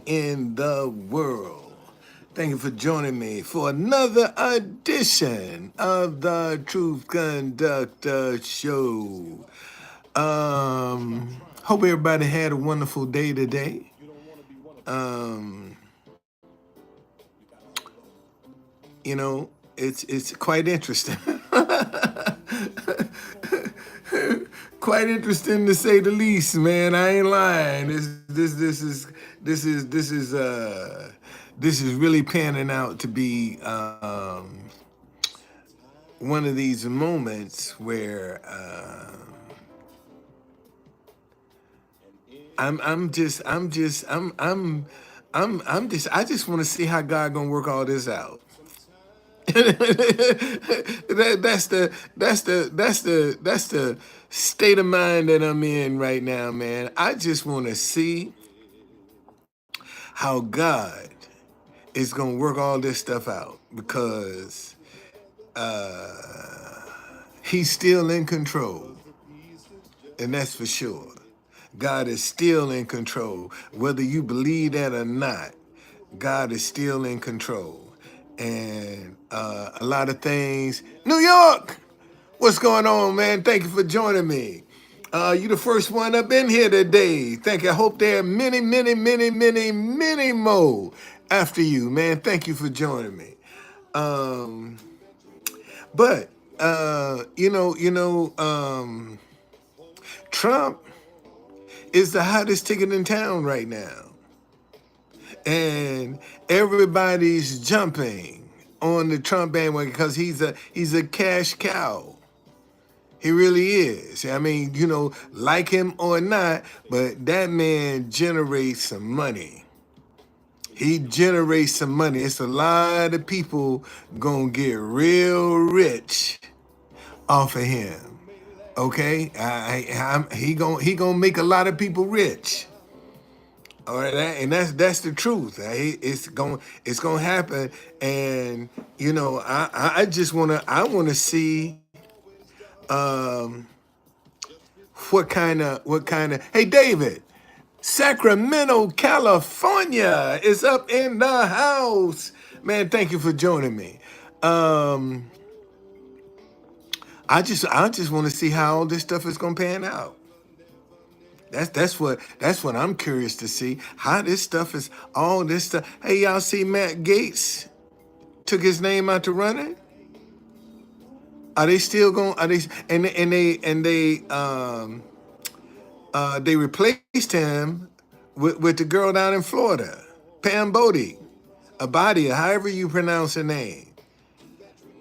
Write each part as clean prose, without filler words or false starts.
in the world. Thank you for joining me for another edition of the Truth Conductor Show. Hope everybody had a wonderful day today. Um, it's quite interesting. Quite interesting to say the least, man. I ain't lying. This is really panning out to be one of these moments where I just want to see how God gonna work all this out. That's the state of mind that I'm in right now, man. I just want to see how God is gonna work all this stuff out because He's still in control, and that's for sure. God is still in control, whether you believe that or not. God is still in control. And a lot of things. New York, what's going on, man? Thank you for joining me. You the first one up in here today. Thank you. I hope there are many, many, many, many, many more after you, man. Thank you for joining me. But Trump is the hottest ticket in town right now. And everybody's jumping on the Trump bandwagon because he's a cash cow. He really is. I mean, like him or not, but that man generates some money. He generates some money. It's a lot of people gonna get real rich off of him. Okay, he gonna make a lot of people rich. All right, and that's the truth. It's gonna happen, and I just wanna see what kind of. Hey, David, Sacramento, California is up in the house, man. Thank you for joining me. I just want to see how all this stuff is gonna pan out. That's what I'm curious to see. How this stuff is all this stuff. Hey, y'all see Matt Gaetz took his name out to running? Are they still going? Are they they replaced him with the girl down in Florida, Pam Bodie, Abadia, however you pronounce her name.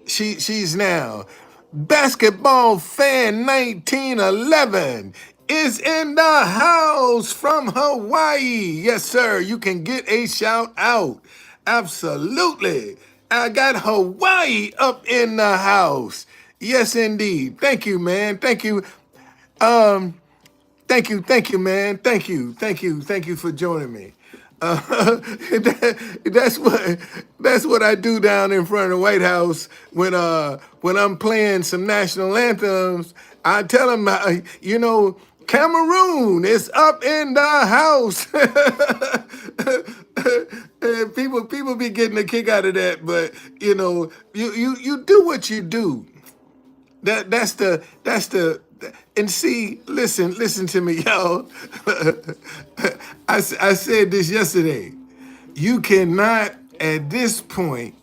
She's now basketball fan 1911. Is in the house from Hawaii. Yes, sir. You can get a shout out. Absolutely. I got Hawaii up in the house. Yes, indeed. Thank you, man. Thank you. Thank you, man. Thank you for joining me. That's what I do down in front of the White House when I'm playing some national anthems. I tell them, Cameroon is up in the house. And people be getting a kick out of that, but you do what you do. That's the and see, listen to me, y'all. I said this yesterday. You cannot at this point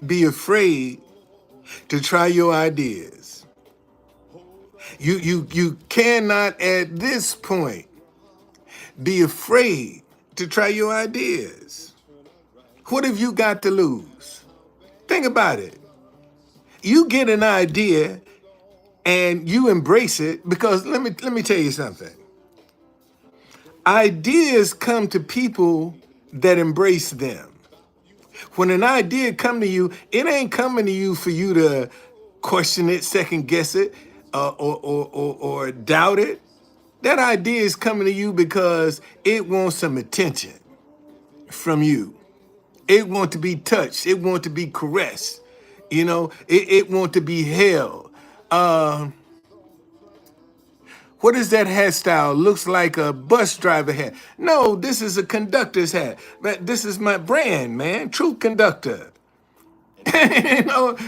be afraid to try your ideas. You cannot at this point be afraid to try your ideas. What have you got to lose? Think about it. You get an idea and you embrace it because let me tell you something. Ideas come to people that embrace them. When an idea come to you, it ain't coming to you for you to question it, second guess it, or doubt it. That idea is coming to you because it wants some attention from you. It wants to be touched. It wants to be caressed. It wants to be held. What is that hairstyle? Looks like a bus driver hat. No, this is a conductor's hat. But this is my brand, man. Truth Conductor. You know,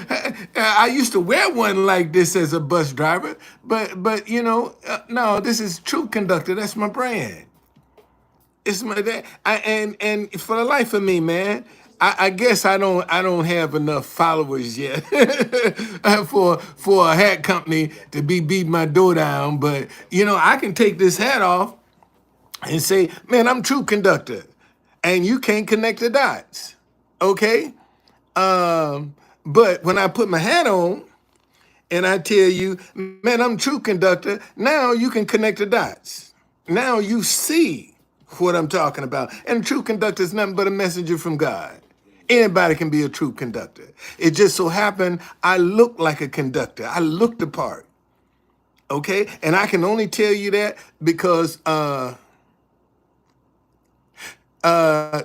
I used to wear one like this as a bus driver, but you know, no, this is Truth Conductor. That's my brand. It's my that. And for the life of me, man, I guess I don't have enough followers yet for a hat company to be beating my door down. But you know, I can take this hat off and say, man, I'm Truth Conductor, and you can't connect the dots. Okay. But when I put my hat on and I tell you, man, I'm Truth Conductor, now you can connect the dots. Now you see what I'm talking about. And Truth Conductor is nothing but a messenger from God. Anybody can be a Truth Conductor. It just so happened I look like a conductor. I look the part. Okay? And I can only tell you that because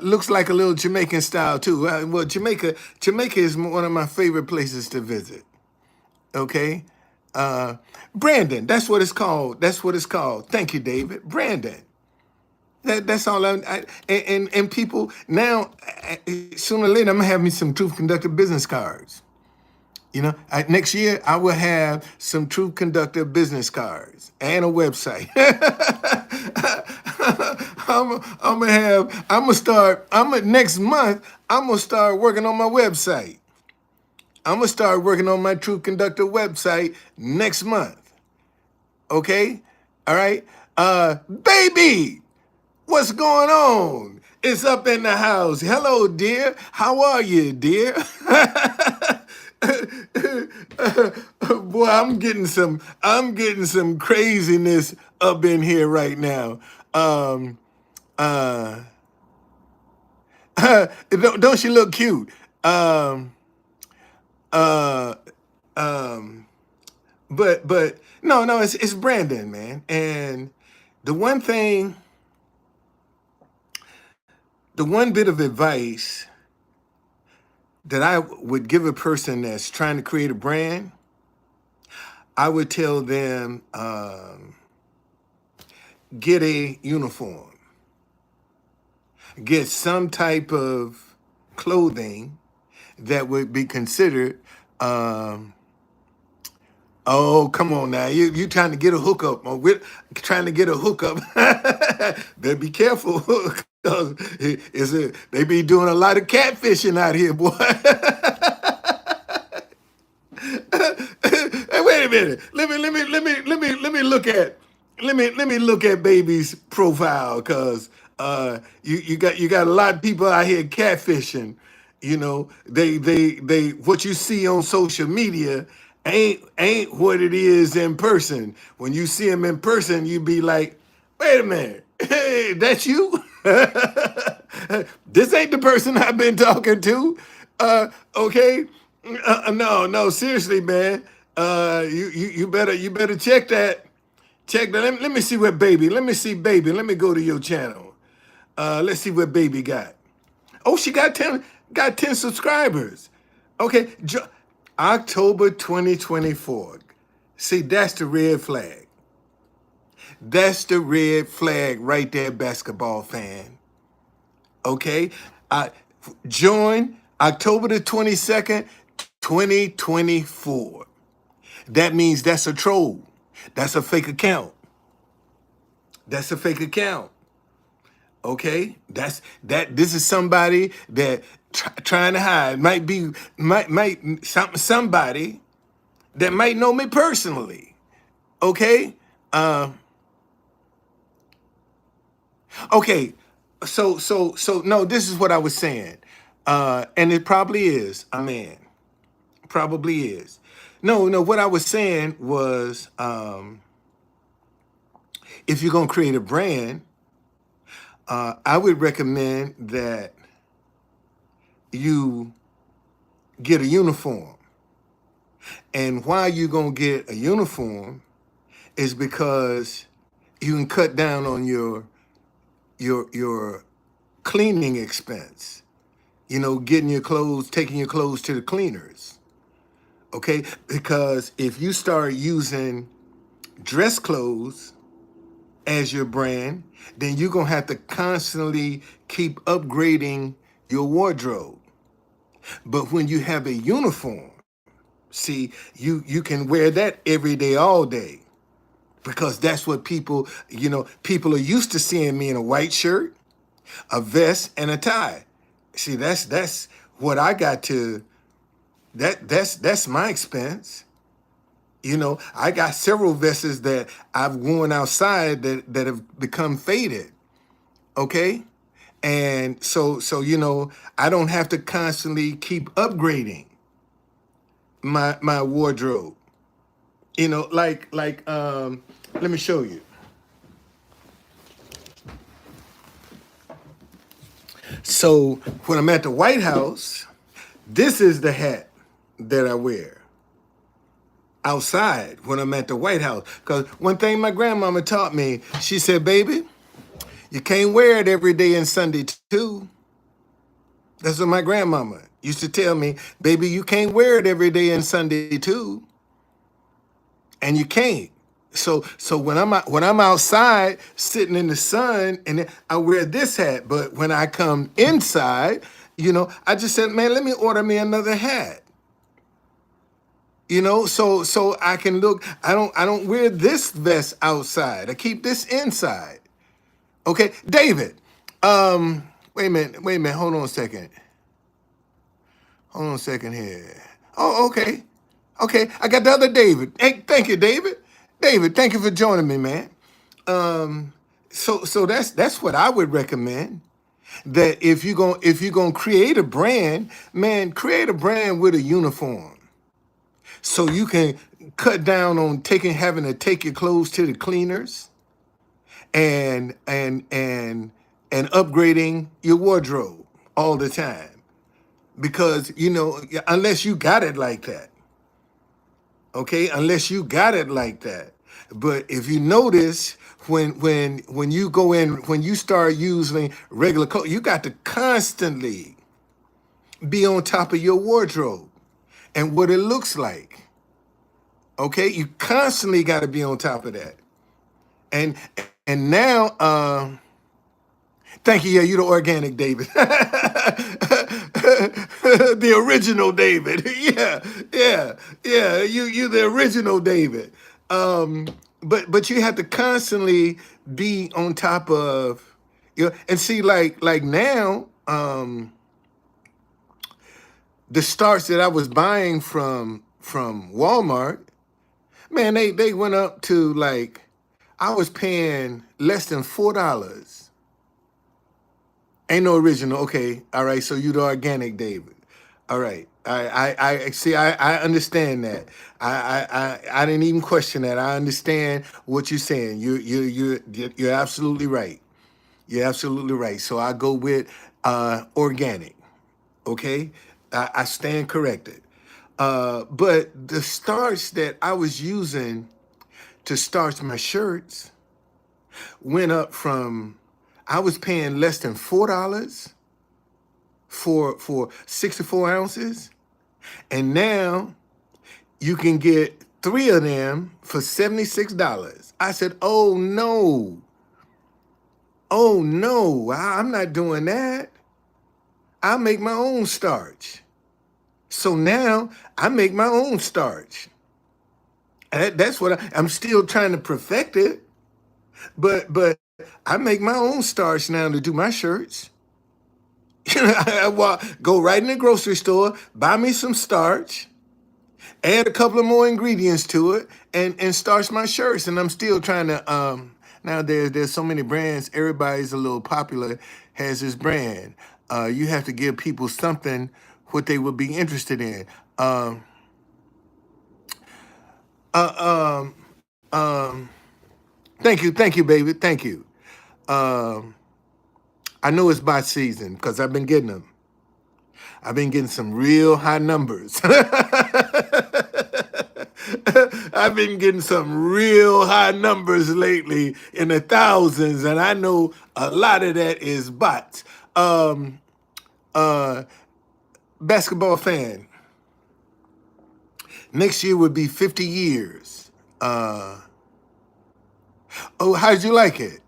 looks like a little Jamaican style too. Well, Jamaica is one of my favorite places to visit. Okay, Brandon, that's what it's called. That's what it's called. Thank you, David. Brandon. That's all. And people now, sooner or later, I'm gonna have me some Truth Conductor business cards. You know, next year I will have some Truth Conductor business cards and a website. Next month, I'm gonna start working on my website. I'm gonna start working on my Truth Conductor website next month. Okay? All right? Baby, what's going on? It's up in the house. Hello, dear. How are you, dear? Boy, I'm getting some craziness up in here right now. Uh, don't she look cute? Uh, um, but no, it's Brandon, man. And the one thing, the one bit of advice that I would give a person that's trying to create a brand, I would tell them, get a uniform, get some type of clothing that would be considered. Oh, come on now! You trying to get a hookup? Or we're trying to get a hookup? Better be careful, because they be doing a lot of catfishing out here, boy. Hey, wait a minute. Let me look at baby's profile, because you got a lot of people out here catfishing. You know, they what you see on social media ain't what it is in person. When you see them in person, you be like, wait a minute, hey, that's you? This ain't the person I've been talking to. Okay. No, seriously, man. You better check that. Check that. Let me see what baby. Let me see baby. Let me go to your channel. Let's see what baby got. Oh, she got 10 subscribers. Okay, October 2024. See, that's the red flag. That's the red flag right there, basketball fan. Okay, join October the 22nd, 2024. That means that's a troll. That's a fake account. That's a fake account. Okay, this is somebody that trying to hide. Might somebody that might know me personally. Okay, okay. So no. This is what I was saying, and it probably is a man. Probably is. No. What I was saying was, if you're gonna create a brand, I would recommend that you get a uniform. And why you gonna get a uniform is because you can cut down on your cleaning expense. You know, taking your clothes to the cleaners. Okay? Because if you start using dress clothes as your brand, then you're gonna have to constantly keep upgrading your wardrobe. But when you have a uniform, see, you can wear that every day, all day, because that's what people, people are used to seeing me in a white shirt, a vest, and a tie. See, that's what I got to. That's my expense. I got several vests that I've worn outside that have become faded. Okay, and so I don't have to constantly keep upgrading my wardrobe. Let me show you. So when I'm at the White House, this is the hat that I wear outside when I'm at the White House. Because one thing my grandmama taught me, she said, baby, you can't wear it every day and Sunday too. That's what my grandmama used to tell me, baby, you can't wear it every day and Sunday too. And you can't. So when I'm outside sitting in the sun and I wear this hat, but when I come inside, I just said, man, let me order me another hat. So I can look. I don't wear this vest outside. I keep this inside. Okay, David. Wait a minute. Hold on a second here. Oh, okay. Okay, I got the other David. Hey, thank you, David. David, thank you for joining me, man. So that's what I would recommend. That if you're gonna create a brand, man, create a brand with a uniform, so you can cut down on having to take your clothes to the cleaners and upgrading your wardrobe all the time, because unless you got it like that. Okay, unless you got it like that. But if you notice, when you go in, when you start using regular clothes, you got to constantly be on top of your wardrobe and what it looks like. Okay, you constantly got to be on top of that. And and now, thank you. Yeah, you the organic David, the original David. Yeah, yeah, yeah. You the original David. But you have to constantly be on top of and see, like now, the starts that I was buying from Walmart, man, they went up to, like, I was paying less than $4. Ain't no original. Okay, all right. So you the organic David. All right. I see. I understand that. I didn't even question that. I understand what you're saying. You're absolutely right. You're absolutely right. So I go with organic. Okay, I stand corrected. But the starch that I was using to starch my shirts went up from, I was paying less than $4 for 64 ounces, and now you can get 3 of them for $76. I said, oh no, I'm not doing that. I make my own starch. So now I make my own starch. That's what I'm still trying to perfect it, but I make my own starch now to do my shirts. Go right in the grocery store, buy me some starch, add a couple of more ingredients to it, and starch my shirts. And I'm still trying to. Now there's so many brands. Everybody's a little popular, has this brand. You have to give people something what they would be interested in. Uh, um, thank you, baby, thank you. Um, I know it's by season because I've been getting them. I've been getting some real high numbers. I've been getting some real high numbers lately in the thousands, and I know a lot of that is bots. Uh, Basketball fan. Next year would be 50 years. Uh, Oh, how'd you like it?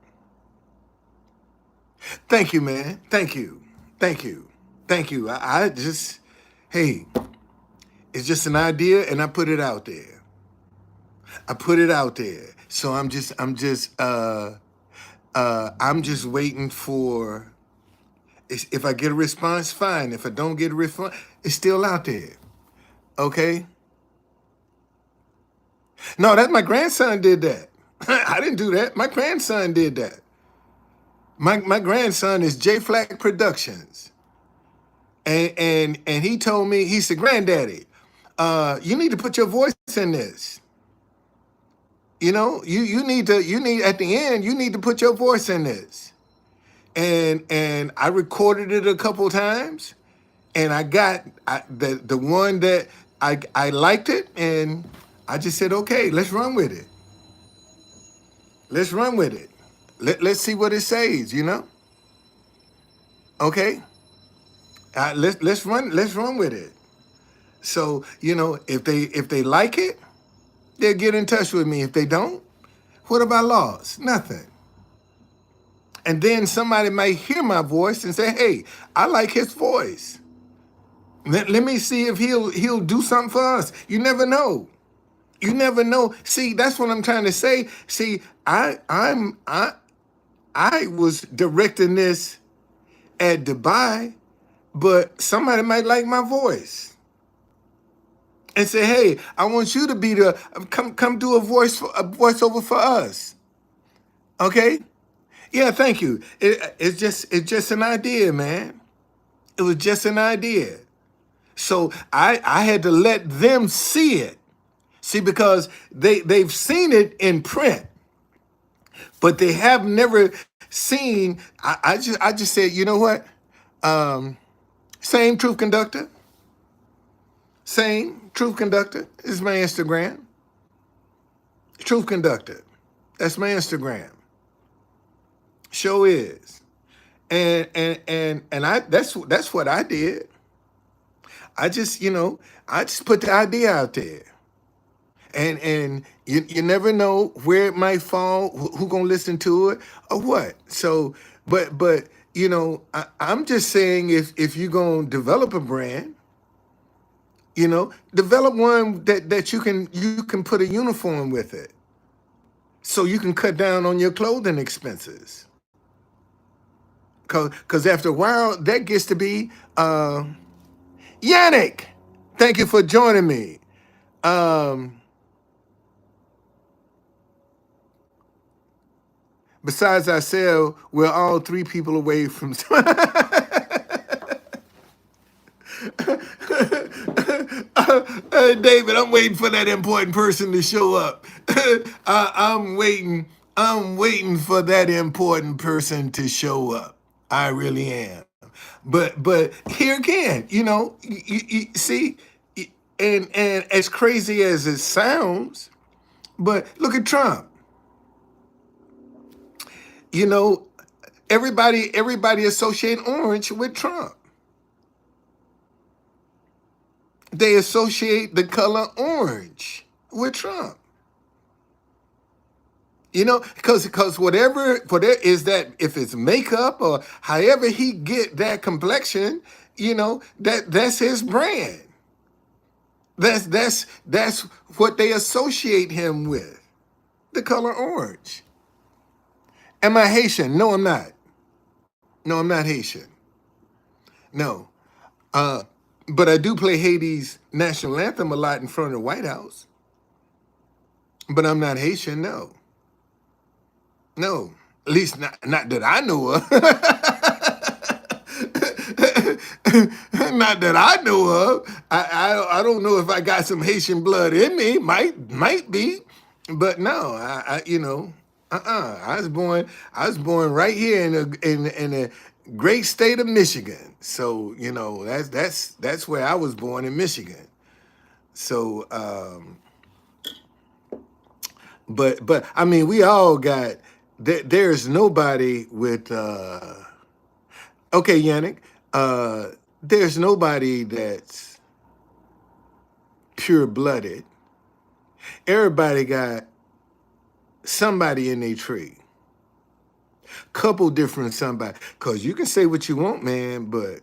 Thank you, man. Thank you. Thank you. Thank you. I just, hey, it's just an idea and I put it out there. I put it out there. So I'm just waiting for, if I get a response, fine. If I don't get a response, it's still out there. Okay? No, that's my grandson did that. I didn't do that. My grandson did that. My grandson is J Flack Productions. And he told me, he said, Granddaddy, you need to put your voice in this. You know, you need at the end, you need to put your voice in this. And I recorded it a couple times, and I got the one that I liked it, and I just said, okay, let's run with it. Let's run with it. Let's see what it says, you know? Okay? Let's run with it. So, you know, if they like it, they'll get in touch with me. If they don't, what have I lost? Nothing. And then somebody might hear my voice and say, hey, I like his voice. Let me see if he'll do something for us. You never know. You never know. See, that's what I'm trying to say. See, I was directing this at Dubai, but somebody might like my voice and say, "Hey, I want you to be the come do a voiceover for us." Okay? Yeah, thank you. It's just an idea, man. It was just an idea. So I had to let them see it. See, because they've seen it in print, but they have never seen. I just said, you know what? Same truth conductor. Same truth conductor is my Instagram. Truth conductor. That's my Instagram. Show is. And I that's what I did. I just, I just put the idea out there. And you never know where it might fall, who gonna listen to it or what. So, but I'm just saying, if you're gonna develop a brand, develop one that you can put a uniform with it, so you can cut down on your clothing expenses. Cause after a while that gets to be Yannick. Thank you for joining me. Um, Besides ourselves, we're all three people away from. David, I'm waiting for that important person to show up. I'm waiting. I'm waiting for that important person to show up. I really am. But here again, you see, and as crazy as it sounds, but look at Trump. You know, everybody associate orange with Trump. They associate the color orange with Trump. Because whatever is that, if it's makeup or however he get that complexion, that's his brand. That's what they associate him with. The color orange. Am I Haitian? No, I'm not. No, I'm not Haitian. No. But I do play Haiti's national anthem a lot in front of the White House. But I'm not Haitian, no. No. At least not that I know of. Not that I know of. I don't know if I got some Haitian blood in me. Might be. But no, I was born right here in a great state of Michigan. So, that's where I was born, in Michigan. So but I mean, we all got there's nobody with okay, Yannick, there's nobody that's pure blooded. Everybody got somebody in their tree. Couple different somebody. Because you can say what you want, man, but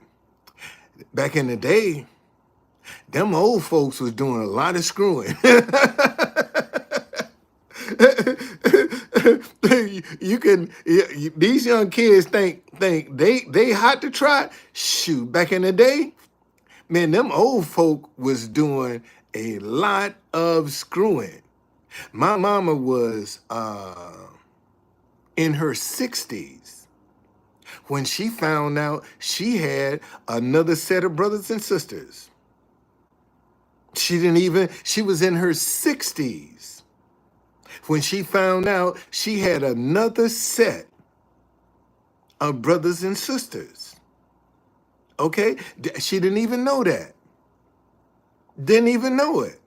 back in the day, them old folks was doing a lot of screwing. These young kids think they hot to try. Shoot, back in the day, man, them old folk was doing a lot of screwing. My mama was in her 60s when she found out she had another set of brothers and sisters. She was in her 60s when she found out she had another set of brothers and sisters. Okay? She didn't even know that. Didn't even know it.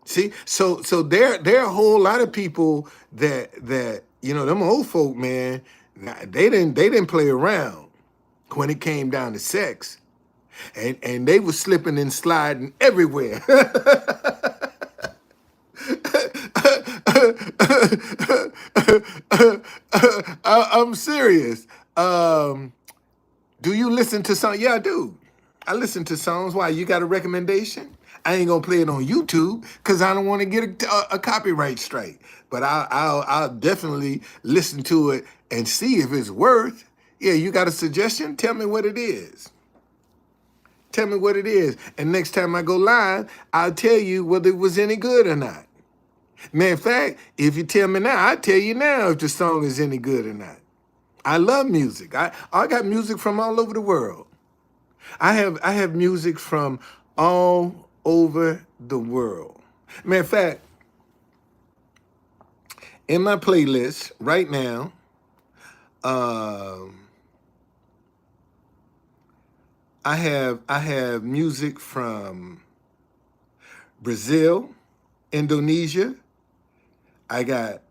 See? So there are a whole lot of people that them old folk, man, they didn't play around when it came down to sex. And they were slipping and sliding everywhere. I'm serious. Do you listen to songs? Yeah, I do. I listen to songs. Why? You got a recommendation? I ain't gonna play it on YouTube because I don't want to get a copyright strike. But I'll definitely listen to it and see if it's worth. Yeah, you got a suggestion? Tell me what it is. Tell me what it is. And next time I go live, I'll tell you whether it was any good or not. Matter of fact, if you tell me now, I'll tell you now if the song is any good or not. I love music. I got music from all over the world. I have music from all over the world. Matter of fact, in my playlist right now, I have music from Brazil, Indonesia. I got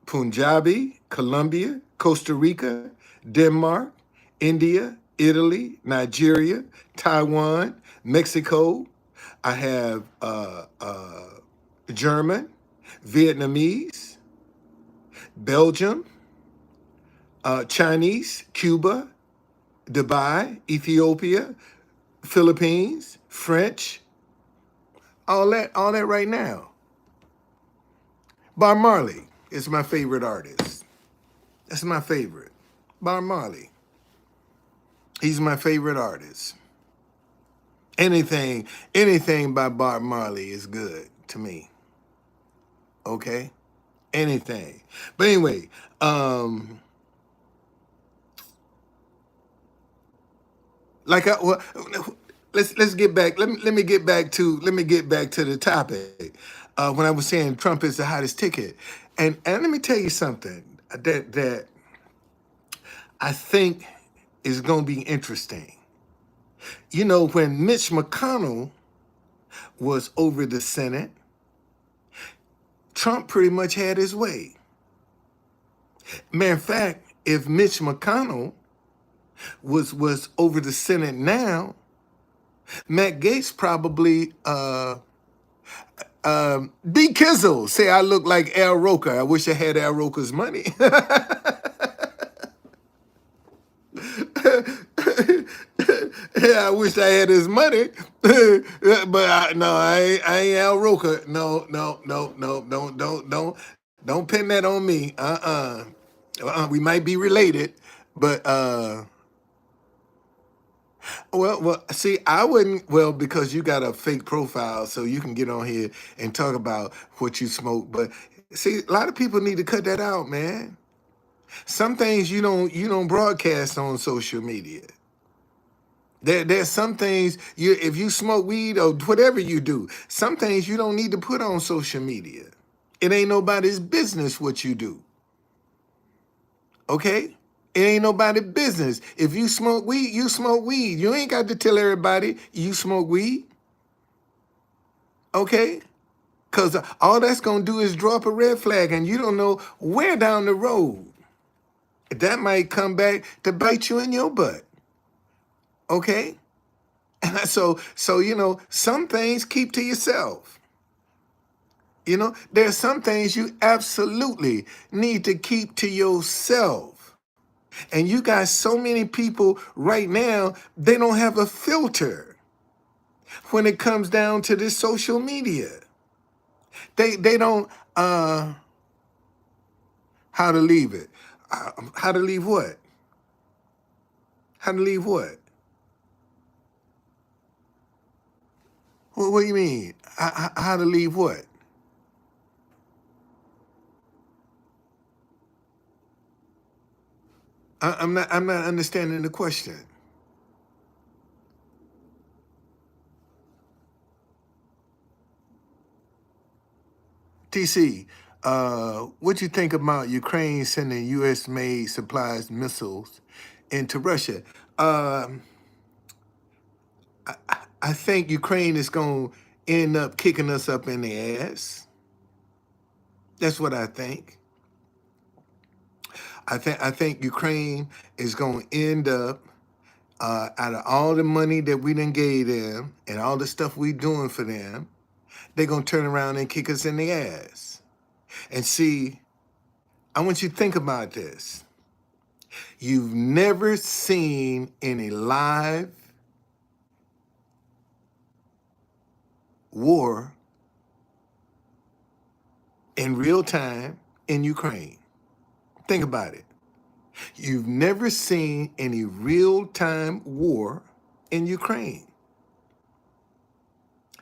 Punjabi, Colombia, Costa Rica, Denmark, India, Italy, Nigeria, Taiwan, Mexico. I have German, Vietnamese, Belgium, Chinese, Cuba, Dubai, Ethiopia, Philippines, French, all that right now. Bob Marley is my favorite artist. That's my favorite. Bob Marley. He's my favorite artist. Anything by Bob Marley is good to me. Okay? Anything. But anyway, let's get back. Let me get back to the topic. When I was saying Trump is the hottest ticket, and let me tell you something that I think is going to be interesting. You know, when Mitch McConnell was over the Senate, Trump pretty much had his way. Matter of fact, if Mitch McConnell was over the Senate now, Matt Gaetz probably B. Kizzle say I look like Al Roker. I wish I had Al Roker's money. Yeah, I wish I had his money, but I ain't Al Roker. No, don't pin that on me. We might be related, but well, see, I wouldn't. Well, because you got a fake profile, so you can get on here and talk about what you smoke. But see, a lot of people need to cut that out, man. Some things you don't broadcast on social media. There's some things if you smoke weed or whatever you do, some things you don't need to put on social media. It ain't nobody's business what you do. Okay? It ain't nobody's business. If you smoke weed, you smoke weed. You ain't got to tell everybody you smoke weed. Okay? Because all that's going to do is draw up a red flag, and you don't know where down the road that might come back to bite you in your butt. Okay? And so some things keep to yourself. You know, there are some things you absolutely need to keep to yourself. And you got so many people right now, they don't have a filter when it comes down to this social media. They don't how to leave it. How to leave what? How to leave what? What do you mean? How to leave what? I'm not understanding the question. TC, what you think about Ukraine sending U.S.-made supplies missiles into Russia? I think Ukraine is going to end up kicking us up in the ass. That's what I think. I think Ukraine is going to end up out of all the money that we done gave them and all the stuff we doing for them, they're going to turn around and kick us in the ass. And see, I want you to think about this. You've never seen any live war in real time in Ukraine. Think about it. You've never seen any real-time war in Ukraine.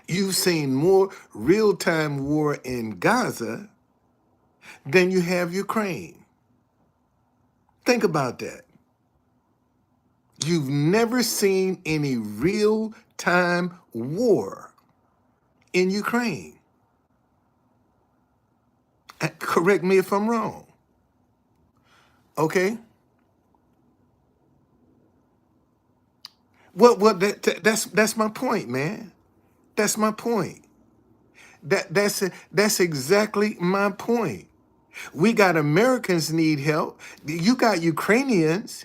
You've seen more real-time war in Gaza than you have Ukraine. Think about that. You've never seen any real-time war in Ukraine. Correct me if I'm wrong. Okay? Well, that's my point, man. That's my point. That's exactly my point. We got Americans need help. You got Ukrainians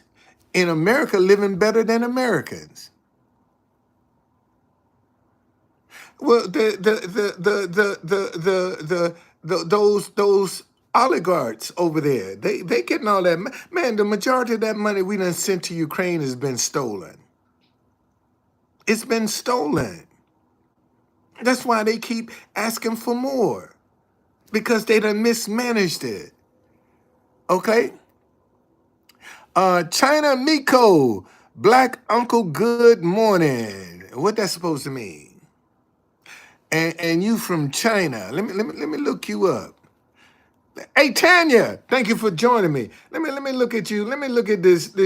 in America living better than Americans. Well, those oligarchs over there, they getting all that man. The majority of that money we done sent to Ukraine has been stolen. It's been stolen. That's why they keep asking for more, because they done mismanaged it. Okay? China Miko, Black Uncle, good morning. What that's supposed to mean? And you from China. Let me look you up. Hey Tanya, thank you for joining me. Let me look at you. Let me look at this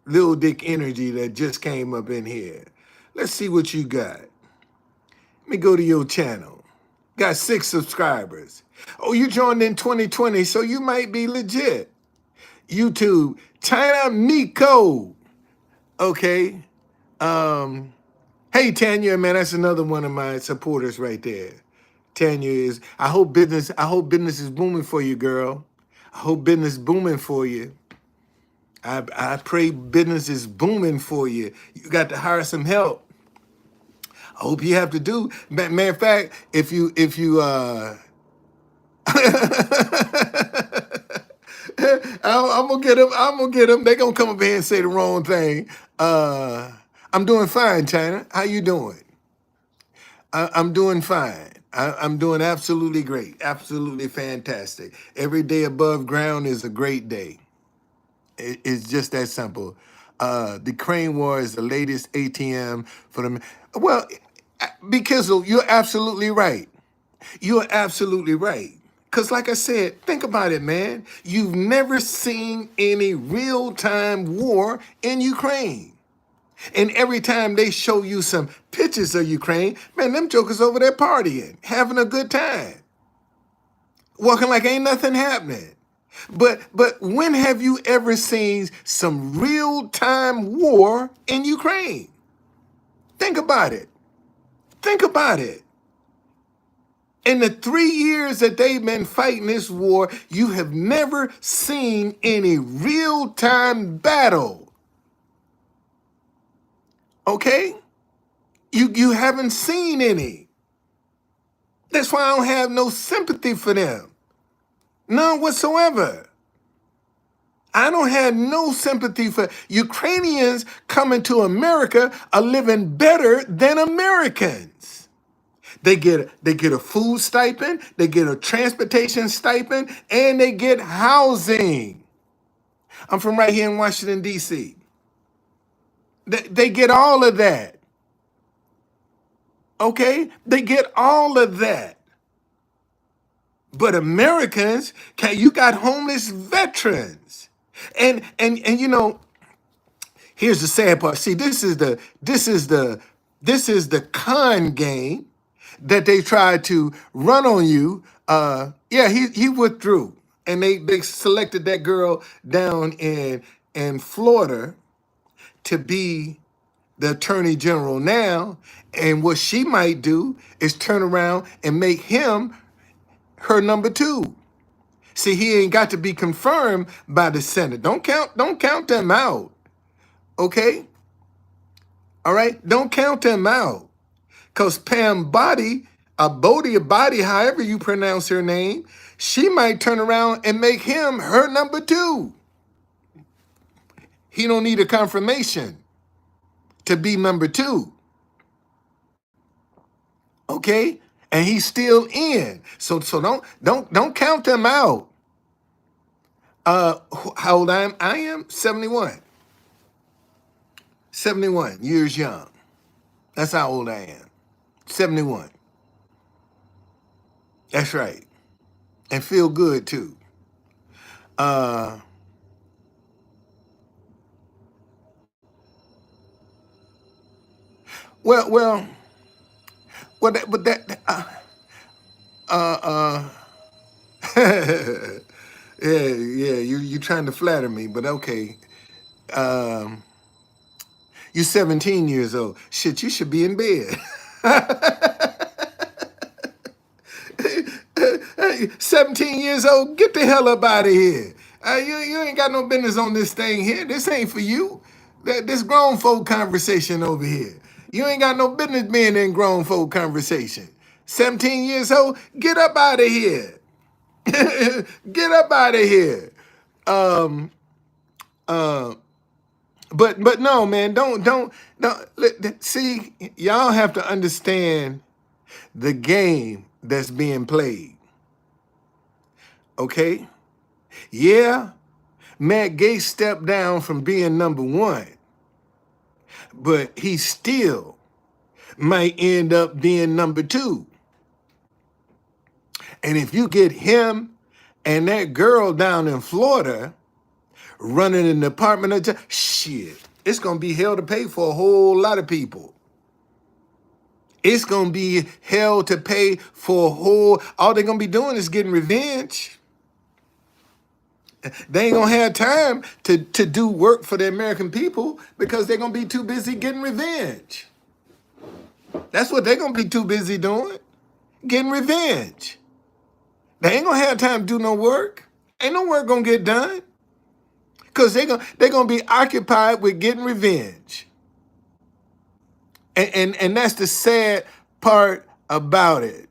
little dick energy that just came up in here. Let's see what you got. Let me go to your channel. Got 6 subscribers. Oh, you joined in 2020, so you might be legit. YouTube, China Miko. Okay. Hey Tanya, man, that's another one of my supporters right there. Tanya is. I hope business is booming for you, girl. I hope business booming for you. I pray business is booming for you. You got to hire some help. I hope you have to do. Matter of fact, if you I'm gonna get them. I'm gonna get them. They gonna come up here and say the wrong thing. I'm doing fine, China. How you doing? I'm doing fine. I'm doing absolutely great. Absolutely fantastic. every day above ground is a great day. It's just that simple. The Crane War is the latest ATM for the. Well, because you're absolutely right. You're absolutely right. Because like I said, think about it, man. You've never seen any real-time war in Ukraine. And every time they show you some pictures of Ukraine, man, them jokers over there partying, having a good time, walking like ain't nothing happening. But when have you ever seen some real-time war in Ukraine? Think about it. Think about it. In the 3 years that they've been fighting this war, you have never seen any real-time battle. Okay? You haven't seen any. That's why I don't have no sympathy for them. None whatsoever. I don't have no sympathy for Ukrainians coming to America are living better than Americans. They get a food stipend, they get a transportation stipend, and they get housing. I'm from right here in Washington, D.C. They get all of that. Okay? They get all of that. But Americans, you got homeless veterans. And you know, here's the sad part. See, this is the con game that they tried to run on you. Yeah, he withdrew. And they selected that girl down in Florida to be the attorney general now. And what she might do is turn around and make him her number two. See, he ain't got to be confirmed by the Senate. Don't count them out. Okay? All right? Don't count them out. Because Pam Body, Bodie, however you pronounce her name, she might turn around and make him her number two. He don't need a confirmation to be number two. Okay? And he's still in. So don't count them out. How old I am? I am 71. 71 years young. That's how old I am. 71. That's right. And feel good too. Well, but that, yeah, you trying to flatter me, but okay. You 17 years old. Shit, you should be in bed. 17 years old, get the hell up out of here. You ain't got no business on this thing here. This ain't for you. This grown folk conversation over here. You ain't got no business being in grown folk conversation. 17 years old, get up out of here. Get up out of here. But no, man, don't. See, y'all have to understand the game that's being played. Okay? Yeah, Matt Gaetz stepped down from being number one, but he still might end up being number two. And if you get him and that girl down in Florida running an Department of shit, it's going to be hell to pay for a whole lot of people. It's going to be hell to pay for all they're going to be doing is getting revenge. They ain't going to have time to do work for the American people because they're going to be too busy getting revenge. That's what they're going to be too busy doing, getting revenge. They ain't going to have time to do no work. Ain't no work going to get done because they're going to be occupied with getting revenge. And that's the sad part about it.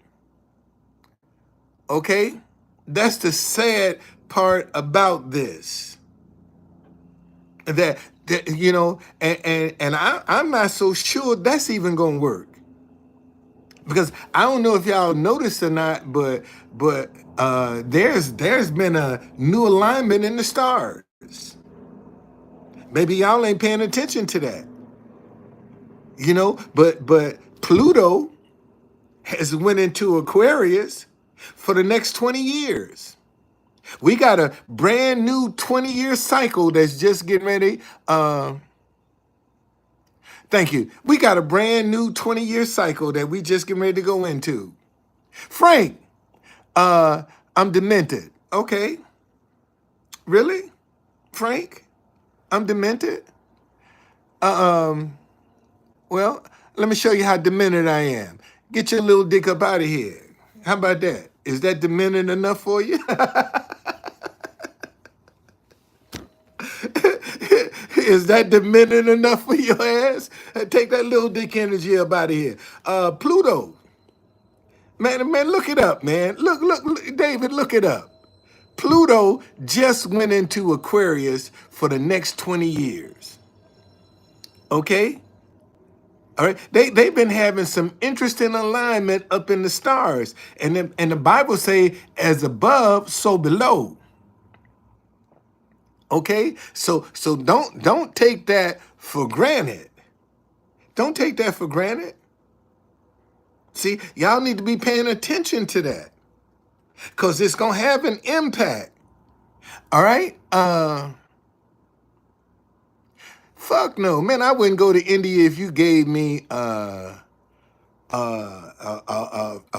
Okay? That's the sad part about this. That you know, and I'm not so sure that's even gonna work. Because I don't know if y'all noticed or not, but there's been a new alignment in the stars. Maybe y'all ain't paying attention to that. You know, but Pluto has went into Aquarius for the next 20 years. We got a brand new 20-year cycle that's just getting ready. Thank you. We got a brand new 20-year cycle that we just getting ready to go into. Frank, I'm demented. Okay. Really? Frank? I'm demented? Well, let me show you how demented I am. Get your little dick up out of here. How about that? Is that demented enough for you? Is that demented enough for your ass? Take that little dick energy up out of here. Pluto Man, look it up, man. Look, David, look it up. Pluto just went into Aquarius for the next 20 years. Okay? All right. They've been having some interesting alignment up in the stars. And the Bible say, as above, so below. Okay? So don't take that for granted. Don't take that for granted. See, y'all need to be paying attention to that. Because it's gonna have an impact. All right? Fuck no, man. I wouldn't go to India if you gave me a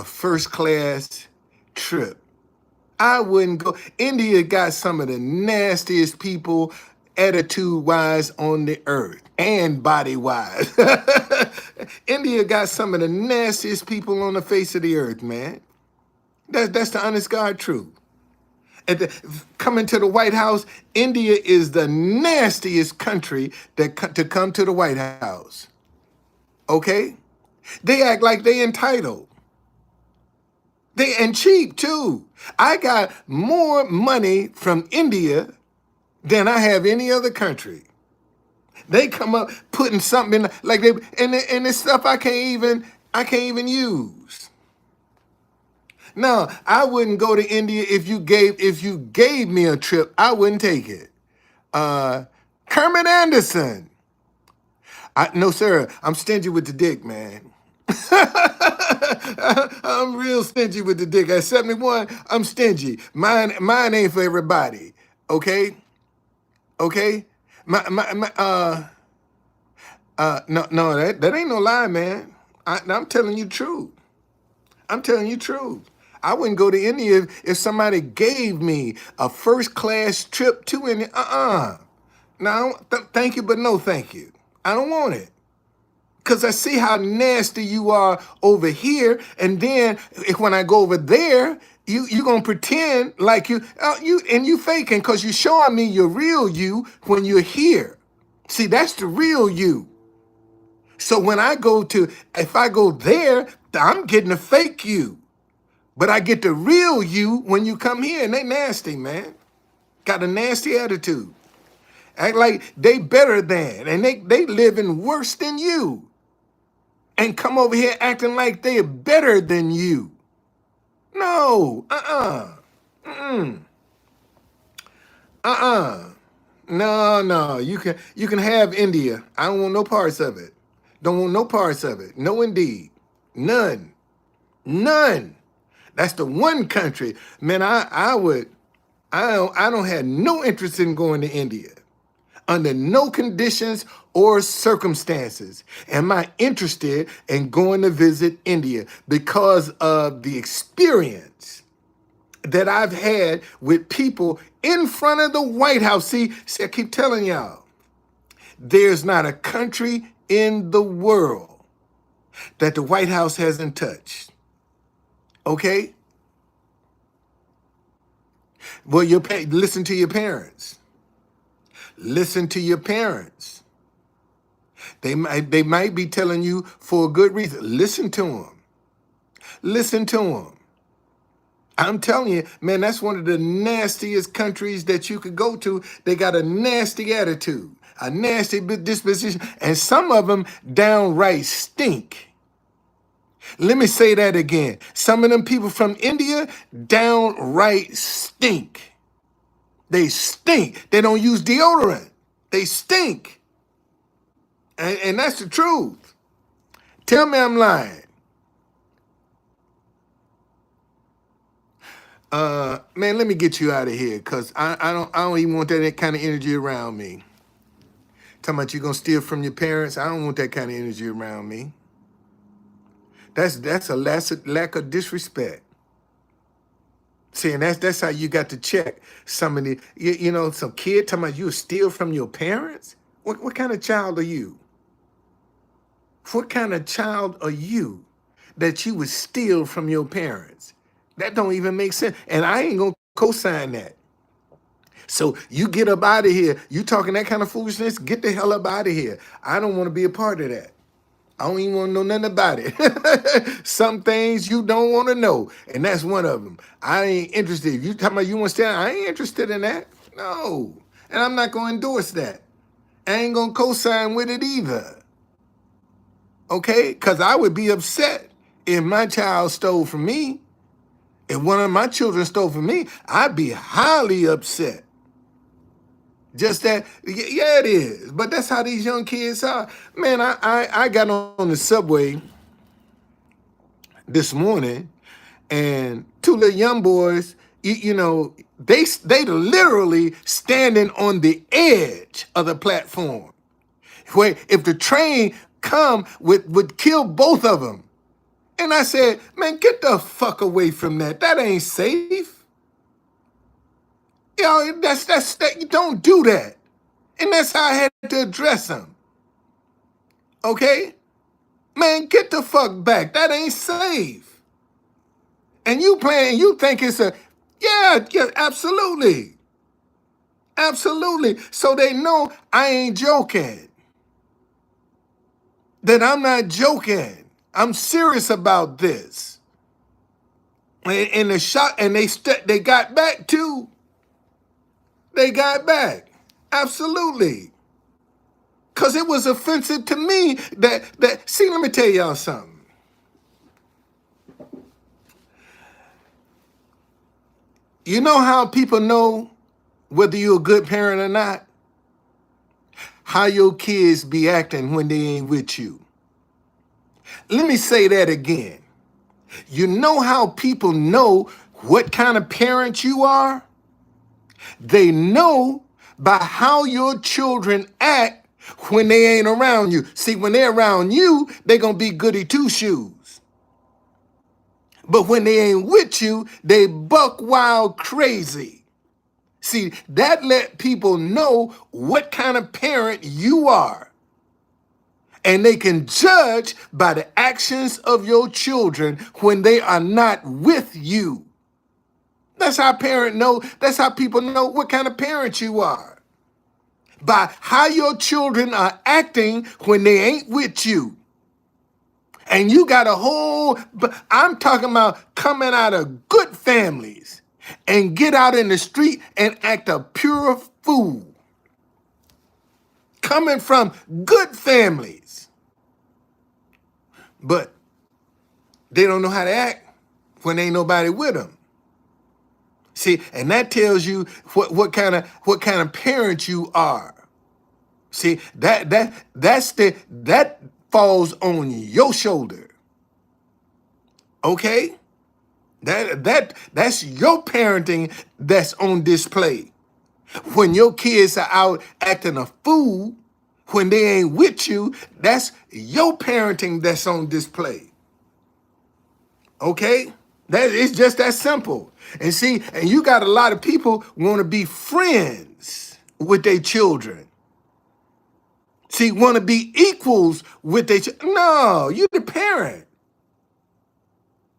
first class trip. I wouldn't go. India got some of the nastiest people, attitude wise, on the earth and body wise. India got some of the nastiest people on the face of the earth, man. That's the honest God truth. Coming to the White House, India is the nastiest country to come to the White House. Okay? They act like they entitled. And cheap too. I got more money from India than I have any other country. They come up putting something in like they and this stuff I can't even use. No, I wouldn't go to India if you gave me a trip. I wouldn't take it. Kermit Anderson. No, sir. I'm stingy with the dick, man. I'm real stingy with the dick. At 71, I'm stingy. Mine ain't for everybody. Okay? Okay? No, that ain't no lie, man. I'm telling you truth. I'm telling you truth. I wouldn't go to India if somebody gave me a first class trip to India. No, thank you, but no thank you. I don't want it. Because I see how nasty you are over here. And then when I go over there, you going to pretend like you faking because you showing me your real you when you're here. See, that's the real you. So if I go there, I'm getting a fake you. But I get the real you when you come here, and they nasty, man. Got a nasty attitude. Act like they better than, and they living worse than you. And come over here acting like they're better than you. No, No, you can have India. I don't want no parts of it. Don't want no parts of it. No, indeed, none. That's the one country, man. I don't have no interest in going to India under no conditions or circumstances. Am I interested in going to visit India because of the experience that I've had with people in front of the White House? See, I keep telling y'all, there's not a country in the world that the White House hasn't touched. Okay? Well, listen to your parents. Listen to your parents. They might be telling you for a good reason. Listen to them. Listen to them. I'm telling you, man, that's one of the nastiest countries that you could go to. They got a nasty attitude, a nasty disposition, and some of them downright stink. Let me say that again. Some of them people from India downright stink. They stink. They don't use deodorant. They stink. And that's the truth. Tell me I'm lying. Man, let me get you out of here because I don't even want that kind of energy around me. Talking about you gonna steal from your parents. I don't want that kind of energy around me. That's a lack of disrespect. See, and that's how you got to check somebody. Some kid talking about you steal from your parents. What kind of child are you? What kind of child are you that you would steal from your parents? That don't even make sense. And I ain't gonna co-sign that. So you get up out of here. You talking that kind of foolishness? Get the hell up out of here. I don't want to be a part of that. I don't even want to know nothing about it. Some things you don't want to know, and that's one of them. I ain't interested. If you talking about you want to stay, I ain't interested in that. No, and I'm not going to endorse that. I ain't going to co-sign with it either. Okay, because I would be upset if my child stole from me. If one of my children stole from me, I'd be highly upset. Just that, yeah, it is. But that's how these young kids are. Man, I got on the subway this morning, and two little young boys, you know, they literally standing on the edge of the platform. Where if the train come would kill both of them. And I said, man, get the fuck away from that. That ain't safe. You know, that, you don't do that. And that's how I had to address them. Okay? Man, get the fuck back. That ain't safe. And you think it's yeah, absolutely. Absolutely. So they know I ain't joking. That I'm not joking. I'm serious about this. And the shot, and they got back too. They got back. Absolutely. Because it was offensive to me see, let me tell y'all something. You know how people know whether you're a good parent or not? How your kids be acting when they ain't with you. Let me say that again. You know how people know what kind of parent you are? They know by how your children act when they ain't around you. See, when they're around you, they're going to be goody two-shoes. But when they ain't with you, they buck wild crazy. See, that let people know what kind of parent you are. And they can judge by the actions of your children when they are not with you. That's how that's how people know what kind of parent you are. By how your children are acting when they ain't with you. And you got I'm talking about coming out of good families and get out in the street and act a pure fool. Coming from good families. But they don't know how to act when ain't nobody with them. See, and that tells you what kind of parent you are. See, that falls on your shoulder. Okay? That's your parenting that's on display. When your kids are out acting a fool, when they ain't with you, that's your parenting that's on display. Okay? It's just that simple. And see, and you got a lot of people want to be friends with their children. See, want to be equals with their children. No, you the parent.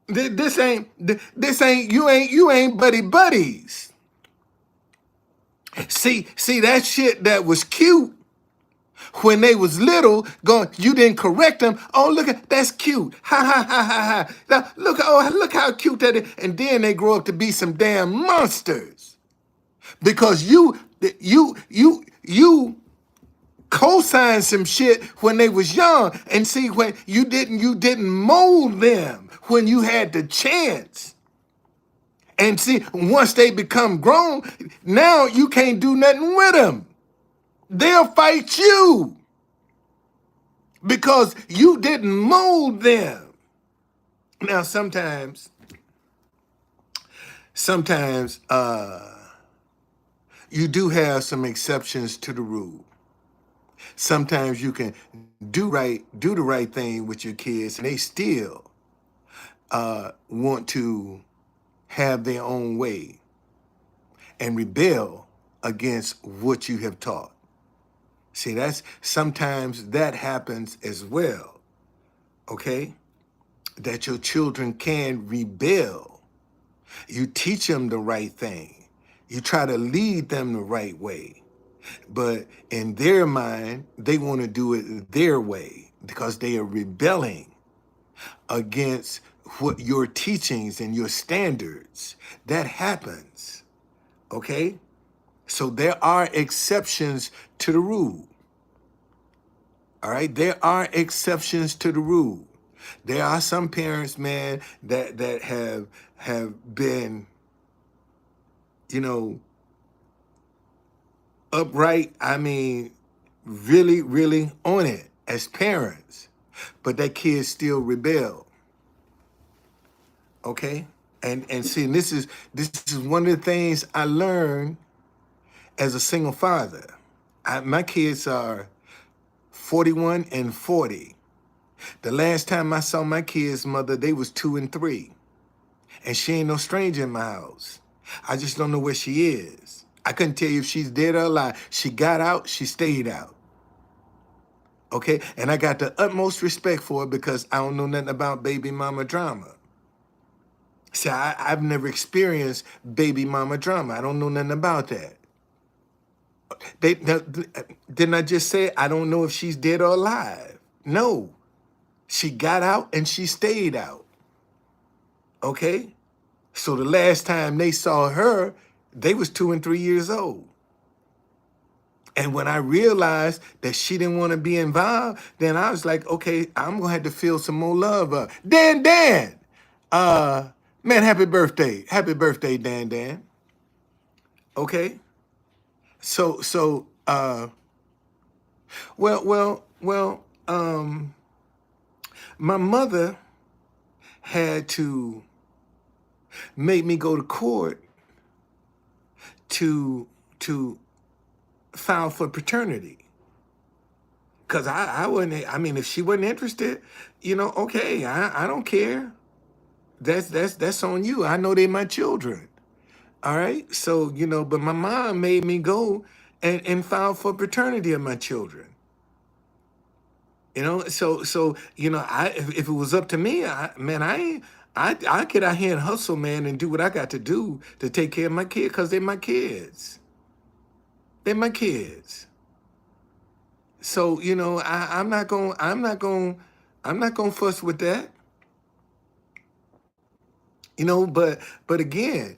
You ain't buddies. See that shit that was cute when they was little, you didn't correct them. Oh, that's cute. Ha ha ha ha ha. Now, look how cute that is. And then they grow up to be some damn monsters. Because you co-signed some shit when they was young. And see, when you didn't mold them when you had the chance. And see, once they become grown, now you can't do nothing with them. They'll fight you because you didn't mold them. Now, sometimes, you do have some exceptions to the rule. Sometimes you can do the right thing with your kids, and they still want to have their own way and rebel against what you have taught. See, sometimes that happens as well, okay? That your children can rebel. You teach them the right thing. You try to lead them the right way. But in their mind, they want to do it their way. because they are rebelling against what your teachings and your standards. That happens, okay? So there are exceptions to the rule. All right, there are exceptions to the rule. There are some parents, man, that have been, you know, upright. I mean, really, really on it as parents, but that kid still rebel. Okay, and see, this is one of the things I learned as a single father. My kids are 41 and 40. The last time I saw my kids' mother, they was 2 and 3. And she ain't no stranger in my house. I just don't know where she is. I couldn't tell you if she's dead or alive. She got out, she stayed out. Okay? And I got the utmost respect for her because I don't know nothing about baby mama drama. See, I've never experienced baby mama drama. I don't know nothing about that. Didn't I just say I don't know if she's dead or alive? No. She got out and she stayed out. Okay? So the last time they saw her, they was 2 and 3 years old. And when I realized that she didn't want to be involved, then I was like, okay, I'm gonna have to feel some more love. Dan, man, happy birthday, Dan. Okay, so, my mother had to make me go to court to file for paternity. Because I wouldn't, I mean, if she wasn't interested, okay, I don't care. That's on you. I know they're my children. All right. So, but my mom made me go and file for paternity of my children. So if it was up to me, I get out here and hustle, man, and do what I got to do to take care of my kids because they're my kids. They're my kids. So, I'm not gonna fuss with that. But again,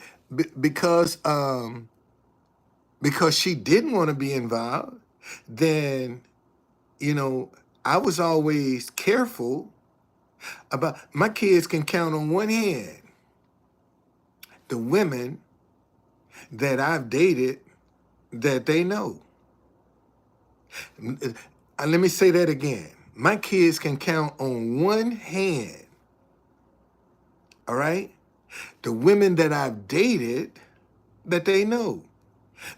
because she didn't want to be involved, then, I was always careful about my kids can count on one hand the women that I've dated that they know. Let me say that again. My kids can count on one hand, all right? The women that I've dated that they know.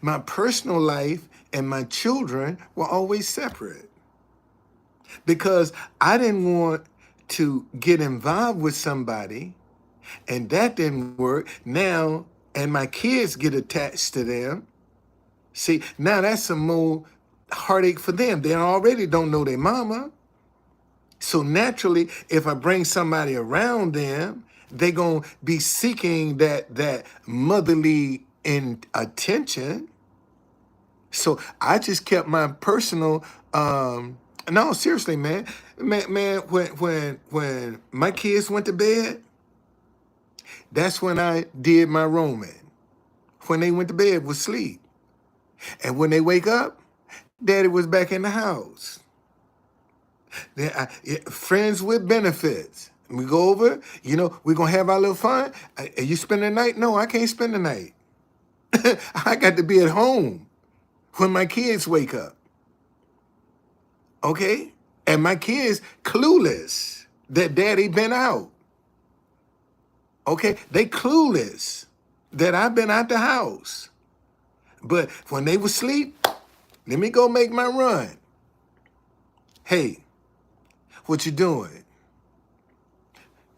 My personal life and my children were always separate because I didn't want to get involved with somebody and that didn't work. Now, and my kids get attached to them. See, now that's some more heartache for them. They already don't know their mama. So naturally, if I bring somebody around them, they're going to be seeking that motherly attention. So I just kept my personal, no, seriously, man, when my kids went to bed, that's when I did my roaming. When they went to bed was sleep. And when they wake up, daddy was back in the house. Friends with benefits. We go over, we're going to have our little fun. Are you spending the night? No, I can't spend the night. I got to be at home when my kids wake up. Okay? And my kids clueless that daddy been out. Okay? They clueless that I've been out the house. But when they was asleep, let me go make my run. Hey, what you doing?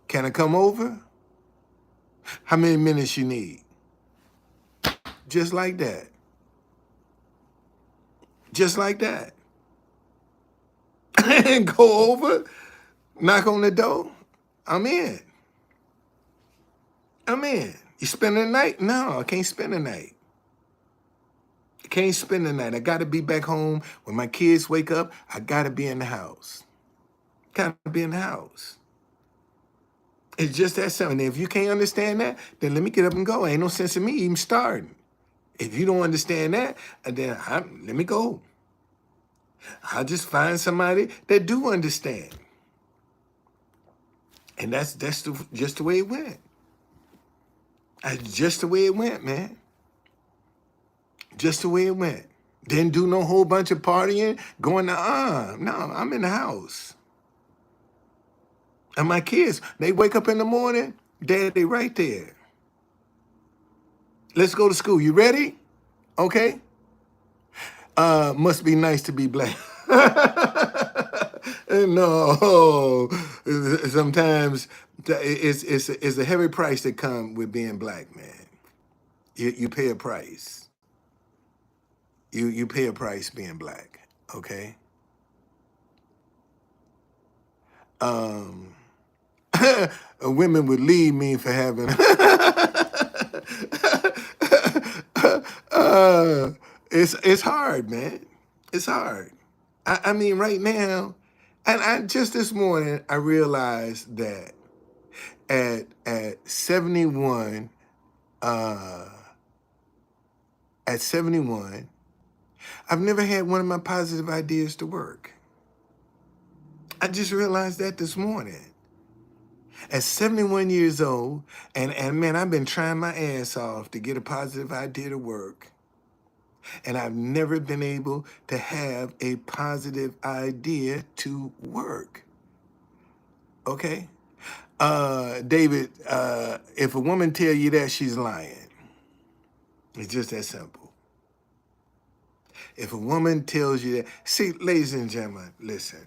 Can I come over? How many minutes you need? Just like that. Just like that. And go over, knock on the door. I'm in. You spend the night? No, I can't spend the night. I can't spend the night. I got to be back home. When my kids wake up, I got to be in the house. kind of be in the house. It's just that simple. And if you can't understand that, then let me get up and go. Ain't no sense in me even starting. If you don't understand that, then let me go. I'll just find somebody that do understand. And that's just the way it went. That's just the way it went, man. Just the way it went. Didn't do no whole bunch of partying, going to, no, I'm in the house. And my kids, they wake up in the morning, Dad, they right there. Let's go to school. You ready? Okay. Must be nice to be black. No, sometimes it's a heavy price that come with being black, man. You pay a price. You pay a price being black, okay? Women would leave me for having it's hard, man. It's hard. I mean, right now, and I just this morning I realized that at 71, at 71, I've never had one of my positive ideas to work. I just realized that this morning. At 71 years old, and man, I've been trying my ass off to get a positive idea to work. And I've never been able to have a positive idea to work. Okay? David, if a woman tell you that, she's lying. It's just that simple. If a woman tells you that, see, ladies and gentlemen, listen.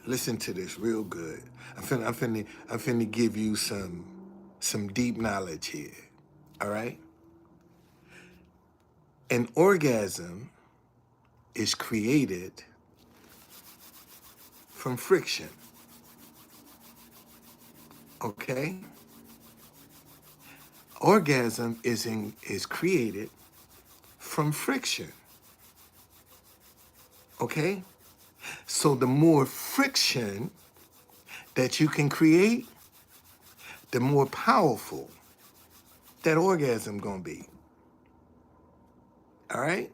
Listen to this real good. I'm finna give you some deep knowledge here. All right? An orgasm is created from friction. Okay? Orgasm is created from friction. Okay? So the more friction that you can create, the more powerful that orgasm gonna be. All right?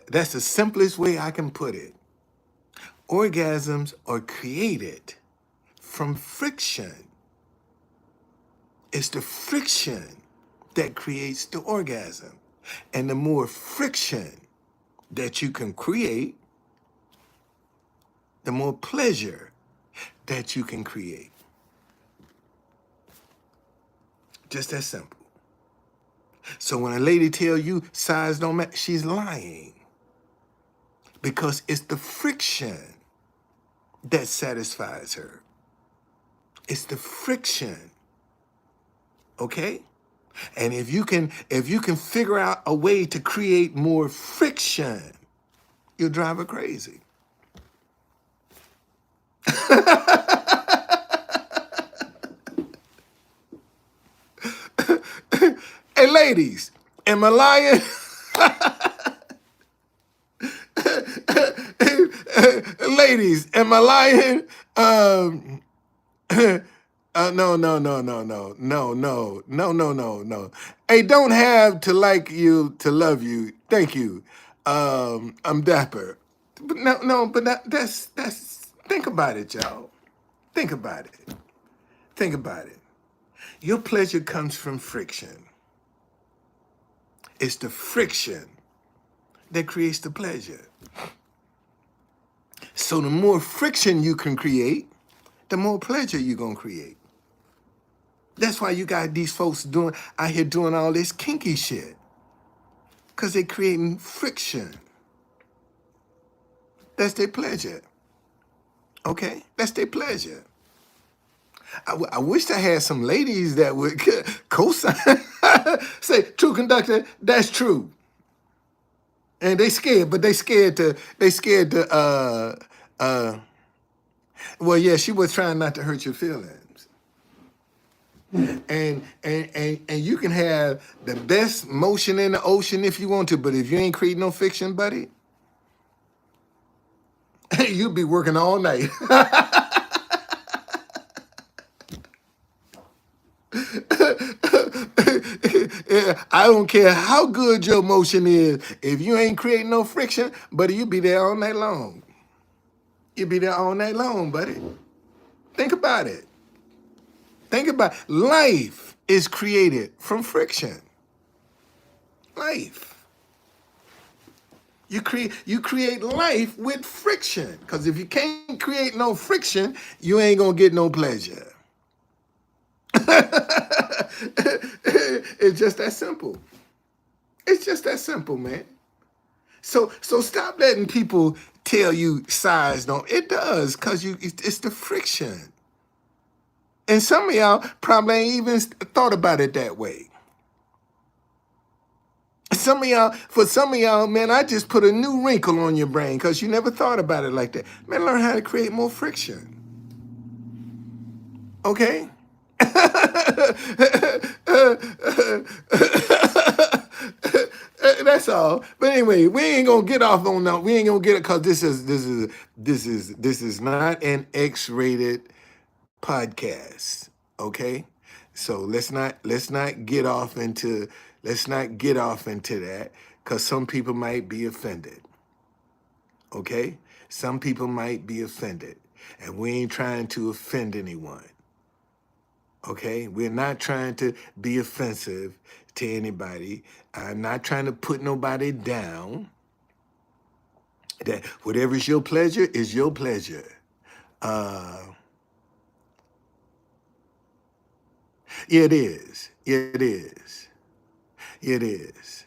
That's the simplest way I can put it. Orgasms are created from friction. It's the friction that creates the orgasm. And the more friction that you can create, the more pleasure that you can create. Just that simple. So when a lady tell you size don't matter, she's lying. Because it's the friction that satisfies her. It's the friction. Okay? And if you can figure out a way to create more friction, you'll drive her crazy. Hey, ladies, am I lying? Ladies, am I lying? No. Hey, don't have to like you to love you. Thank you. I'm dapper. But that's think about it, y'all. Think about it. Think about it. Your pleasure comes from friction. It's the friction that creates the pleasure. So the more friction you can create, the more pleasure you're gonna create. That's why you got these folks out here doing all this kinky shit. Because they're creating friction. That's their pleasure. Okay? That's their pleasure. I wish I had some ladies that would co-sign. Say, true conductor, that's true. And they scared, but they scared to, well, yeah, she was trying not to hurt your feelings. And you can have the best motion in the ocean if you want to, but if you ain't creating no friction, buddy, you'll be working all night. I don't care how good your motion is. If you ain't creating no friction, buddy, you be there all night long. You be there all night long, buddy. Think about it. Think about it. Life is created from friction. Life. You create life with friction. Because if you can't create no friction, you ain't gonna get no pleasure. It's just that simple. It's just that simple, man. So stop letting people tell you size don't. It does, because it's the friction. And some of y'all probably ain't even thought about it that way. For some of y'all, man, I just put a new wrinkle on your brain because you never thought about it like that. Man, learn how to create more friction. Okay? That's all. But anyway, we ain't gonna get off on that. We ain't gonna get it because this is not an X-rated podcast. Okay? So let's not get off into that because some people might be offended. Okay? Some people might be offended. And we ain't trying to offend anyone. Okay? We're not trying to be offensive to anybody. I'm not trying to put nobody down. That whatever's your pleasure is your pleasure. Yeah, it is. Yeah, it is. It is.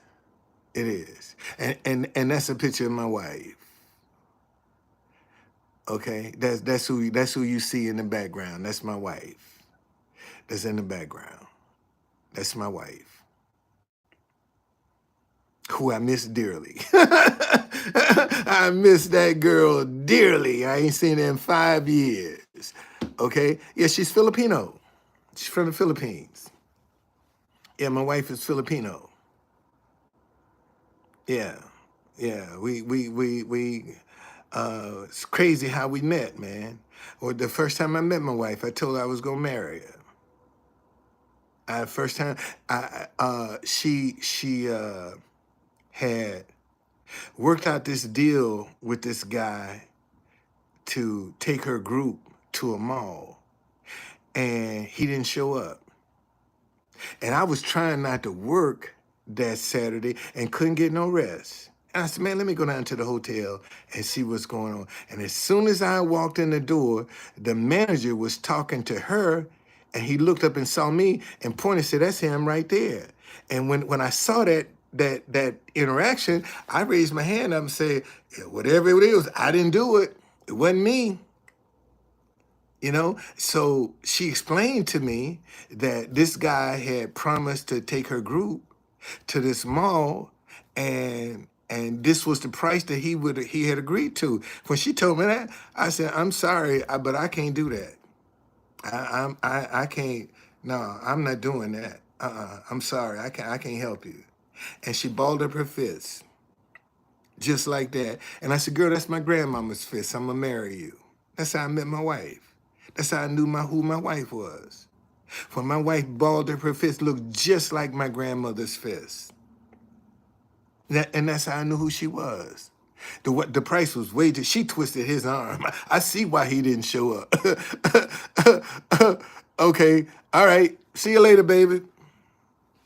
It is. And that's a picture of my wife. Okay? That's who you see in the background. That's my wife. That's in the background. That's my wife, who I miss dearly. I miss that girl dearly. I ain't seen her in 5 years. Okay? Yeah, she's Filipino. She's from the Philippines. Yeah, my wife is Filipino. Yeah. Yeah. It's crazy how we met, man. Or the first time I met my wife, I told her I was gonna marry her. First time, she had worked out this deal with this guy to take her group to a mall, and he didn't show up. And I was trying not to work that Saturday and couldn't get no rest. And I said, man, let me go down to the hotel and see what's going on. And as soon as I walked in the door, the manager was talking to her, and he looked up and saw me and pointed and said, that's him right there. And when I saw that interaction, I raised my hand up and said, yeah, whatever it is, I didn't do it. It wasn't me. So she explained to me that this guy had promised to take her group to this mall, and this was the price that he had agreed to. When she told me that, I said, I'm sorry, but I can't do that. I can't. No, I'm not doing that. I'm sorry, I can't help you. And she balled up her fist just like that. And I said, girl, that's my grandmama's fist. I'm gonna marry you. That's how I met my wife. That's how I knew who my wife was. When my wife balled up her fist, looked just like my grandmother's fist. And that's how I knew who she was. The price was way too. She twisted his arm. I see why he didn't show up. Okay, all right. See you later, baby.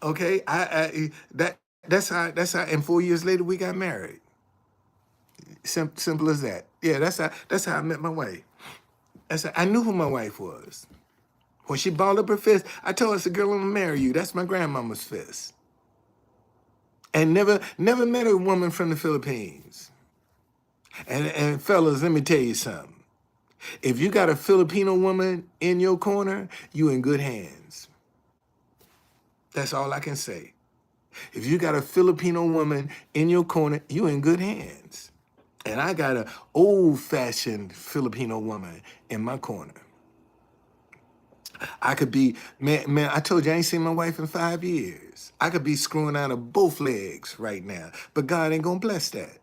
Okay, that's how. And 4 years later, we got married. Simple as that. Yeah, that's how I met my wife. I knew who my wife was. When she balled up her fist, I told her, "It's a girl, I'm gonna marry you." That's my grandmama's fist. And never met a woman from the Philippines. And fellas, let me tell you something. If you got a Filipino woman in your corner, you in good hands. That's all I can say. If you got a Filipino woman in your corner, you in good hands. And I got an old-fashioned Filipino woman in my corner. I could be, man, I told you I ain't seen my wife in 5 years. I could be screwing out of both legs right now, but God ain't gonna bless that.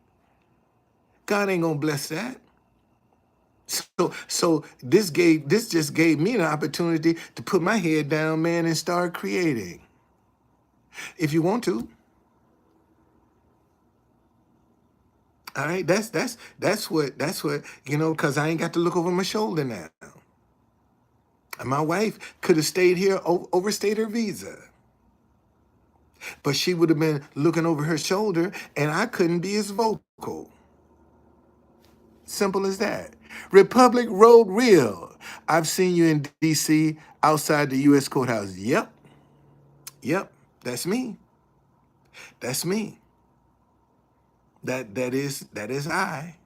God ain't gonna bless that. So this just gave me an opportunity to put my head down, man, and start creating. If you want to, all right. That's what because I ain't got to look over my shoulder now. And my wife could have stayed here, overstayed her visa, but she would have been looking over her shoulder, and I couldn't be as vocal. Simple as that. Republic Road Real. I've seen you in D.C. outside the U.S. courthouse. Yep, that's me. That's me. That is I.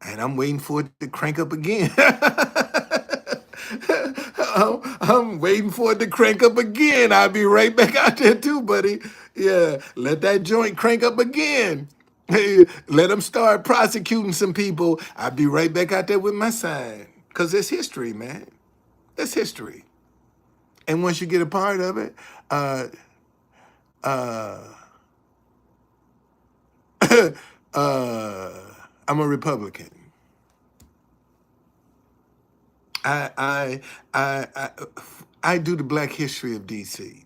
And I'm waiting for it to crank up again. I'm waiting for it to crank up again. I'll be right back out there too, buddy. Yeah, let that joint crank up again. Hey, let them start prosecuting some people. I'll be right back out there with my sign. Because it's history, man. That's history. And once you get a part of it, uh, uh, uh, I'm a Republican. I, I, I, I, I do the Black history of DC.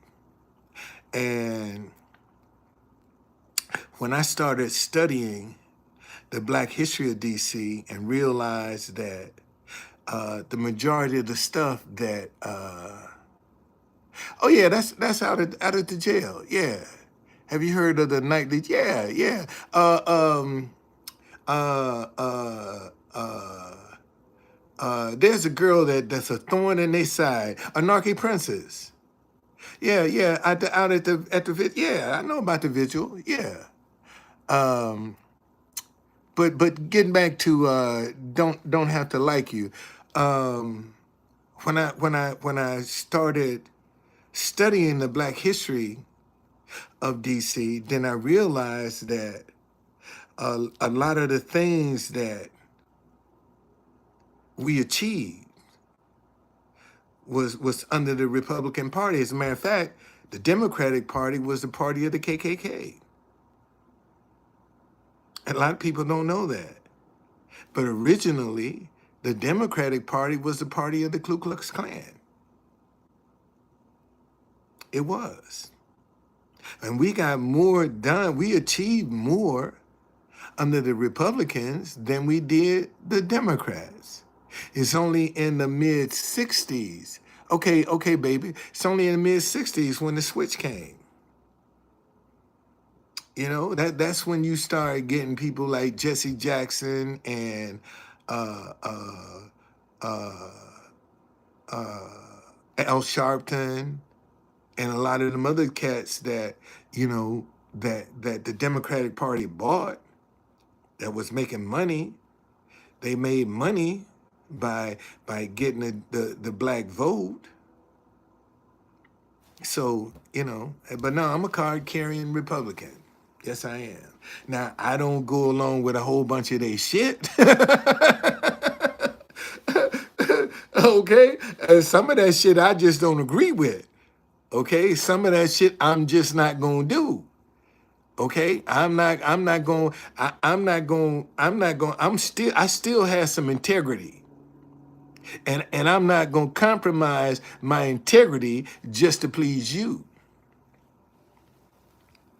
And when I started studying the Black history of DC and realized that the majority of the stuff that, oh yeah, that's out of the jail. Yeah. Have you heard of the nightly? Yeah, yeah. Uh, uh, uh, there's a girl that's a thorn in their side, Anarchy Princess. Yeah, yeah. Out at the yeah, I know about the vigil. Yeah. Um, but getting back to don't have to like you. Um, when I started studying the Black history of DC, then I realized that a lot of the things that we achieved was under the Republican Party. As a matter of fact, the Democratic Party was the party of the KKK. And a lot of people don't know that. But originally, the Democratic Party was the party of the Ku Klux Klan. It was. And we got more done. We achieved more under the Republicans than we did the Democrats. It's only in the mid 60s. Okay, baby. It's only in the mid 60s when the switch came. That's when you start getting people like Jesse Jackson and uh, uh, uh, uh, Al Sharpton and a lot of them other cats that that the Democratic Party bought that was making money. They made money by getting the black vote. So but no, I'm a card carrying Republican. Yes, I am. Now I don't go along with a whole bunch of their shit. Okay, some of that shit I just don't agree with. Okay, some of that shit I'm just not gonna do. Okay, I'm not going. I'm not going. I'm not going. I still have some integrity, and I'm not gonna compromise my integrity just to please you.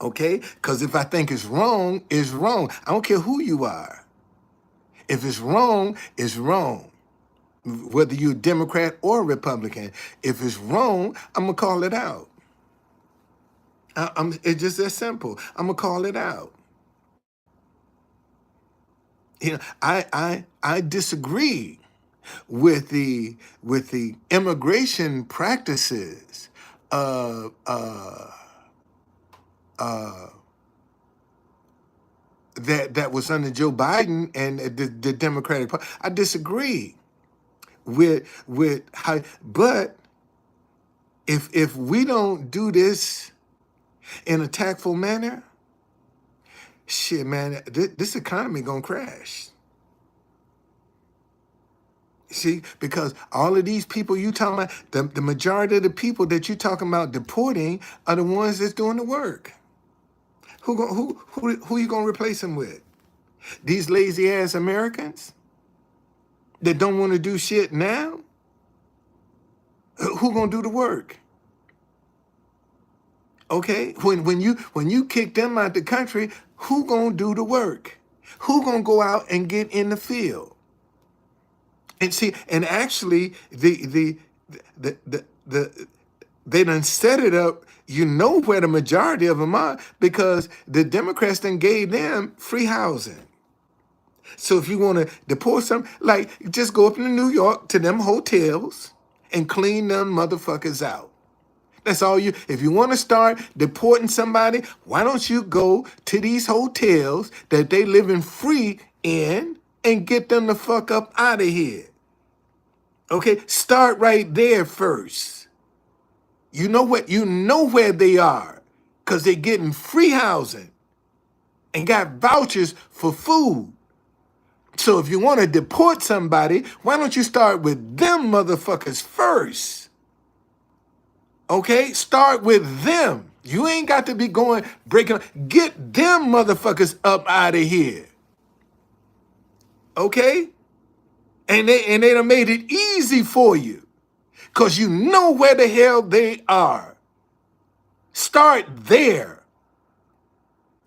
Okay, because if I think it's wrong, it's wrong. I don't care who you are. If it's wrong, it's wrong. Whether you're Democrat or Republican, if it's wrong, I'm gonna call it out. It's just that simple. I'm gonna call it out. I disagree with the immigration practices uh, uh, uh, that was under Joe Biden and the Democratic Party. I disagree with how, but if we don't do this in a tactful manner, shit, man, this economy gonna crash. See, because all of these people you talking about, the majority of the people that you talking about deporting are the ones that's doing the work. Who you gonna replace them with? These lazy ass Americans that don't want to do shit now? Who gonna do the work? Okay, when you kick them out the country, who gonna do the work? Who gonna go out and get in the field? And see, and actually, the they done set it up. You know where the majority of them are because the Democrats done gave them free housing. So if you want to deport some, like just go up into New York to them hotels and clean them motherfuckers out. That's all you. If you want to start deporting somebody, why don't you go to these hotels that they living free in and get them the fuck up out of here? Okay, start right there first. You know what? You know where they are because they're getting free housing and got vouchers for food. So if you want to deport somebody, why don't you start with them motherfuckers first? Okay, start with them. You ain't got to be going breaking. Get them motherfuckers up out of here. Okay, and they done made it easy for you, cause you know where the hell they are. Start there.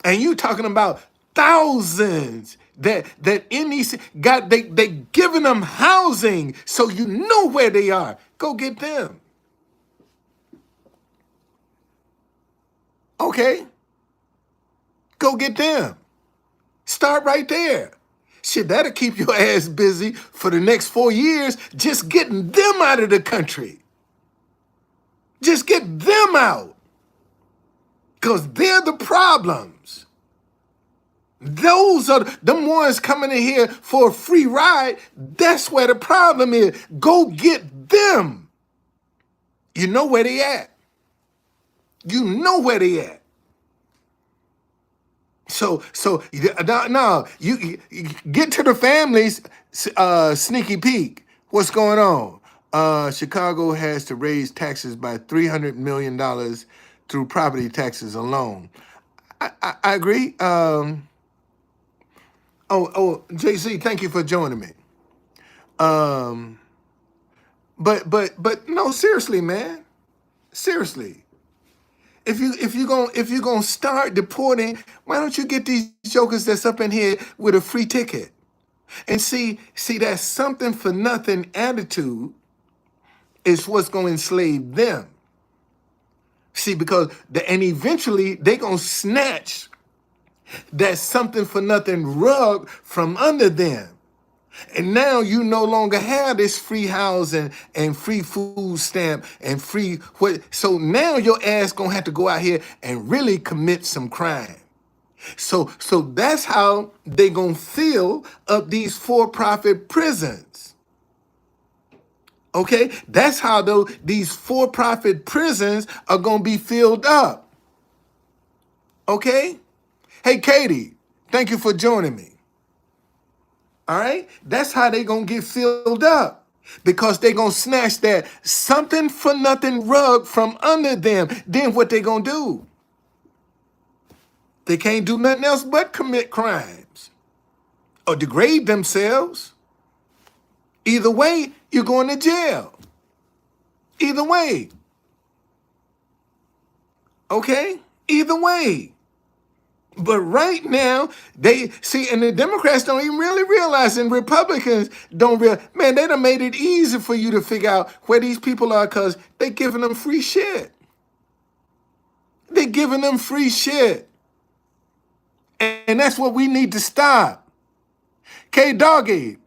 And you talking about thousands that in these got they giving them housing, so you know where they are. Go get them. Okay, go get them. Start right there. Shit, that'll keep your ass busy for the next 4 years just getting them out of the country. Just get them out. Because they're the problems. Those are them ones coming in here for a free ride. That's where the problem is. Go get them. You know where they at. You know where they at. So now you get to the families. Sneaky peek. What's going on? Chicago has to raise taxes by $300 million through property taxes alone. I agree. JC, thank you for joining me. But no, seriously, man. Seriously. If you're gonna start deporting, why don't you get these jokers that's up in here with a free ticket? And see that something for nothing attitude is what's gonna enslave them. See, because and eventually they gonna snatch that something for nothing rug from under them. And now you no longer have this free housing and free food stamp and free what. So now your ass gonna have to go out here and really commit some crime. So that's how they gonna fill up these for-profit prisons. Okay, that's how these for-profit prisons are gonna be filled up. Okay, hey Katie, thank you for joining me. All right, that's how they gonna get filled up, because they gonna snatch that something for nothing rug from under them. Then what they gonna do? They can't do nothing else but commit crimes or degrade themselves. Either way, you're going to jail. Either way. Okay? Either way. But right now, they see, and the Democrats don't even really realize, and Republicans don't realize, man, they done made it easy for you to figure out where these people are because they giving them free shit. They giving them free shit. And that's what we need to stop. K-Doggy,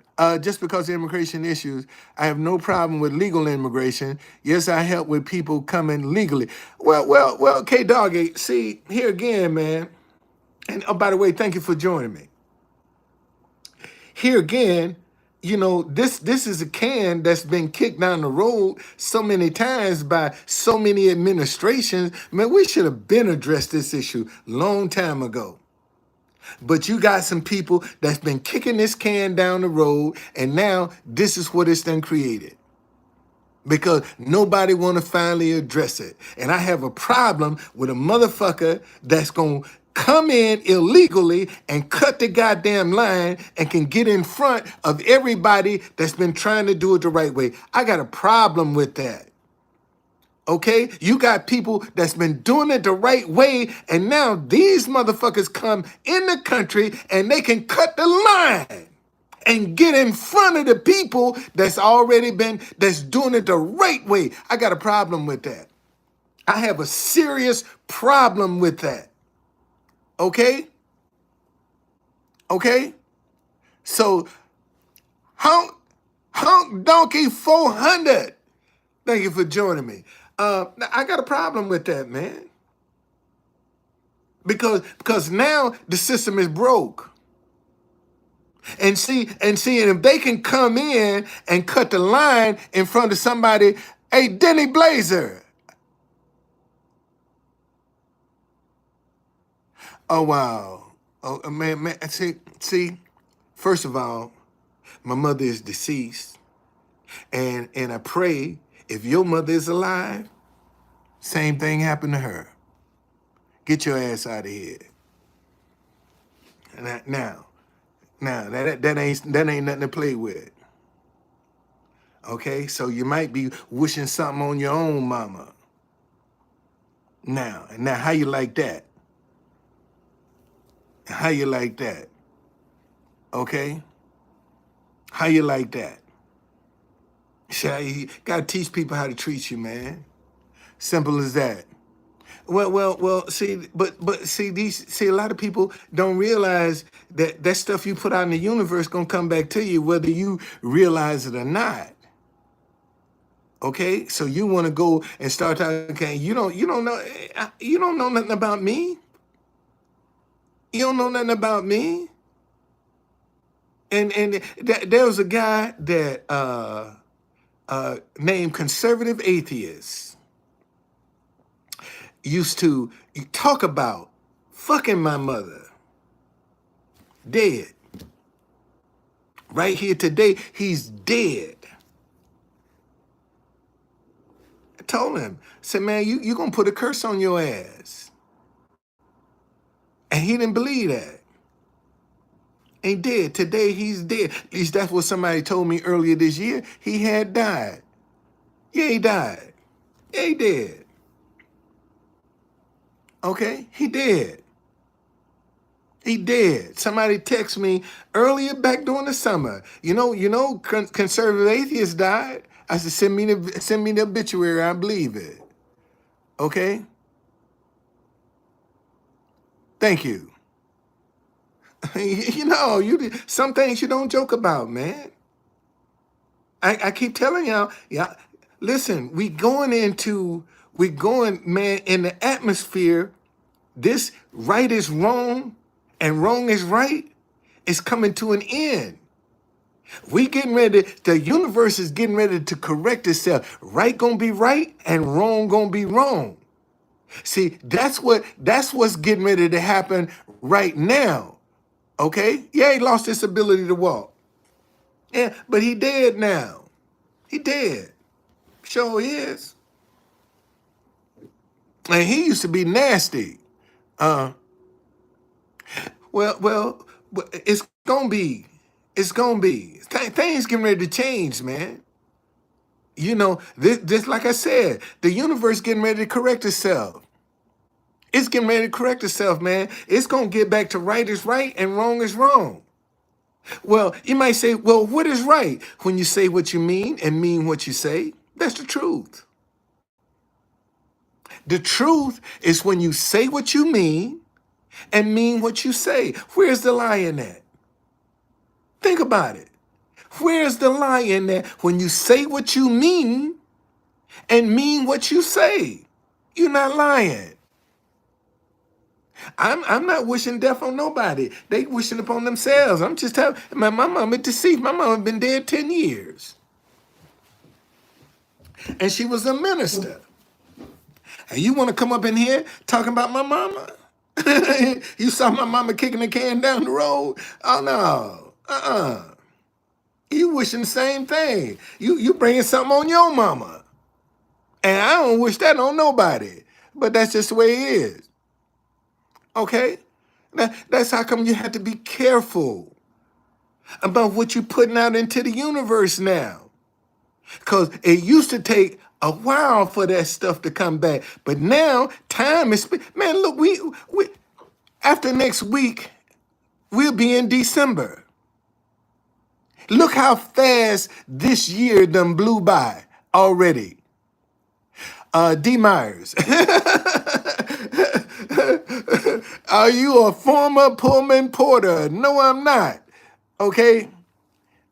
just because of immigration issues, I have no problem with legal immigration. Yes, I help with people coming legally. Well, K-Doggy, see, here again, man. And oh, by the way, thank you for joining me. Here again, you know, this is a can that's been kicked down the road so many times by so many administrations. Man, we should have been addressed this issue long time ago. But you got some people that's been kicking this can down the road, and now this is what it's done created. Because nobody want to finally address it. And I have a problem with a motherfucker that's going to come in illegally and cut the goddamn line and can get in front of everybody that's been trying to do it the right way. I got a problem with that. Okay? You got people that's been doing it the right way, and now these motherfuckers come in the country and they can cut the line and get in front of the people that's doing it the right way. I got a problem with that. I have a serious problem with that. Okay? Okay? So, Honk Donkey 400. Thank you for joining me. I got a problem with that, man. Because now the system is broke. And if they can come in and cut the line in front of somebody, hey, Denny Blazer. Oh, wow. Oh, man, see, first of all, my mother is deceased. And I pray if your mother is alive, same thing happened to her. Get your ass out of here. Now, that ain't nothing to play with. Okay, so you might be wishing something on your own mama. Now, how you like that? How you like that? Okay? How you like that? You gotta teach people how to treat you, man. Simple as that. Well. See, but see, a lot of people don't realize that stuff you put out in the universe gonna come back to you, whether you realize it or not. Okay, so you want to go and start talking. Okay, you don't know nothing about me. You don't know nothing about me. And there was a guy that named Conservative Atheist used to talk about fucking my mother. Dead. Right here today, he's dead. I told him, I said, man, you gonna put a curse on your ass. And he didn't believe that. He did. Today he's dead. At least that's what somebody told me earlier this year. He had died. Yeah, he died. Yeah, he did. Okay, he did. He did. Somebody texted me earlier back during the summer. Conservative atheist died. I said, send me the obituary. I believe it. Okay. Thank you. Some things you don't joke about, man. I keep telling y'all, yeah. Listen, we going, man, in the atmosphere. This right is wrong and wrong is right. It's coming to an end. We getting ready, the universe is getting ready to correct itself. Right gonna be right and wrong gonna be wrong. See, that's what's getting ready to happen right now. Okay? Yeah, he lost his ability to walk. Yeah, but he dead now. He dead. Sure is. And he used to be nasty. Well, it's gonna be. It's gonna be. Things getting ready to change, man. This like I said, the universe getting ready to correct itself. It's getting ready to correct itself, man. It's gonna get back to right is right and wrong is wrong. Well, you might say, well, what is right? When you say what you mean and mean what you say, that's the truth. The truth is when you say what you mean and mean what you say. Where's the lie in that? Think about it. Where's the lie in that when you say what you mean and mean what you say? You're not lying. I'm not wishing death on nobody. They wishing upon themselves. I'm just telling my mama deceased. My mama been dead 10 years. And she was a minister. And you want to come up in here talking about my mama? You saw my mama kicking the can down the road? Oh no. You wishing the same thing. You bringing something on your mama. And I don't wish that on nobody. But that's just the way it is. Okay? That's how come you have to be careful about what you're putting out into the universe now. Because it used to take a while for that stuff to come back. But now, time is... Man, look, we after next week, we'll be in December. Look how fast this year done blew by already. D. Myers. Are you a former Pullman porter? No, I'm not. Okay?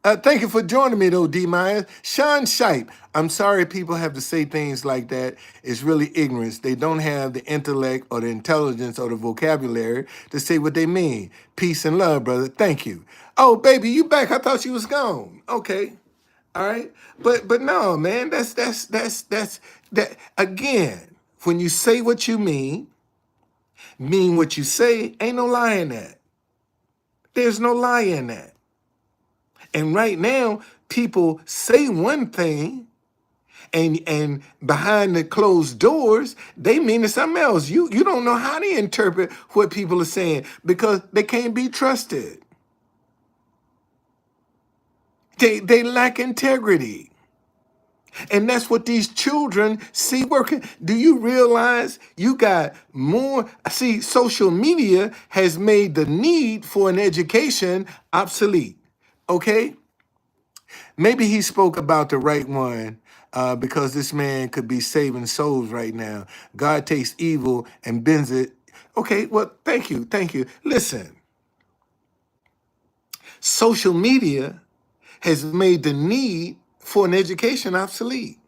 Thank you for joining me, though, D. Myers. Sean Shipe. I'm sorry people have to say things like that. It's really ignorance. They don't have the intellect or the intelligence or the vocabulary to say what they mean. Peace and love, brother. Thank you. Oh, baby, you back. I thought you was gone. Okay. All right. But no, man, that's that again, when you say what you mean what you say, ain't no lie in that. There's no lie in that. And right now, people say one thing and behind the closed doors, they mean it something else. You don't know how to interpret what people are saying because they can't be trusted. They lack integrity. And that's what these children see working. Do you realize you got more? See, social media has made the need for an education obsolete. Okay? Maybe he spoke about the right one because this man could be saving souls right now. God takes evil and bends it. Okay, well, thank you. Thank you. Listen, social media has made the need for an education obsolete.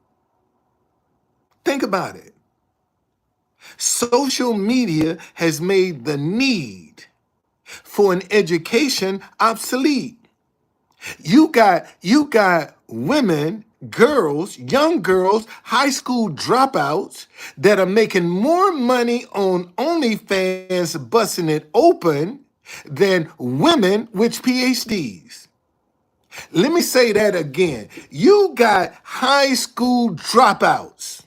Think about it. Social media has made the need for an education obsolete. You got women, girls, young girls, high school dropouts that are making more money on OnlyFans busting it open than women with PhDs. Let me say that again. You got high school dropouts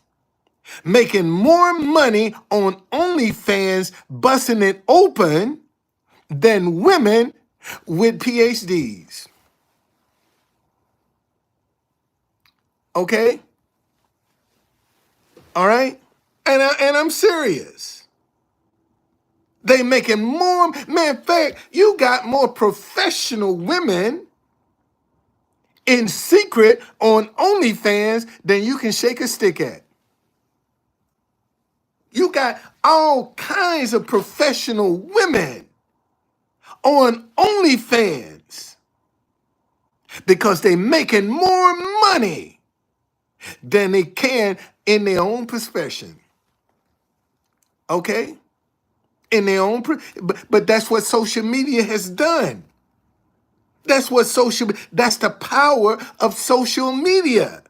making more money on OnlyFans busting it open than women with PhDs. Okay? All right? And I'm serious. They making more, man, in fact, you got more professional women in secret on OnlyFans than you can shake a stick at. You got all kinds of professional women on OnlyFans because they making more money than they can in their own profession. Okay? In their own, but that's what social media has done. That's the power of social media.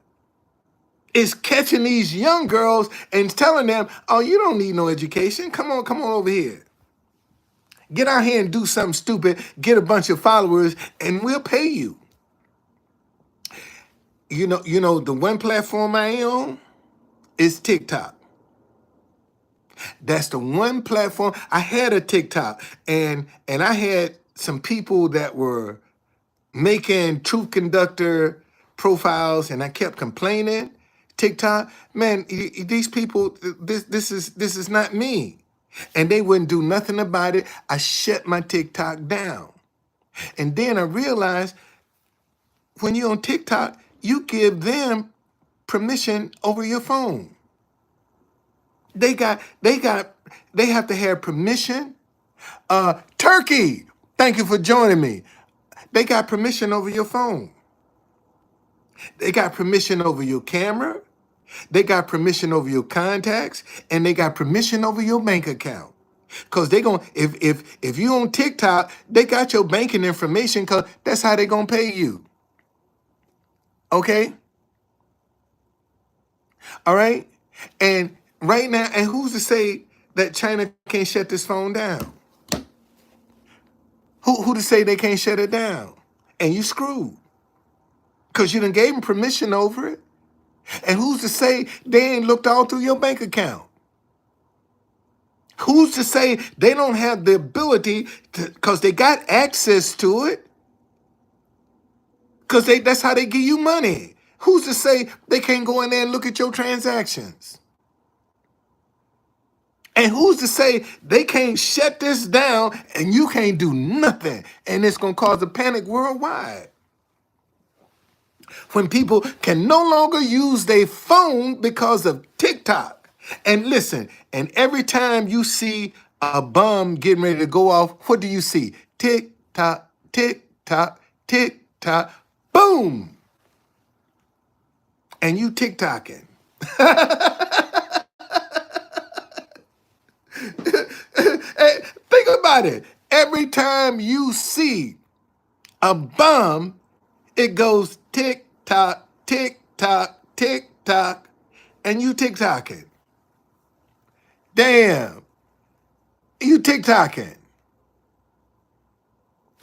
Is catching these young girls and telling them, oh, you don't need no education. Come on over here. Get out here and do something stupid, get a bunch of followers, and we'll pay you. You know, the one platform I own is TikTok. That's the one platform. I had a TikTok, and I had some people that were making truth conductor profiles, and I kept complaining. TikTok, man, these people, this is not me. And they wouldn't do nothing about it. I shut my TikTok down. And then I realized when you're on TikTok, you give them permission over your phone. They have to have permission. Turkey, thank you for joining me. They got permission over your phone. They got permission over your camera. They got permission over your contacts, and they got permission over your bank account. Cause they gonna if you on TikTok, they got your banking information. Cause that's how they gonna pay you. Okay. All right. And right now, and who's to say that China can't shut this phone down? Who to say they can't shut it down? And you screwed. Because you done gave them permission over it. And who's to say they ain't looked all through your bank account? Who's to say they don't have the ability to, because they got access to it? Because that's how they give you money. Who's to say they can't go in there and look at your transactions? And who's to say they can't shut this down and you can't do nothing? And it's going to cause a panic worldwide. When people can no longer use their phone because of TikTok. And listen, and every time you see a bomb getting ready to go off, what do you see? Tick tock, tick tock, tick tock, boom. And you tick-tocking. Hey, think about it. Every time you see a bomb, it goes tick tock, tick tock, tick tock, and you tick tocking. Damn, you tick tocking.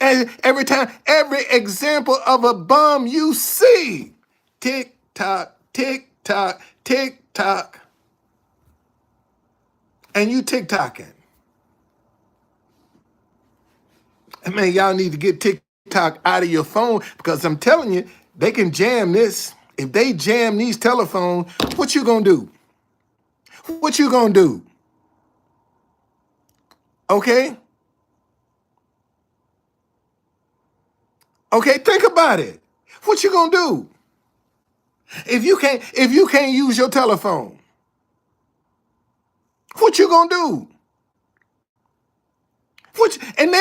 And every time, every example of a bomb you see, tick tock, tick tock, tick tock, and you tick tocking. And man, y'all need to get TikTok out of your phone because I'm telling you, they can jam this. If they jam these telephones, what you gonna do? What you gonna do? Okay? Okay, think about it. What you gonna do? If you can't use your telephone, what you gonna do? And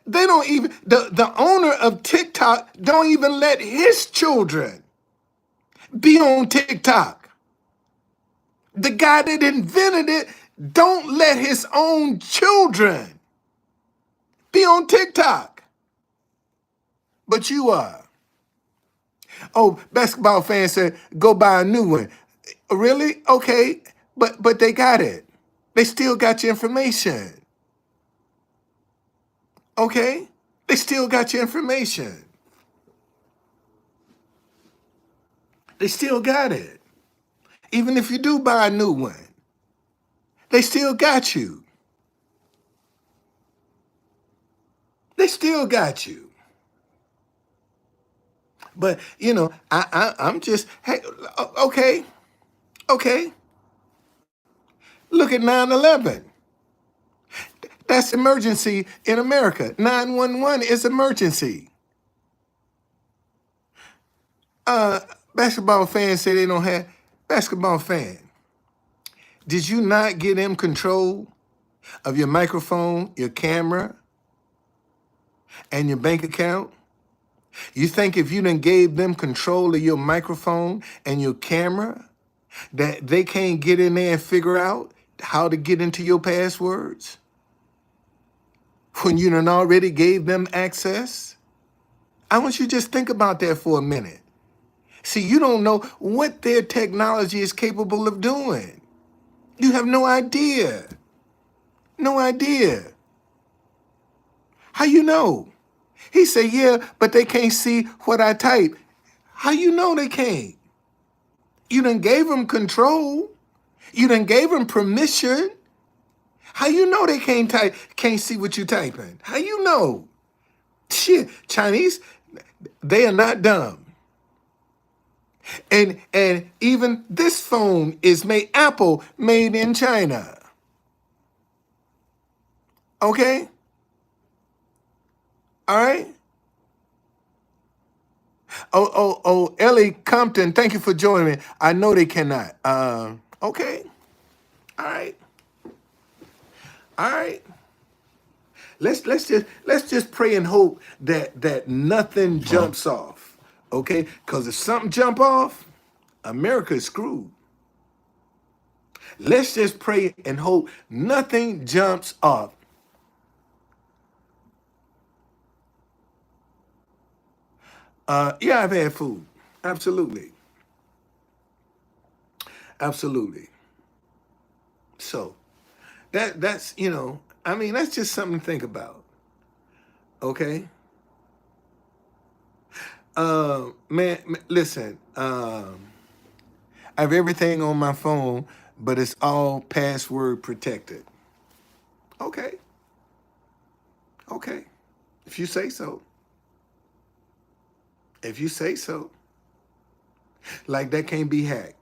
the owner of TikTok don't even let his children be on TikTok. The guy that invented it don't let his own children be on TikTok. But you are. Oh, basketball fans said, go buy a new one. Really? Okay. But they got it. They still got your information. Okay? They still got your information. They still got it. Even if you do buy a new one, they still got you. They still got you. But, I'm just, hey, okay. Look at 9/11. That's emergency in America. 911 is emergency. Basketball fans say they don't have, basketball fan, did you not give them control of your microphone, your camera, and your bank account? You think if you done gave them control of your microphone and your camera, that they can't get in there and figure out how to get into your passwords? When you done already gave them access? I want you to just think about that for a minute. See, you don't know what their technology is capable of doing. You have no idea. No idea. How you know? He said, yeah, but they can't see what I type. How you know they can't? You done gave them control. You done gave them permission. How you know they can't see what you typing? How you know? Shit, Chinese, they are not dumb. And even this phone is Apple made in China. Okay? All right? Oh, Ellie Compton, thank you for joining me. I know they cannot. Okay. All right. All right. Let's just pray and hope that nothing jumps off. Okay? Because if something jump off, America is screwed. Let's just pray and hope nothing jumps off. Yeah, I've had food. Absolutely. Absolutely. So, That's, you know, I mean, that's just something to think about. Okay. Listen, I have everything on my phone, but it's all password protected. Okay. Okay. If you say so. If you say so. Like that can't be hacked.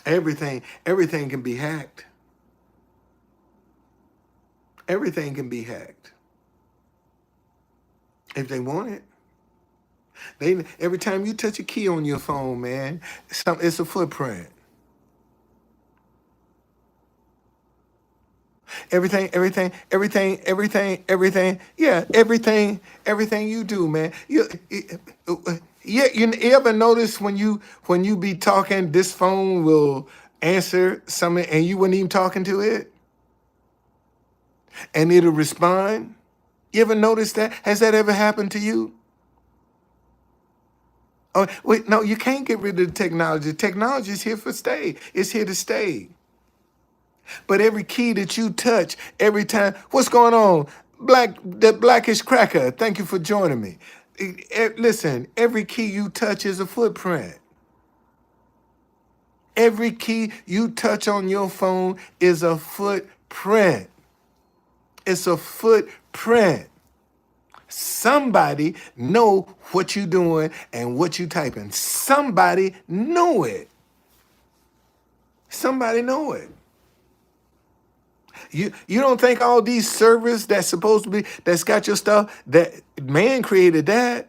Everything can be hacked. Everything can be hacked. If they want it. Every time you touch a key on your phone, man, it's a footprint. Yeah, everything you do, man. You ever notice when you be talking, this phone will answer something and you weren't even talking to it, and it'll respond. You ever notice that? Has that ever happened to you? Oh, wait, no, you can't get rid of the technology. Technology is here for stay. It's here to stay. But every key that you touch, every time, what's going on? The blackish cracker, thank you for joining me. Listen, every key you touch is a footprint. Every key you touch on your phone is a footprint. It's a footprint. Somebody know what you doing and what you typing. Somebody know it. Somebody know it. You don't think all these servers that's got your stuff, that man created that?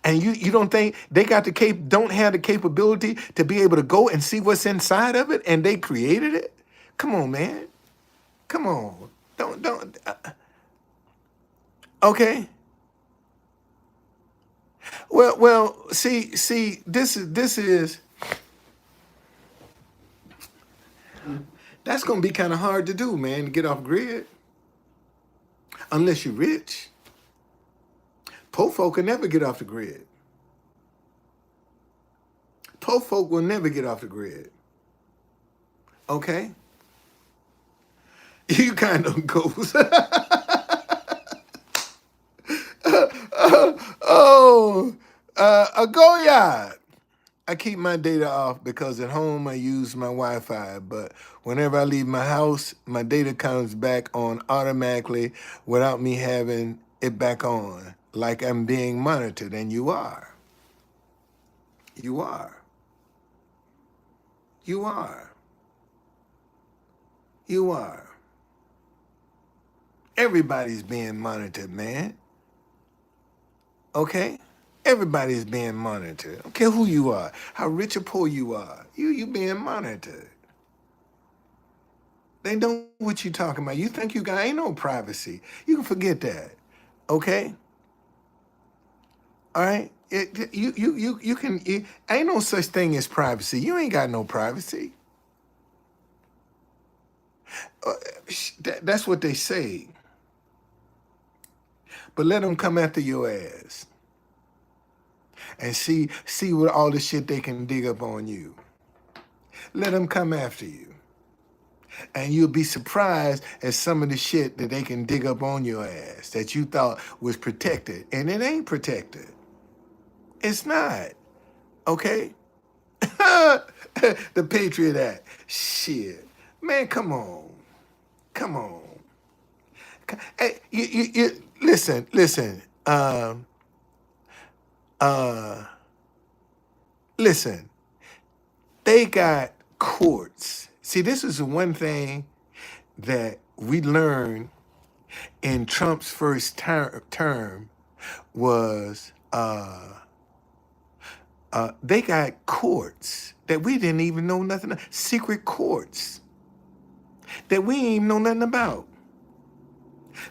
And you don't think they don't have the capability to be able to go and see what's inside of it, and they created it? Come on, man. Come on. Don't okay. Well, see, this is that's gonna be kind of hard to do, man, to get off grid. Unless you're rich. Poor folk can never get off the grid. Poor folk will never get off the grid. Okay? You kind of goes. A Goyard. I keep my data off because at home I use my Wi-Fi, but whenever I leave my house, my data comes back on automatically without me having it back on, like I'm being monitored, and you are. You are. You are. You are. Everybody's being monitored, man. Okay? Everybody's being monitored. I don't care who you are, how rich or poor you are. You being monitored. They know what you're talking about. You think ain't no privacy. You can forget that. Okay? All right? Ain't no such thing as privacy. You ain't got no privacy. That's what they say. But let them come after your ass and see what all the shit they can dig up on you. Let them come after you. And you'll be surprised at some of the shit that they can dig up on your ass that you thought was protected. And it ain't protected. It's not. Okay? The Patriot Act. Shit. Man, come on. Come on. Hey, listen. Listen. They got courts. See, this is the one thing that we learned in Trump's first term was they got courts that we didn't even know nothing about. Secret courts that we ain't even know nothing about.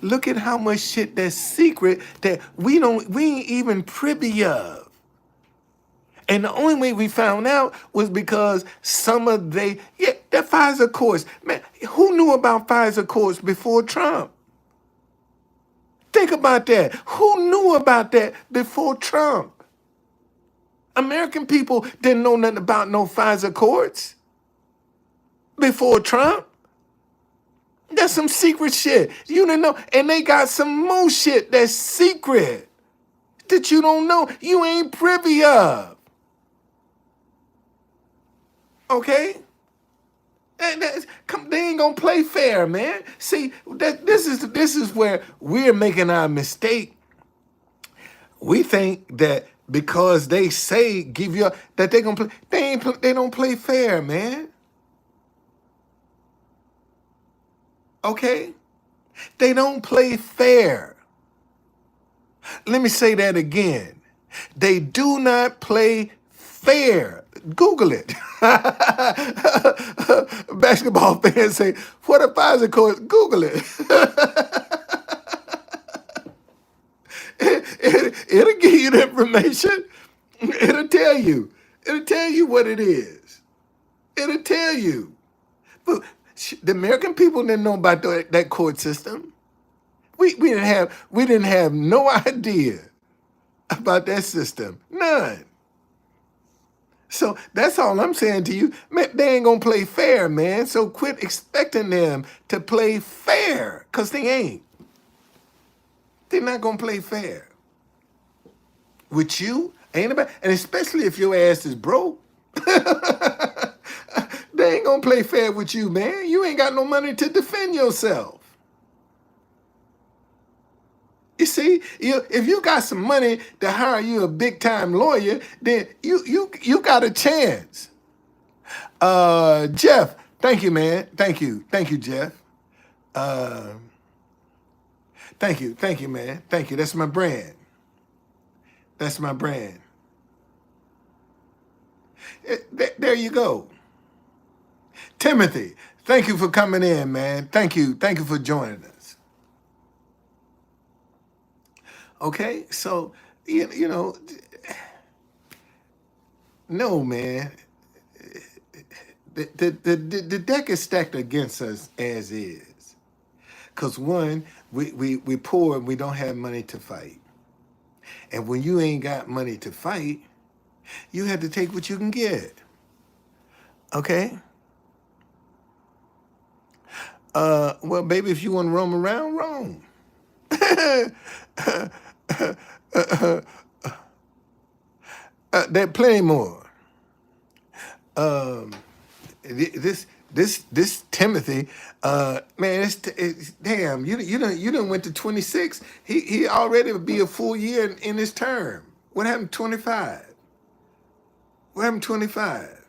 Look at how much shit that's secret that we ain't even privy of. And the only way we found out was because that Pfizer course, man, who knew about Pfizer course before Trump? Think about that. Who knew about that before Trump? American people didn't know nothing about no FISA courts before Trump. That's some secret shit. You didn't know. And they got some more shit that's secret that you don't know. You ain't privy of. Okay? They ain't gonna play fair, man. See, this is where we're making our mistake. We think that because they say give you that they gonna play, they don't play fair, man. Okay? They don't play fair. Let me say that again. They do not play fair. Google it. Basketball fans say, what a FISA court? Google it. It'll give you the information. It'll tell you. It'll tell you what it is. It'll tell you. But the American people didn't know about that court system. We didn't have no idea about that system. None. So that's all I'm saying to you. Man, they ain't gonna play fair, man. So quit expecting them to play fair, because they ain't. They're not gonna play fair. With you, ain't about, and especially if your ass is broke. They ain't gonna play fair with you, man. You ain't got no money to defend yourself. You see, if you got some money to hire you a big time lawyer, then you got a chance. Jeff, thank you, man. Thank you, Jeff. Thank you, man. Thank you. That's my brand. That's my brand. There you go. Timothy, thank you for coming in, man. Thank you for joining us. Okay, so you know, no, man. The deck is stacked against us as is. Cause one, we poor and we don't have money to fight. And when you ain't got money to fight, you have to take what you can get. Okay? Well, baby, if you want to roam around, roam. There plenty more. This Timothy, man, damn, you done went to 26. He already would be a full year in his term. What happened to 25? What happened to 25?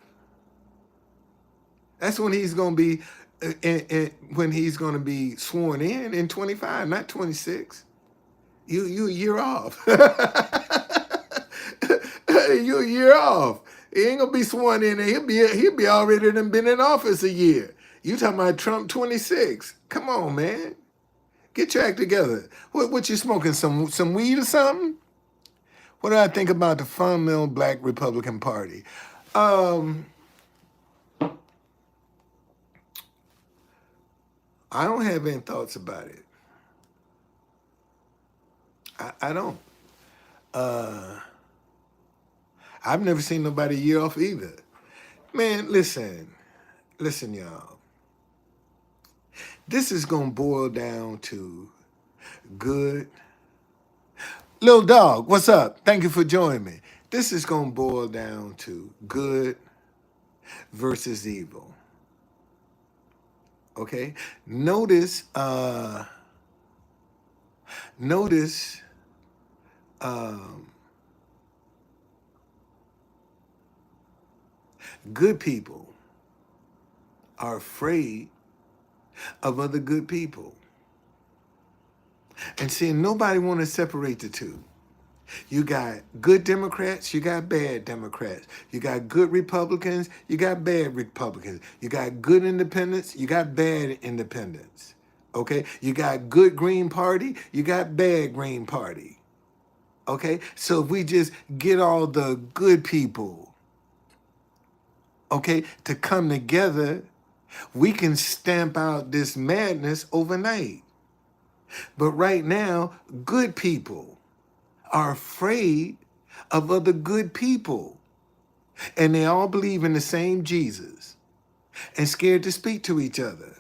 That's when he's gonna be, when he's gonna be sworn in 25, not 26. You a year off. You a year off. He ain't gonna be sworn in, and he'll be already done been in office a year. You talking about Trump 26? Come on, man, get your act together. What you smoking? Some weed or something? What do I think about the fundamental Black Republican Party? I don't have any thoughts about it. I don't. I've never seen nobody a year off either. Man, listen, y'all. This is gonna boil down to good. Little dog, what's up? Thank you for joining me. This is gonna boil down to good versus evil. Okay? Notice good people are afraid of other good people. And see, nobody want to separate the two. You got good Democrats, you got bad Democrats. You got good Republicans, you got bad Republicans. You got good independents, you got bad independents. Okay? You got good Green Party, you got bad Green Party. Okay? So if we just get all the good people, okay, to come together, we can stamp out this madness overnight. But right now, good people are afraid of other good people. And they all believe in the same Jesus and scared to speak to each other.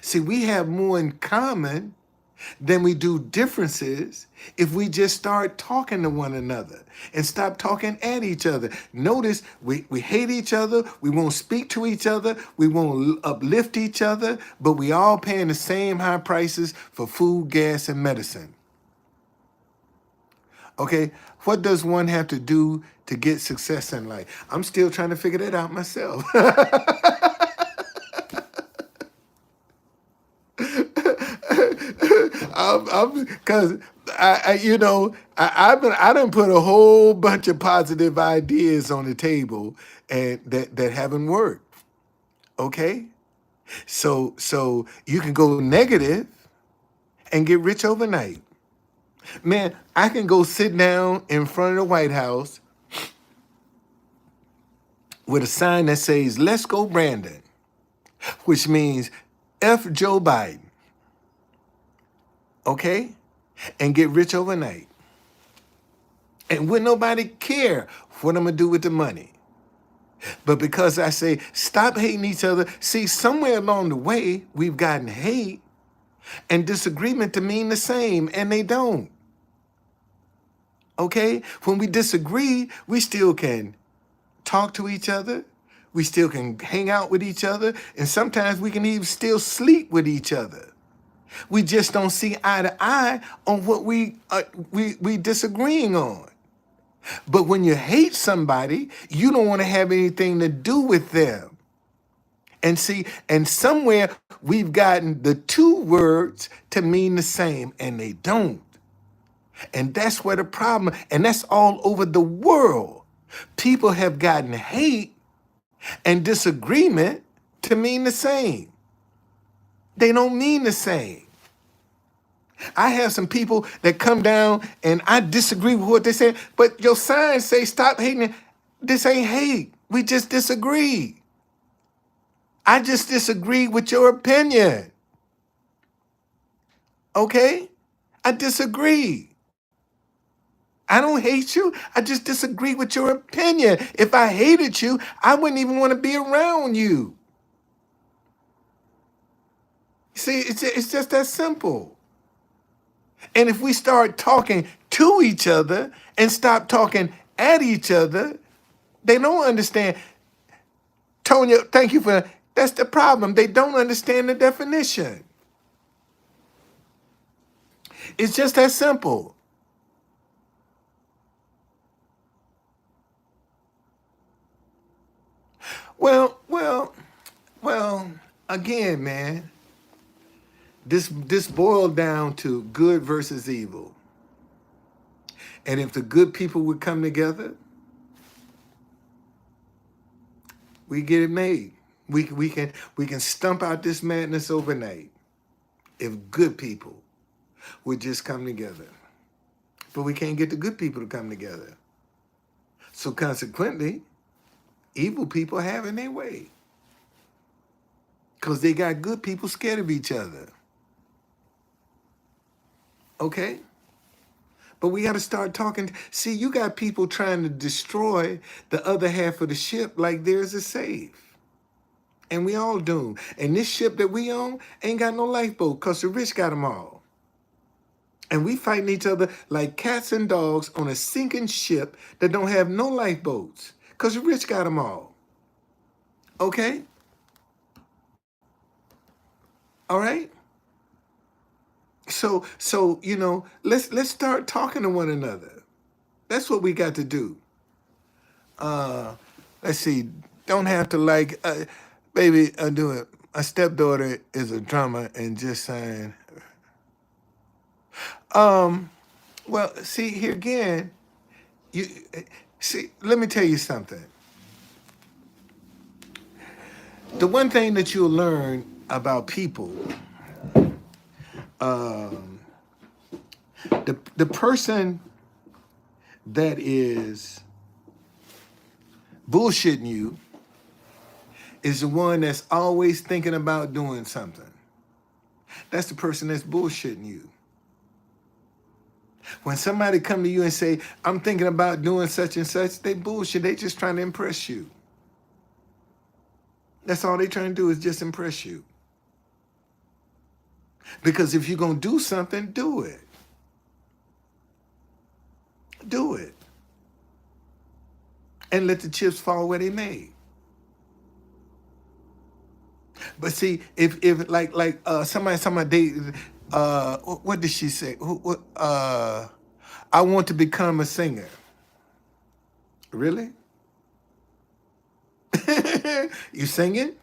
See, we have more in common than we do differences if we just start talking to one another and stop talking at each other. Notice we hate each other, we won't speak to each other, we won't uplift each other, but we all paying the same high prices for food, gas, and medicine. Okay, what does one have to do to get success in life? I'm still trying to figure that out myself. Because I done put a whole bunch of positive ideas on the table and that haven't worked. Okay, so you can go negative and get rich overnight. Man, I can go sit down in front of the White House with a sign that says "Let's go, Brandon," which means F Joe Biden. Okay, and get rich overnight. And would nobody care what I'm gonna do with the money? But because I say stop hating each other, see, somewhere along the way we've gotten hate and disagreement to mean the same, and they don't. Okay? When we disagree, we still can talk to each other, we still can hang out with each other, and sometimes we can even still sleep with each other. We just don't see eye to eye on what we disagreeing on. But when you hate somebody, you don't want to have anything to do with them. And see, and somewhere we've gotten the two words to mean the same, and they don't. And that's where the problem, and that's all over the world. People have gotten hate and disagreement to mean the same. They don't mean the same. I have some people that come down and I disagree with what they say, but your signs say stop hating. This ain't hate. We just disagree. I just disagree with your opinion. Okay? I disagree. I don't hate you. I just disagree with your opinion. If I hated you, I wouldn't even want to be around you. See, it's just that simple. And if we start talking to each other and stop talking at each other, they don't understand. Tonya, thank you for that. That's the problem. They don't understand the definition. It's just that simple. Well, again, man, this boiled down to good versus evil. And if the good people would come together, we get it made. We can stump out this madness overnight if good people would just come together. But we can't get the good people to come together. So consequently, evil people have in their way. Because they got good people scared of each other. Okay? But we got to start talking. See, you got people trying to destroy the other half of the ship like there's a safe. And we all doomed. And this ship that we own ain't got no lifeboat because the rich got them all. And we fighting each other like cats and dogs on a sinking ship that don't have no lifeboats because the rich got them all. Okay? All right? So let's start talking to one another. That's what we got to do. Let's see. Don't have to baby, do it. My stepdaughter is a drummer and just sang. Well, see here again. You see. Let me tell you something. The one thing that you'll learn about people, the person that is bullshitting you is the one that's always thinking about doing something. That's the person that's bullshitting you. When somebody come to you and say, I'm thinking about doing such and such, they bullshit. They just trying to impress you. That's all they trying to do is just impress you. Because if you're going to do something, do it. Do it. And let the chips fall where they may. But see, if like somebody what did she say? I want to become a singer. Really? You singing?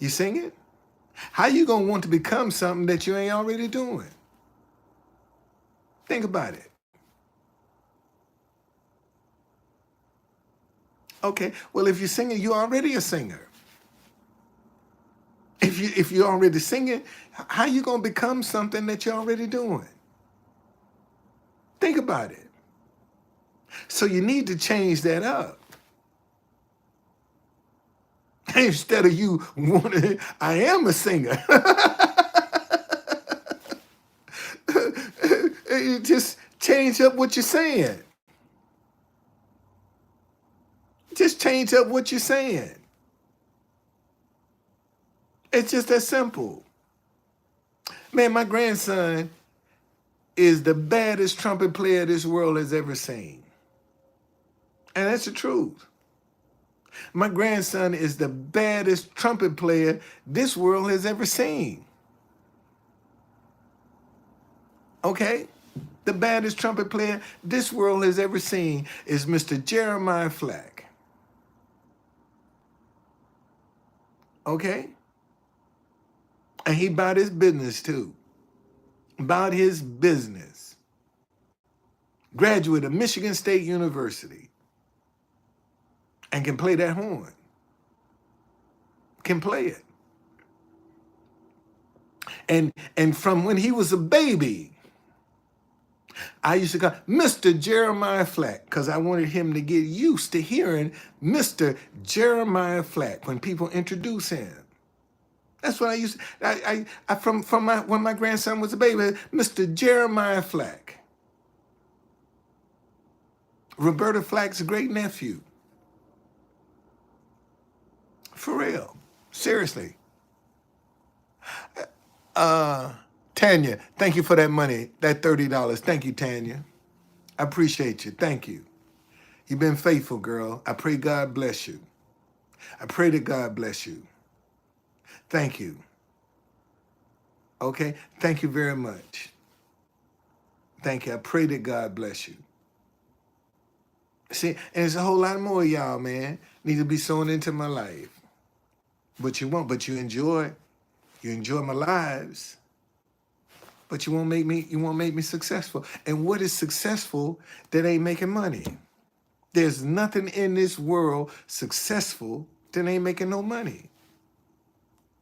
You singing? How you gonna want to become something that you ain't already doing? Think about it. Okay, well, if you're singing, you're already a singer. If you're already singing, how you gonna become something that you're already doing? Think about it. So you need to change that up. Instead of you wanting, I am a singer. You just change up what you're saying. Just change up what you're saying. It's just that simple. Man, my grandson is the baddest trumpet player this world has ever seen. And that's the truth. My grandson is the baddest trumpet player this world has ever seen. Okay? The baddest trumpet player this world has ever seen is Mr. Jeremiah Flack. Okay? And he about his business too. About his business. Graduate of Michigan State University. And can play that horn. Can play it. And from when he was a baby, I used to call Mr. Jeremiah Flack because I wanted him to get used to hearing Mr. Jeremiah Flack when people introduce him. That's what I used to, when my grandson was a baby, Mr. Jeremiah Flack. Roberta Flack's great nephew. For real. Seriously. Tanya, thank you for that money, that $30. Thank you, Tanya. I appreciate you. Thank you. You've been faithful, girl. I pray God bless you. I pray that God bless you. Thank you. Okay? Thank you very much. Thank you. I pray that God bless you. See, and there's a whole lot more of y'all, man, need to be sown into my life. But you won't, but you enjoy my lives. But you won't make me successful. And what is successful that ain't making money? There's nothing in this world successful that ain't making no money.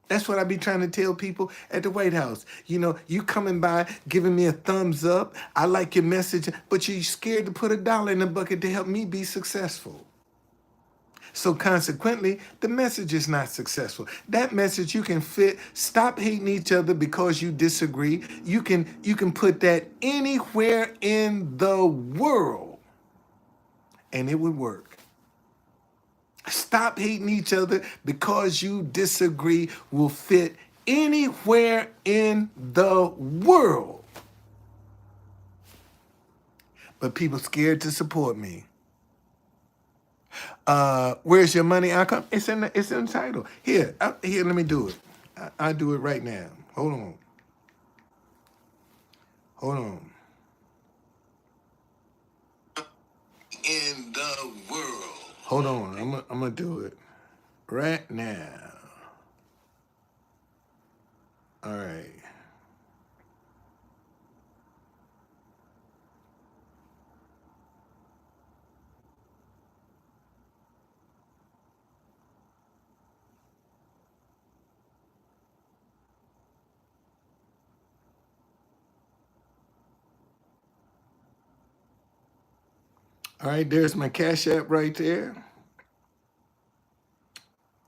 That's what I be trying to tell people at the White House. You know, you coming by, giving me a thumbs up. I like your message, but you're scared to put $1 in the bucket to help me be successful. So consequently, the message is not successful. That message you can fit, stop hating each other because you disagree. You can put that anywhere in the world and it would work. Stop hating each other because you disagree will fit anywhere in the world. But people scared to support me. Where's your money outcome? It's in the title. Here, let me do it. I'll do it right now. Hold on. In the world. Hold on. I'm gonna do it right now. All right. All right, there's my Cash App right there.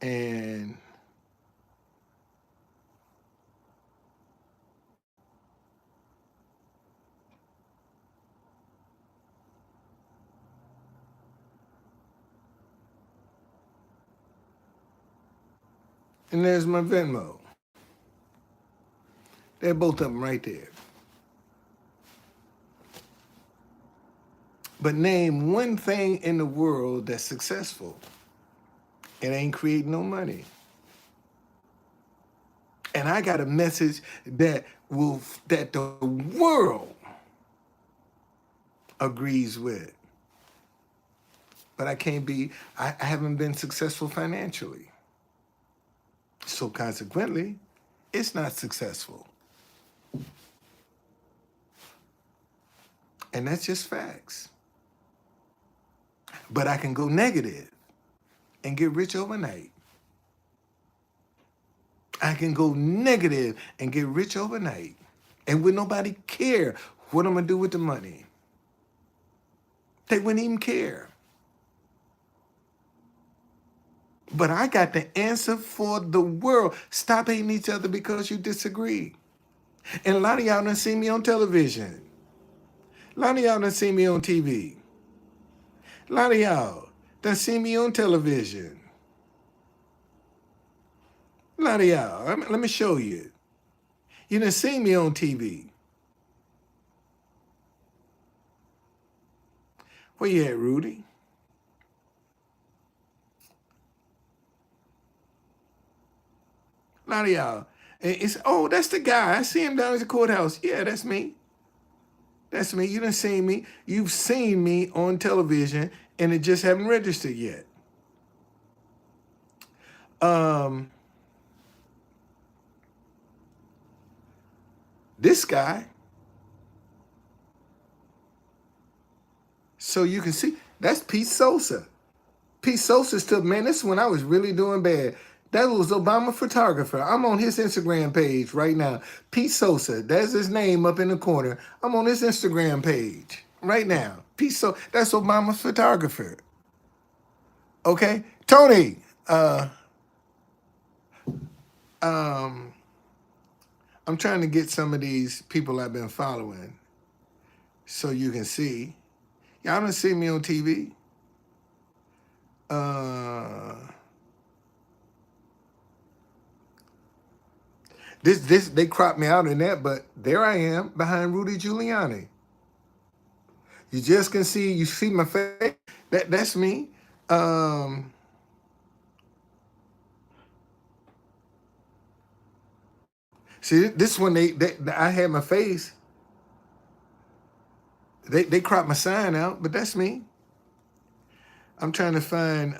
And And there's my Venmo. They're both of them right there. But name one thing in the world that's successful. It ain't creating no money. And I got a message that the world agrees with. But I haven't been successful financially. So consequently, it's not successful. And that's just facts. But I can go negative and get rich overnight. I can go negative and get rich overnight. And would nobody care what I'm gonna do with the money? They wouldn't even care. But I got the answer for the world. Stop hating each other because you disagree. And a lot of y'all done seen me on television. A lot of y'all done seen me on TV. A lot of y'all done seen me on television. A lot of y'all, let me show you. You done seen me on TV. Where you at, Rudy? A lot of y'all. Oh, that's the guy. I see him down at the courthouse. Yeah, that's me. That's me. You done seen me. You've seen me on television, and it just haven't registered yet. This guy. So you can see, that's Pete Sosa. Pete Sosa still, man, this is when I was really doing bad. That was Obama photographer. I'm on his Instagram page right now. Pete Sosa, that's his name up in the corner. I'm on his Instagram page right now. Pete Sosa, that's Obama's photographer. Okay? Tony, I'm trying to get some of these people I've been following so you can see. Y'all done see me on TV. This they cropped me out in that, but there I am behind Rudy Giuliani. You just can see, you see my face. That's me. See, this one I had my face. They cropped my sign out, but that's me. I'm trying to find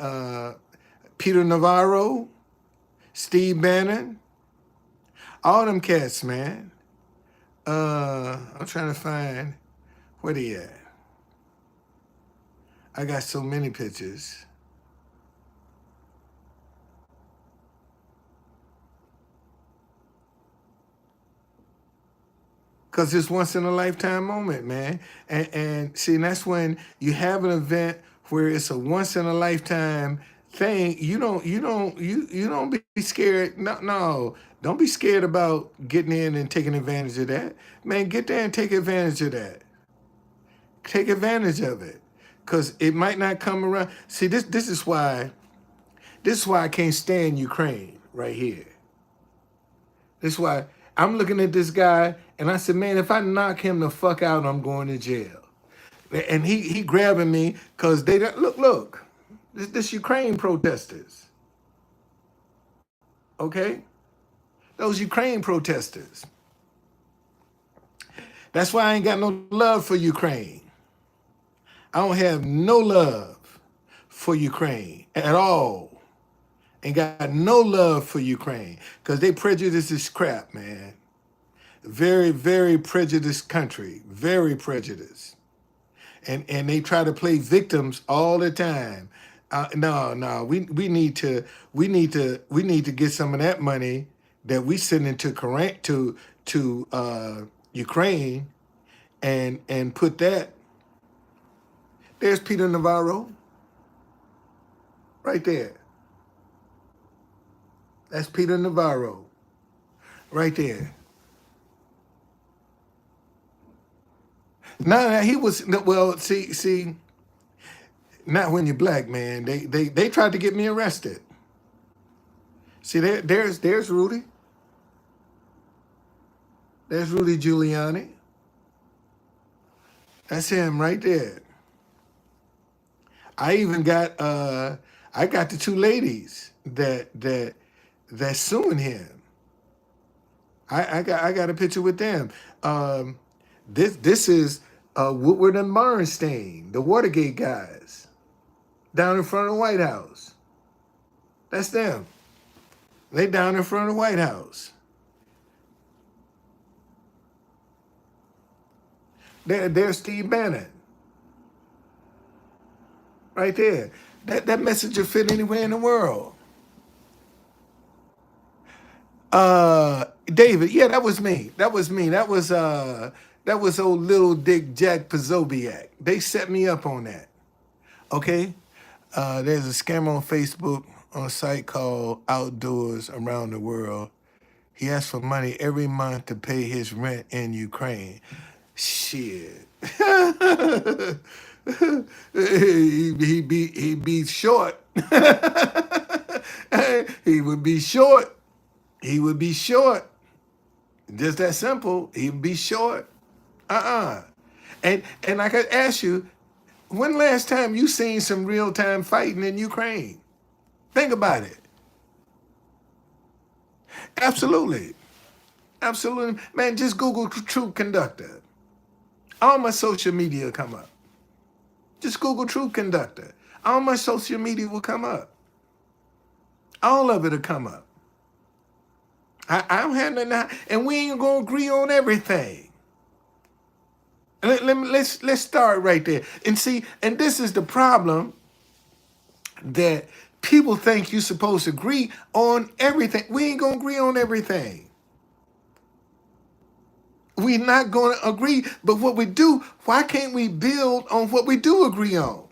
Peter Navarro, Steve Bannon, all them cats, man. I'm trying to find where they at. I got so many pictures. Because it's once in a lifetime moment, man. And see, and that's when you have an event where it's a once in a lifetime thing. You don't be scared. No, don't be scared about getting in and taking advantage of that. Man, get there and take advantage of that. Take advantage of it. Cause it might not come around. See, this is why I can't stand Ukraine right here. That's why I'm looking at this guy and I said, man, if I knock him the fuck out, I'm going to jail. And he grabbing me because they don't look. This Ukraine protesters. Okay? Those Ukraine protesters. That's why I ain't got no love for Ukraine. I don't have no love for Ukraine at all. Ain't got no love for Ukraine because they prejudice is crap, man. Very, very prejudiced country. Very prejudiced. And they try to play victims all the time. No, we need to get some of that money that we send into Ukraine and put that. There's Peter Navarro, right there. That's Peter Navarro, right there. No, he was well. See, not when you're black, man. They tried to get me arrested. See, there's Rudy. There's Rudy Giuliani. That's him right there. I even got I got the two ladies that's suing him. I got a picture with them. Um, this is Woodward and Bernstein, the Watergate guys, down in front of the White House. That's them. They down in front of the White House. There's Steve Bannon, right there. That message will fit anywhere in the world. David, yeah, that was me. That was me. That was old little Dick Jack Pozobiak. They set me up on that. Okay? There's a scammer on Facebook on a site called Outdoors Around the World. He asks for money every month to pay his rent in Ukraine. Shit. He'd be short. He would be short. He would be short. Just that simple. He'd be short. And I could ask you, when last time you seen some real time fighting in Ukraine? Think about it. Absolutely. Absolutely. Man, just Google Truth Conductor. All my social media will come up. Just Google Truth Conductor. All my social media will come up. All of it will come up. I don't have nothing, and we ain't gonna agree on everything. Let's start right there and see. And this is the problem, that people think you're supposed to agree on everything. We ain't gonna agree on everything. We're not gonna agree, but what we do, why can't we build on what we do agree on,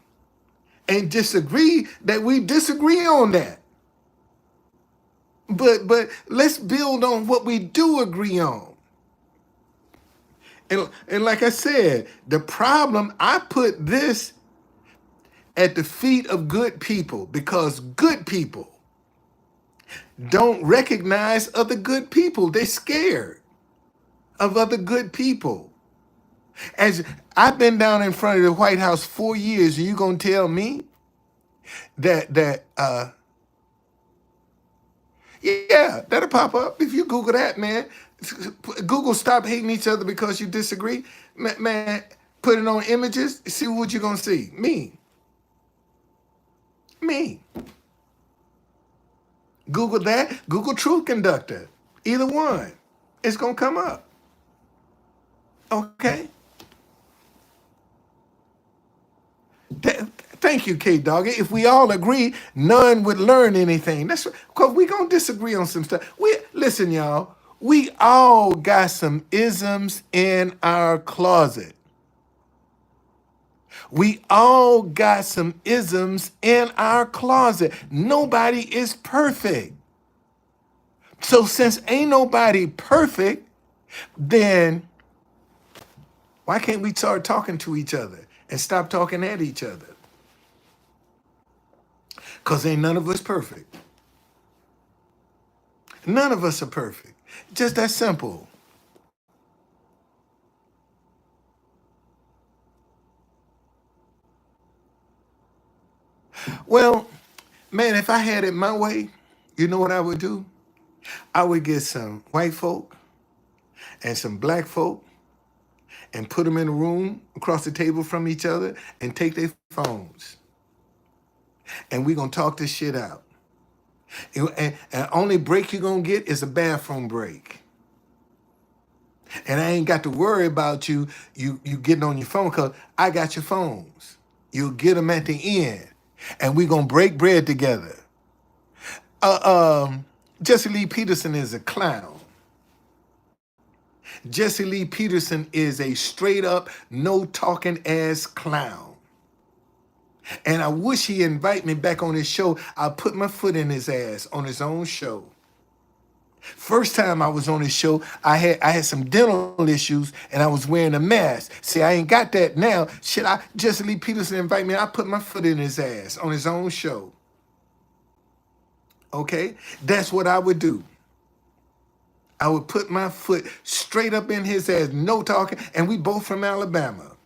and disagree that we disagree on that? But let's build on what we do agree on. And like I said, the problem, I put this at the feet of good people, because good people don't recognize other good people. They're scared of other good people. As I've been down in front of the White House 4 years, and you gonna tell me that yeah, that'll pop up if you Google that, man. Google stop hating each other because you disagree. Man, put it on images, see what you're gonna see. Me. Google that, Google Truth Conductor. Either one. It's gonna come up. Okay? Thank you, K-Dog. If we all agree, none would learn anything. That's because we're going to disagree on some stuff. Listen, y'all, we all got some isms in our closet. We all got some isms in our closet. Nobody is perfect. So since ain't nobody perfect, then why can't we start talking to each other and stop talking at each other? Because ain't none of us perfect. None of us are perfect. Just that simple. Well, man, if I had it my way, you know what I would do? I would get some white folk and some black folk and put them in a room across the table from each other and take their phones. And we're going to talk this shit out. And only break you're going to get is a bathroom break. And I ain't got to worry about you getting on your phone, because I got your phones. You'll get them at the end. And we're going to break bread together. Jesse Lee Peterson is a clown. Jesse Lee Peterson is a straight up, no talking ass clown. And I wish he'd invite me back on his show. I'll put my foot in his ass on his own show. First time I was on his show, I had some dental issues and I was wearing a mask. See, I ain't got that now. Shit, Jesse Lee Peterson invite me, I put my foot in his ass on his own show. Okay? That's what I would do. I would put my foot straight up in his ass, no talking, and we both from Alabama.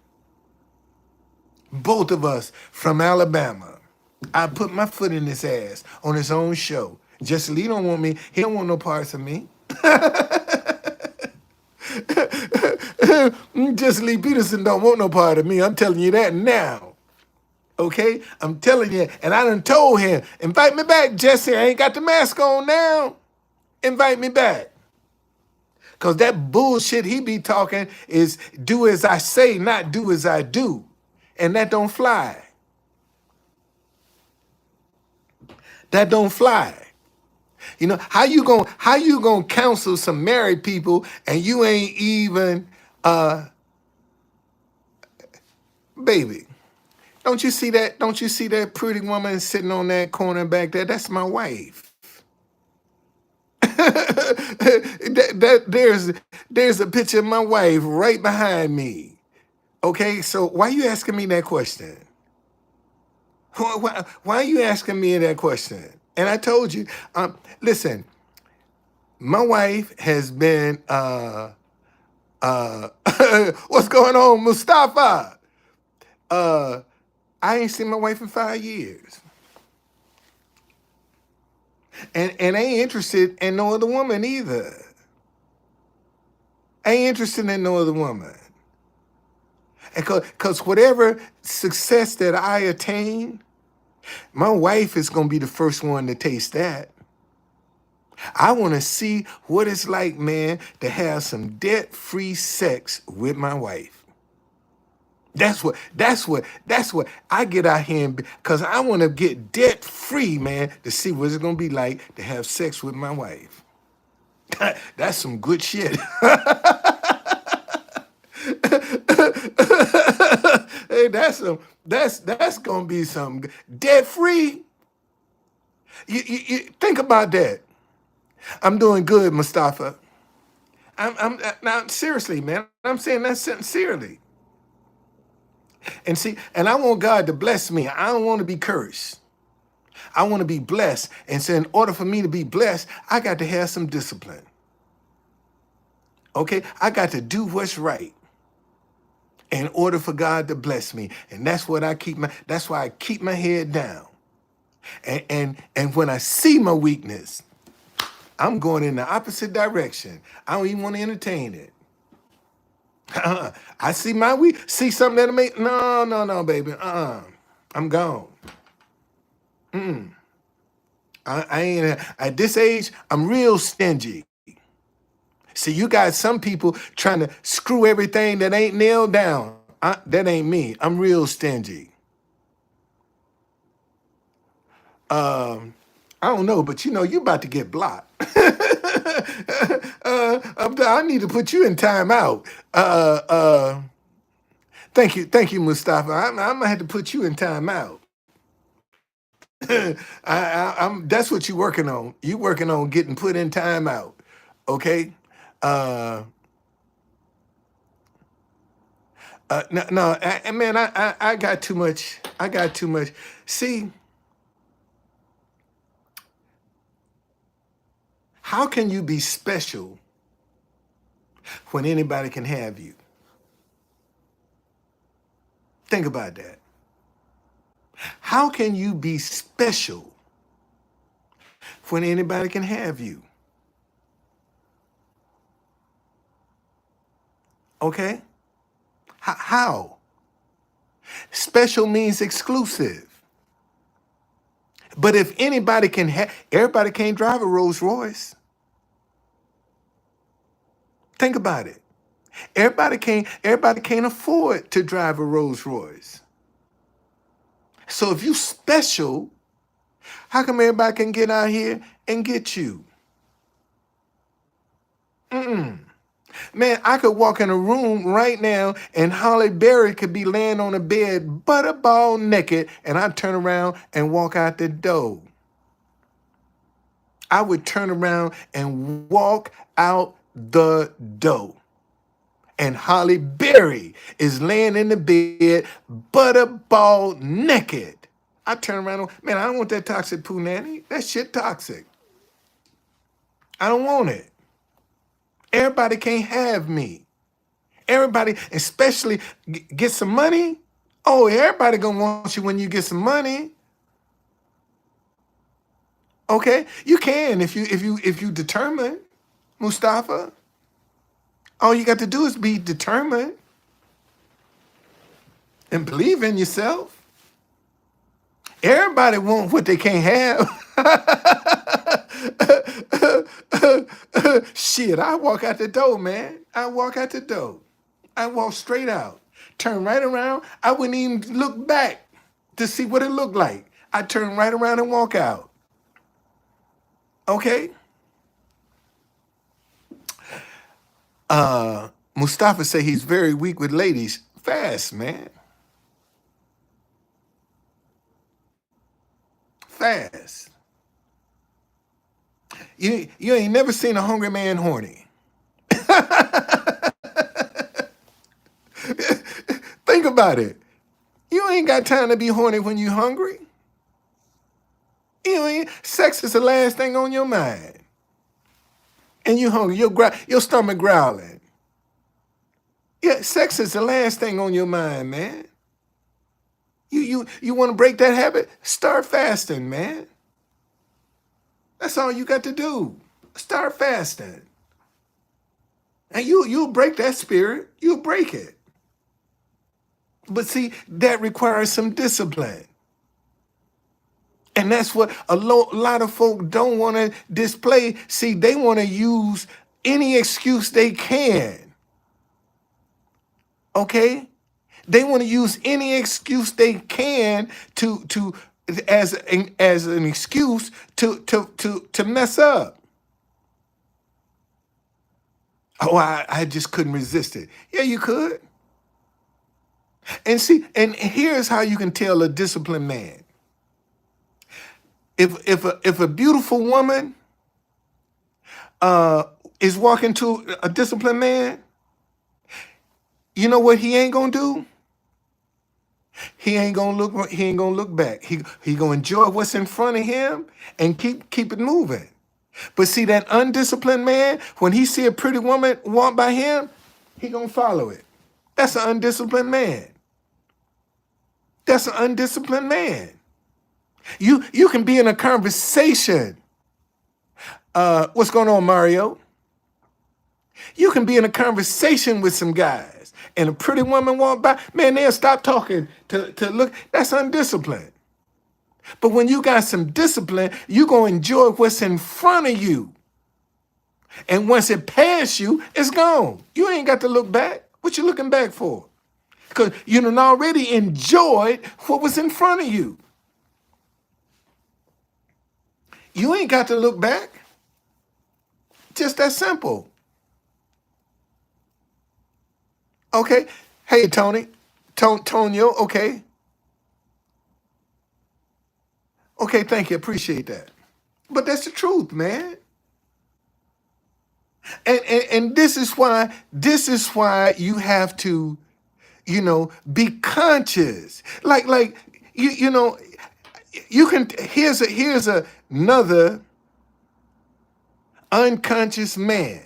Both of us from Alabama. I put my foot in his ass on his own show. Jesse Lee don't want me. He don't want no parts of me. Jesse Lee Peterson don't want no part of me. I'm telling you that now. Okay? I'm telling you. And I done told him, invite me back, Jesse. I ain't got the mask on now. Invite me back. Because that bullshit he be talking is do as I say, not do as I do. And that don't fly. That don't fly. You know, how you gonna counsel some married people and you ain't even baby. Don't you see that? Don't you see that pretty woman sitting on that corner back there? That's my wife. There's a picture of my wife right behind me. Okay, so why are you asking me that question? Why are you asking me that question? And I told you, listen, my wife has been what's going on, Mustafa? I ain't seen my wife in 5 years. And I ain't interested in no other woman either. I ain't interested in no other woman. And cause whatever success that I attain, my wife is gonna be the first one to taste that. I want to see what it's like, man, to have some debt-free sex with my wife. That's what I get out here and because I want to get debt-free, man, to see what it's gonna be like to have sex with my wife. That's some good shit. Hey, that's gonna be some debt-free. You think about that. I'm doing good, Mustafa. I'm now seriously, man. I'm saying that sincerely. And see, and I want God to bless me. I don't want to be cursed. I want to be blessed. And so in order for me to be blessed, I got to have some discipline. Okay? I got to do what's right in order for God to bless me. And that's what that's why I keep my head down. And when I see my weakness, I'm going in the opposite direction. I don't even want to entertain it. I see something that'll make no, baby. I'm gone. I ain't at this age. I'm real stingy. See, you got some people trying to screw everything that ain't nailed down. That ain't me. I'm real stingy. I don't know, but you about to get blocked. I need to put you in timeout. Thank you, Mustafa. I'm gonna have to put you in timeout. I'm. That's what you're working on. You working on getting put in timeout. Okay. Uh, no, man. I got too much. I got too much. See, how can you be special when anybody can have you? Think about that. How can you be special when anybody can have you? Okay? How? Special means exclusive. But if anybody can have, everybody can't drive a Rolls Royce. Think about it. Everybody can't afford to drive a Rolls Royce. So if you special, how come everybody can get out here and get you? Man, I could walk in a room right now and Holly Berry could be laying on a bed, butterball naked, and I'd turn around and walk out the door. I would turn around and walk out the door. And Holly Berry is laying in the bed, butterball naked. I turn around, man, I don't want that toxic poo nanny. That shit toxic. I don't want it. Everybody can't have me. Everybody, especially get some money. Oh, everybody gonna want you when you get some money. Okay, you can if you determined, Mustafa. All you got to do is be determined and believe in yourself. Everybody want what they can't have. Shit, I walk out the door, man. I walk out the door. I walk straight out. Turn right around. I wouldn't even look back to see what it looked like. I turn right around and walk out. Okay? Mustafa say he's very weak with ladies. Fast, man. Fast. You ain't never seen a hungry man horny. Think about it. You ain't got time to be horny when you hungry. Sex is the last thing on your mind. And you hungry, your stomach growling. Yeah, sex is the last thing on your mind, man. You want to break that habit? Start fasting, man. That's all you got to do. Start fasting. And you'll break that spirit. You'll break it. But see, that requires some discipline. And that's what a lot of folk don't want to display. See, they want to use any excuse they can. Okay? They want to use any excuse they can as an excuse to mess up. Oh, I just couldn't resist it. Yeah, you could. And see, and here's how you can tell a disciplined man. If a beautiful woman is walking to a disciplined man, you know what he ain't gonna do? He ain't gonna look back. He gonna enjoy what's in front of him and keep it moving. But see, that undisciplined man, when he see a pretty woman walk by him, he gonna follow it. That's an undisciplined man. That's an undisciplined man. You can be in a conversation. What's going on, Mario? You can be in a conversation with some guys, and a pretty woman walk by, man, they'll stop talking to look. That's undisciplined. But when you got some discipline, you gonna enjoy what's in front of you. And once it passes you, it's gone. You ain't got to look back. What you looking back for? Because you done already enjoyed what was in front of you. You ain't got to look back. Just that simple. Okay? Hey, Tony. Tonio, okay? Okay, thank you. Appreciate that. But that's the truth, man. And this is why you have to, be conscious. Like you can here's another unconscious man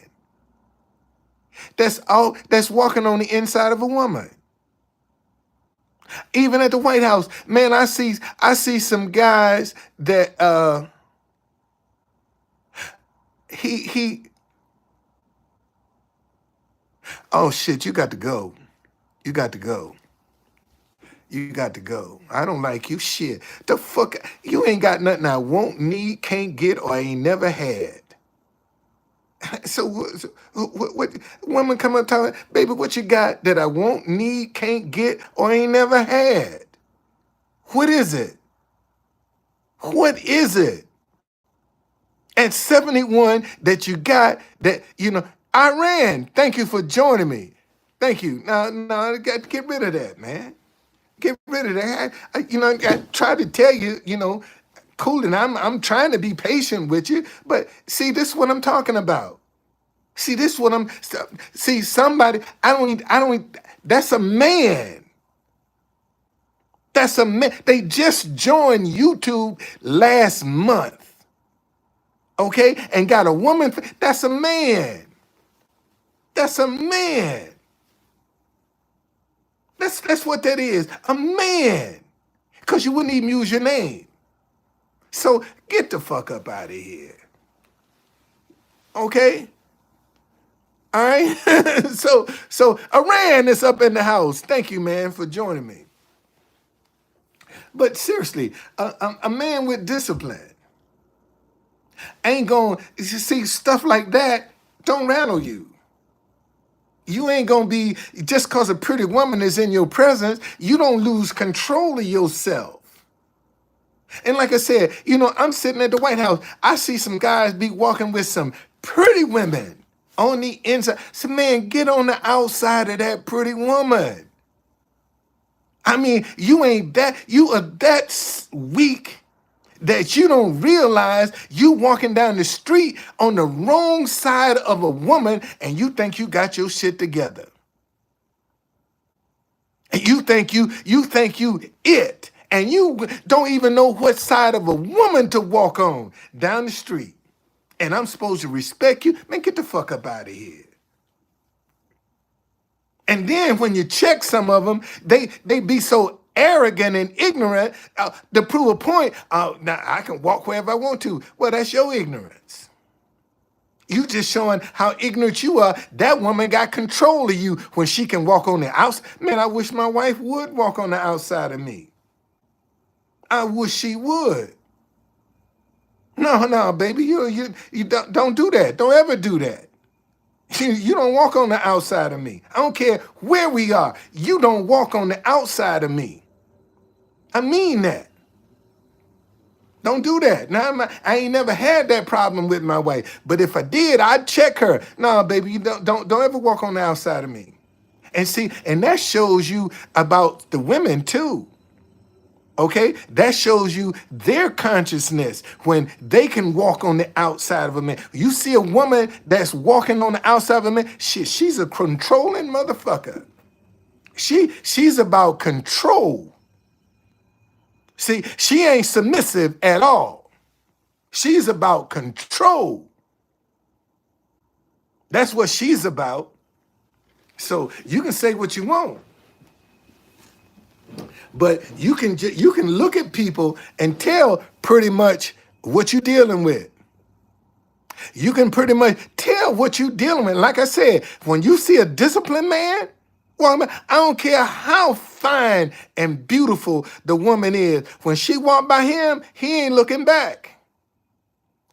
that's walking on the inside of a woman. Even at the White House, man, I see some guys that he oh shit, you got to go. You got to go. You got to go. I don't like you. Shit. The fuck? You ain't got nothing I won't, need, can't get, or ain't never had. So what women come up talking, baby, what you got that I won't, need, can't get, or ain't never had? What is it? What is it? At 71 that you got that, Iran, thank you for joining me. Thank you. No, get rid of that, man. Get rid of that. I tried to tell you, cool, and I'm trying to be patient with you, but see, this is what I'm talking about. See, somebody, that's a man. That's a man. They just joined YouTube last month, okay? And got a woman. That's a man. That's a man. That's what that is. A man. Because you wouldn't even use your name. So get the fuck up out of here. Okay? All right? so Iran is up in the house. Thank you, man, for joining me. But seriously, a man with discipline ain't going to see stuff like that. Don't rattle you. You ain't going to be, just because a pretty woman is in your presence, you don't lose control of yourself. And like I said, I'm sitting at the White House. I see some guys be walking with some pretty women on the inside. So, man, get on the outside of that pretty woman. I mean, you are that weak that you don't realize you walking down the street on the wrong side of a woman and you think you got your shit together. And you think you it. And you don't even know what side of a woman to walk on down the street. And I'm supposed to respect you? Man, get the fuck up out of here. And then when you check some of them, they be so arrogant and ignorant to prove a point. Now I can walk wherever I want to. Well, that's your ignorance. You just showing how ignorant you are. That woman got control of you when she can walk on the outside. Man, I wish my wife would walk on the outside of me. I wish she would. No, baby, you don't do that. Don't ever do that. You don't walk on the outside of me. I don't care where we are. You don't walk on the outside of me. I mean that. Don't do that. Now I ain't never had that problem with my wife. But if I did, I'd check her. No, baby, you don't ever walk on the outside of me. And see, and that shows you about the women too. Okay, that shows you their consciousness when they can walk on the outside of a man. You see a woman that's walking on the outside of a man, she's a controlling motherfucker. She's about control. See, she ain't submissive at all. She's about control. That's what she's about. So you can say what you want. But you can look at people and tell pretty much what you're dealing with. You can pretty much tell what you're dealing with. Like I said, when you see a disciplined man, woman, I don't care how fine and beautiful the woman is. When she walk by him, he ain't looking back.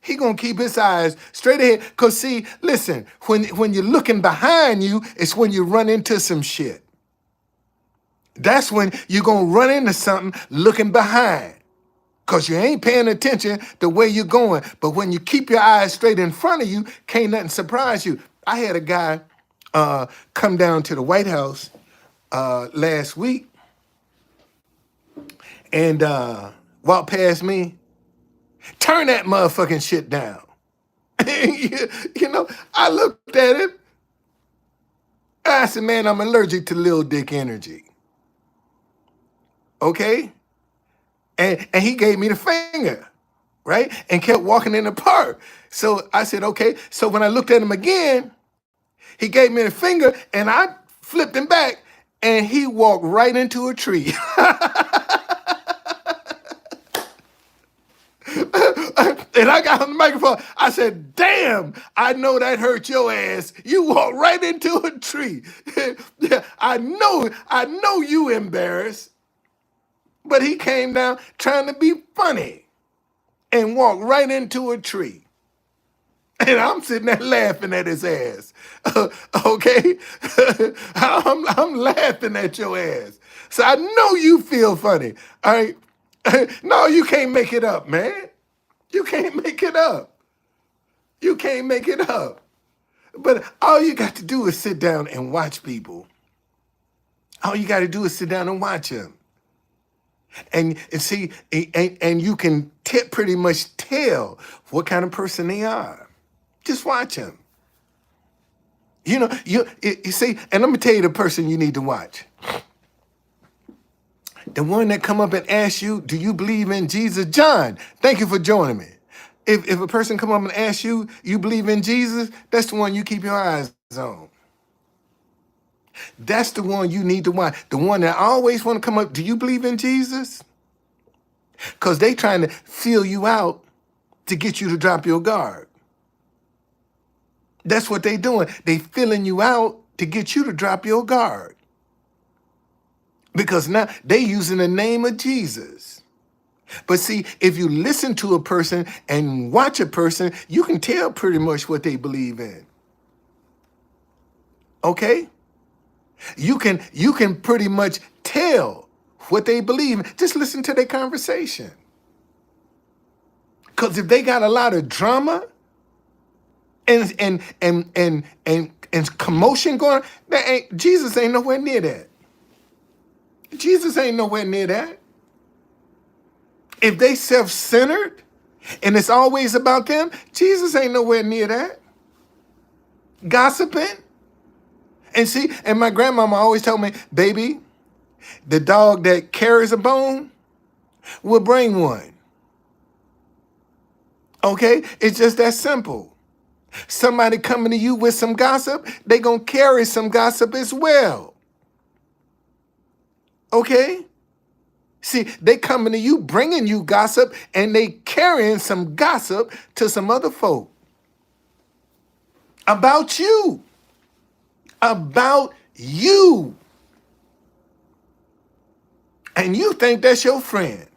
He gonna keep his eyes straight ahead. Cause see, listen, when you're looking behind you, it's when you run into some shit. That's when you're going to run into something looking behind because you ain't paying attention the way you're going. But when you keep your eyes straight in front of you, can't nothing surprise you. I had a guy come down to the White House last week and walk past me. Turn that motherfucking shit down. I looked at him. I said, man, I'm allergic to little dick energy. Okay? And he gave me the finger, right? And kept walking in the park. So I said, okay. So when I looked at him again, he gave me the finger and I flipped him back and he walked right into a tree. And I got on the microphone. I said, damn, I know that hurt your ass. You walked right into a tree. I know you embarrassed. But he came down trying to be funny and walked right into a tree. And I'm sitting there laughing at his ass. Okay? I'm laughing at your ass. So I know you feel funny. All right? No, you can't make it up, man. You can't make it up. You can't make it up. But all you got to do is sit down and watch people. All you got to do is sit down and watch them. And see, and you can pretty much tell what kind of person they are. Just watch them. You see, and let me tell you the person you need to watch. The one that come up and ask you, do you believe in Jesus? John, thank you for joining me. If a person come up and ask you, you believe in Jesus, that's the one you keep your eyes on. That's the one you need to watch. The one that always want to come up, do you believe in Jesus? Because they trying to feel you out to get you to drop your guard. That's what they doing. They filling you out to get you to drop your guard. Because now they using the name of Jesus. But see, if you listen to a person and watch a person, you can tell pretty much what they believe in. Okay? You can pretty much tell what they believe in. Just listen to their conversation. Because if they got a lot of drama and commotion going, Jesus ain't nowhere near that. Jesus ain't nowhere near that. If they self-centered and it's always about them, Jesus ain't nowhere near that. Gossiping. And see, and my grandmama always told me, baby, the dog that carries a bone will bring one. Okay? It's just that simple. Somebody coming to you with some gossip, they gonna carry some gossip as well. Okay? See, they coming to you, bringing you gossip, and they carrying some gossip to some other folk. About you. About you. And you think that's your friend.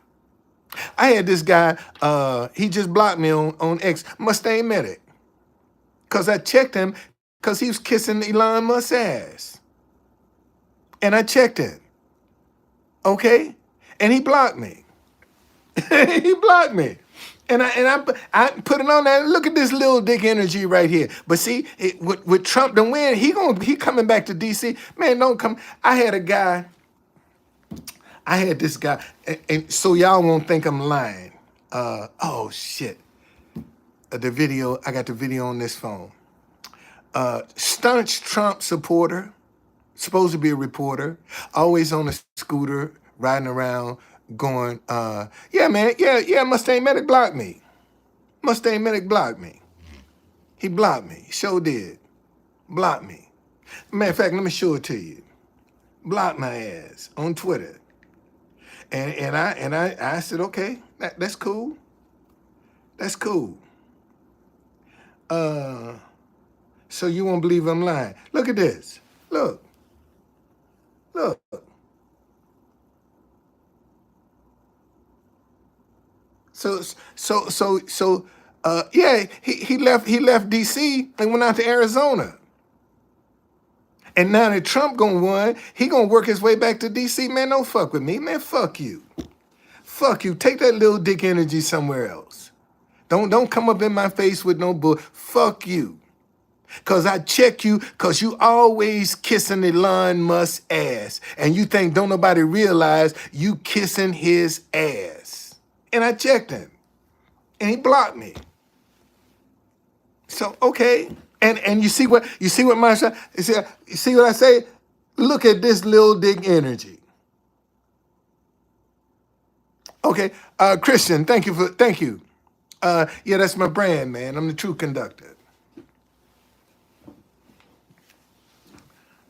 I had this guy, he just blocked me on X, Mustang Medic. Because I checked him because he was kissing Elon Musk's ass. And I checked him. Okay? And he blocked me. He blocked me. And I put it on there. Look at this little dick energy right here. But see, with Trump to win, he coming back to DC. Man, don't come. I had this guy, and so y'all won't think I'm lying. Oh shit. The video, I got the video on this phone. Staunch Trump supporter, supposed to be a reporter, always on a scooter, riding around, going, yeah, man, yeah, Mustang Medic blocked me. Mustang Medic blocked me. He blocked me. Sure did. Blocked me. Matter of fact, let me show it to you. Blocked my ass on Twitter. And I said, okay, that's cool. That's cool. So you won't believe I'm lying. Look at this. Look. So yeah, he left DC and went out to Arizona. And now that Trump gonna win, he gonna work his way back to DC. Man, don't fuck with me. Man, fuck you. Fuck you. Take that little dick energy somewhere else. Don't come up in my face with no bull. Fuck you. Cause I check you, cause you always kissing Elon Musk's ass. And you think don't nobody realize you kissing his ass. And I checked him. And he blocked me. So okay. And you see what my you see what I say? Look at this little dick energy. Okay. Christian, thank you. Yeah, that's my brand, man. I'm the Truth Conductor.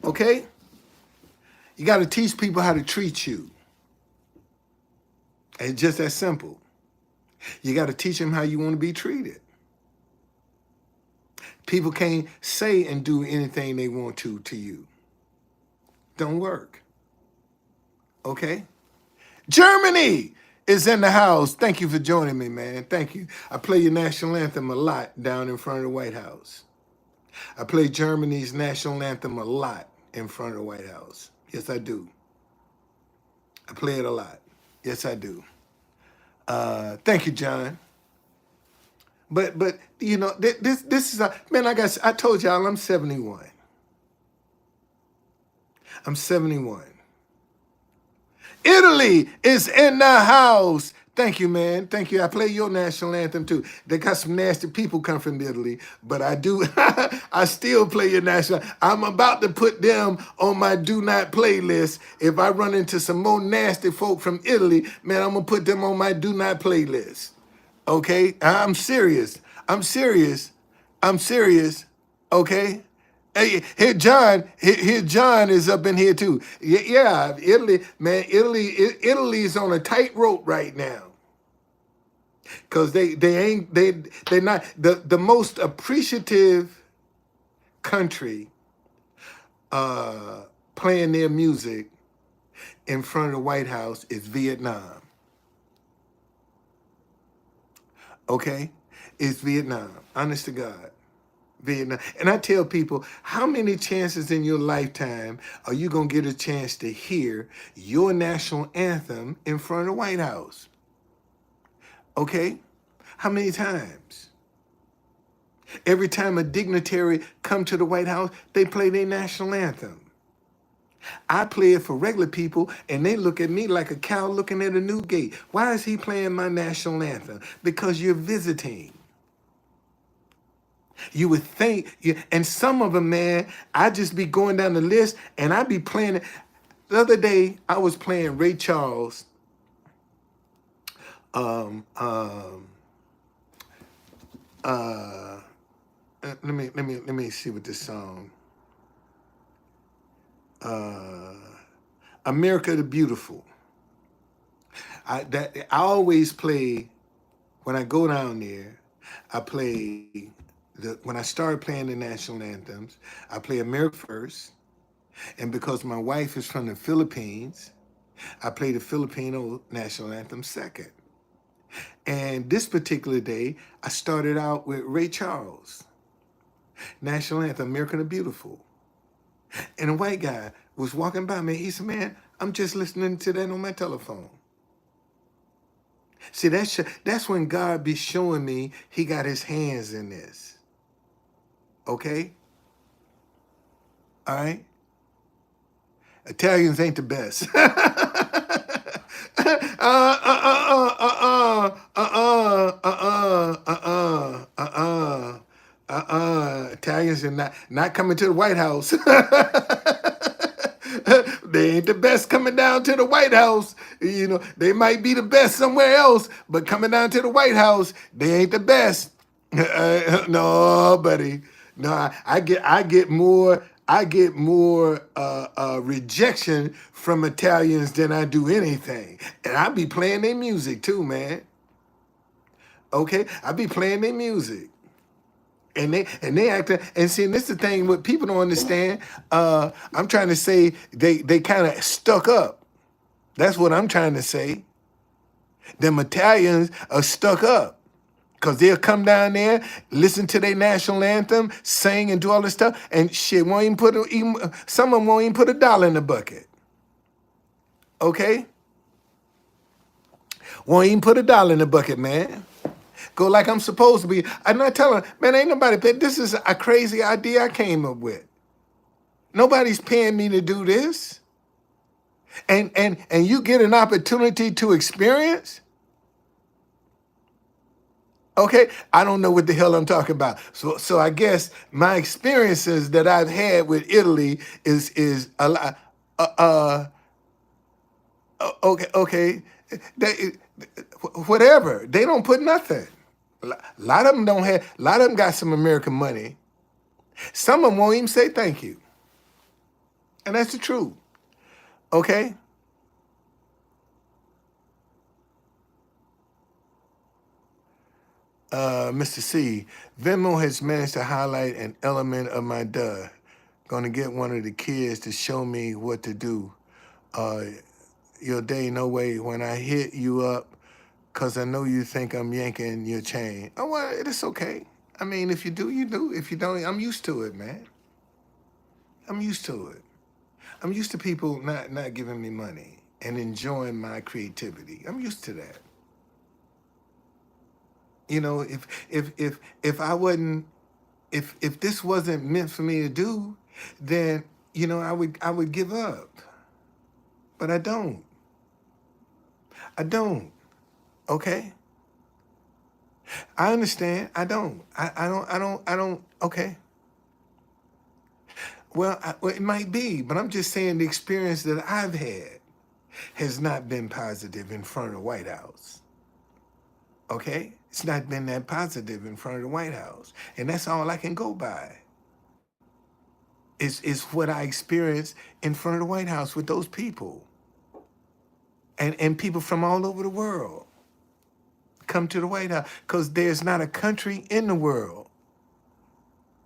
Okay? You got to teach people how to treat you. It's just that simple. You got to teach them how you want to be treated. People can't say and do anything they want to you. Don't work. Okay? Germany is in the house. Thank you for joining me, man. Thank you. I play your national anthem a lot down in front of the White House. I play Germany's national anthem a lot in front of the White House. Yes, I do. I play it a lot. Yes, I do. Thank you, John. But you know, this is man. I told y'all I'm 71. I'm 71. Italy is in the house. Thank you, man. Thank you. I play your national anthem too. They got some nasty people come from Italy, but I do. I still play your national. I'm about to put them on my do not playlist. If I run into some more nasty folk from Italy, man, I'm gonna put them on my do not playlist. Okay, I'm serious. I'm serious. I'm serious. Okay. Hey, here John, here John is up in here too. Yeah, Italy, man, Italy is on a tightrope right now because they're not the most appreciative country playing their music in front of the White House is Vietnam. Okay, it's Vietnam. Honest to God. Vietnam. And I tell people, how many chances in your lifetime are you going to get a chance to hear your national anthem in front of the White House? Okay? How many times? Every time a dignitary come to the White House, they play their national anthem. I play it for regular people, and they look at me like a cow looking at a new gate. Why is he playing my national anthem? Because you're visiting. You would think, and some of them, man, I just be going down the list and I be playing it. The other day, I was playing Ray Charles. Um, um, uh, let me see what this song. Uh, America the Beautiful. I always play when I go down there. I play when I started playing the national anthems. I play America first. And because my wife is from the Philippines, I play the Filipino national anthem second. And this particular day, I started out with Ray Charles, national anthem, America the Beautiful. And a white guy was walking by me. He said, man, I'm just listening to that on my telephone. See, that's when God be showing me he got his hands in this. Okay? All right? Italians ain't the best. Italians are not coming to the White House. They ain't the best coming down to the White House. You know, they might be the best somewhere else, but coming down to the White House, they ain't the best. No, buddy. No, I get more rejection from Italians than I do anything, and I be playing their music too, man. Okay, I be playing their music, and they act. And see, this is the thing. What people don't understand. I'm trying to say they kind of stuck up. That's what I'm trying to say. Them Italians are stuck up. Because they'll come down there, listen to their national anthem, sing and do all this stuff, and shit, some of them won't even put $1 in the bucket. Okay? Won't even put $1 in the bucket, man. Go like I'm supposed to be. I'm not telling, man, ain't nobody pay. This is a crazy idea I came up with. Nobody's paying me to do this. And you get an opportunity to experience. Okay, I don't know what the hell I'm talking about. So I guess my experiences that I've had with Italy is a lot. Okay. They, whatever. They don't put nothing. A lot of them don't have. A lot of them got some American money. Some of them won't even say thank you, and that's the truth. Okay. Mr. C, Venmo has managed to highlight an element of my duh. Gonna get one of the kids to show me what to do. Your day, no way. When I hit you up, cause I know you think I'm yanking your chain. Oh well, it's okay. I mean, if you do, you do. If you don't, I'm used to it, man. I'm used to it. I'm used to people not giving me money and enjoying my creativity. I'm used to that. You know, if I wasn't if this wasn't meant for me to do, then I would give up. But I don't. I don't. Okay, I understand. I don't. Okay. Well, it might be, but I'm just saying the experience that I've had has not been positive in front of the White House. Okay, it's not been that positive in front of the White House, and that's all I can go by. Is what I experienced in front of the White House with those people, and people from all over the world come to the White House because there's not a country in the world,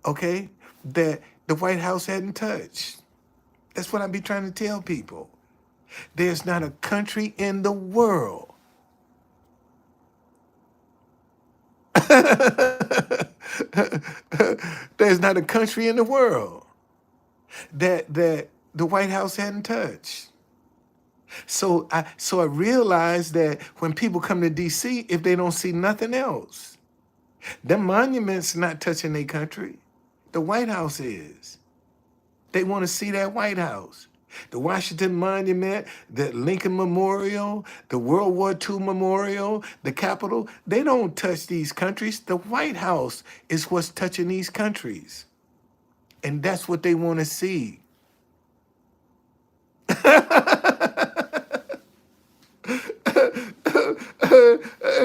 okay, that the White House hadn't touched. That's what I be trying to tell people. There's not a country in the world. There's not a country in the world that the White House hadn't touched. So I realized that when people come to DC, if they don't see nothing else, them monuments not touching their country. The White House is. They want to see that White House. The Washington Monument, the Lincoln Memorial, the World War II Memorial, the Capitol, they don't touch these countries. The White House is what's touching these countries. And that's what they want to see.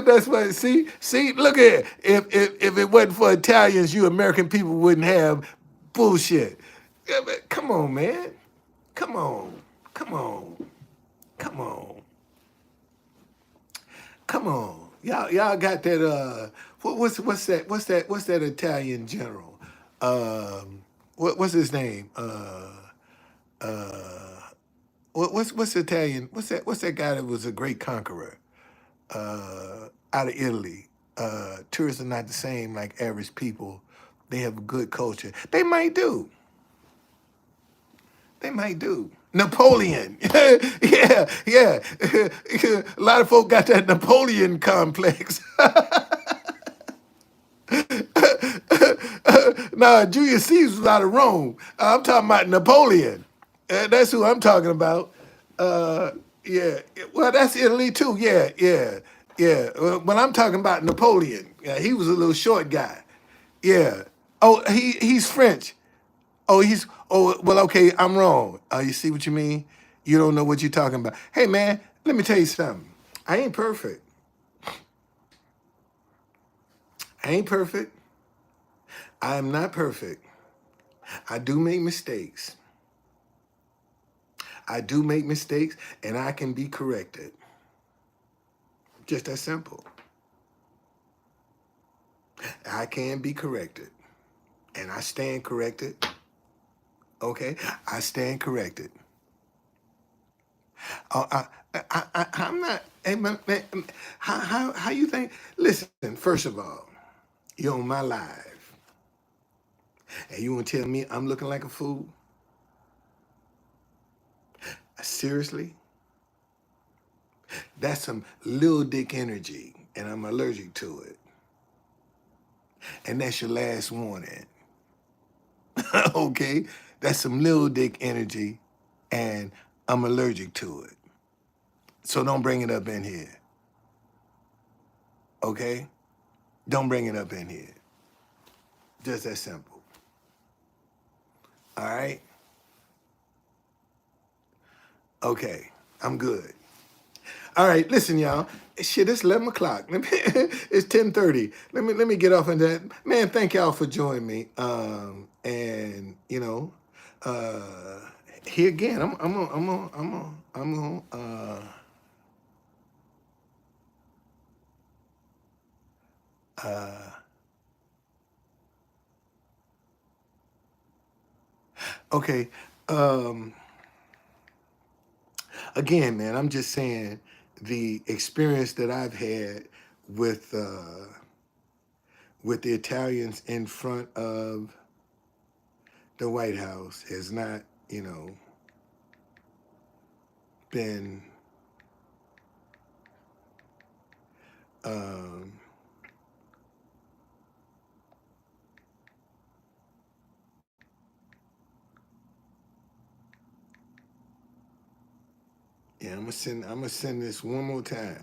That's why. See. Look at it. If it wasn't for Italians, you American people wouldn't have bullshit. Yeah, but come on, man. Come on. Come on. Come on. Come on. Y'all got that. What's that Italian general? What's his name? What's Italian? What's that guy that was a great conqueror? Out of Italy. Tourists are not the same like average people. They have a good culture. They might do. They might do. Napoleon. Yeah. A lot of folk got that Napoleon complex. Nah, Julius Caesar was out of Rome. I'm talking about Napoleon. That's who I'm talking about. Uh, yeah. Well, that's Italy too. Yeah. Well, I'm talking about Napoleon. Yeah, he was a little short guy. Yeah. Oh, he's French. Well, okay, I'm wrong. You see what you mean? You don't know what you're talking about. Hey man, let me tell you something. I ain't perfect. I ain't perfect. I am not perfect. I do make mistakes. I do make mistakes and I can be corrected. Just that simple. I can be corrected. And I stand corrected. Okay? I stand corrected. I'm not. Hey, man, how you think? Listen, first of all, you're on my live, and you want to tell me I'm looking like a fool? Seriously? That's some little dick energy, and I'm allergic to it. And that's your last warning. Okay? That's some little dick energy, and I'm allergic to it. So don't bring it up in here. Okay? Don't bring it up in here. Just that simple. All right? Okay. I'm good. All right, listen, y'all. Shit, it's 11 o'clock. It's 10:30. Let me get off into that. Man, thank y'all for joining me. And uh, here again, uh, okay. Um, Again, man, I'm just saying the experience that I've had with uh, with the Italians in front of the White House has not, been um, yeah, I'm gonna send this one more time.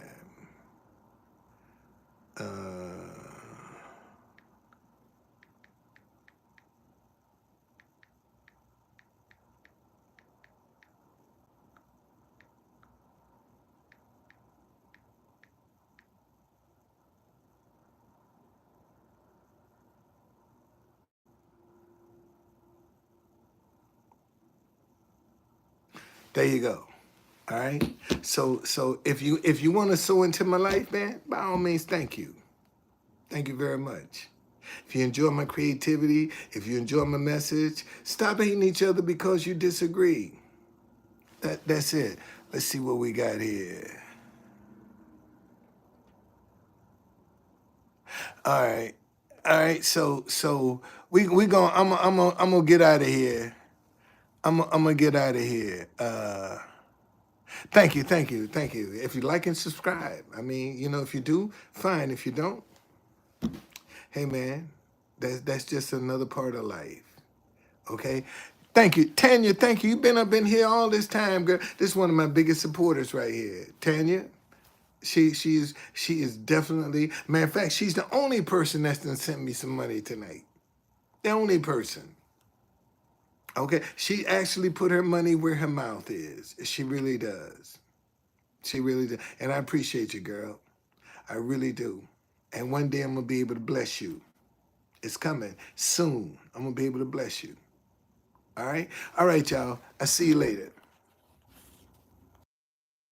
There you go. All right. So if you want to sow into my life, man, by all means, thank you. Thank you very much. If you enjoy my creativity, if you enjoy my message, stop hating each other because you disagree. That's it. Let's see what we got here. All right. All right. So we going I'm gonna get out of here. I'm gonna get out of here. Thank you. If you like and subscribe, I mean, if you do, fine. If you don't, hey man, that's just another part of life. Okay. Thank you, Tanya. Thank you. You've been up in here all this time, girl. This is one of my biggest supporters right here, Tanya. She is definitely. Matter of fact, she's the only person that's done sent me some money tonight. The only person. Okay, she actually put her money where her mouth is. She really does. She really does, and I appreciate you, girl. I really do. And one day I'm gonna be able to bless you. It's coming soon. I'm gonna be able to bless you. All right, y'all. I see you later.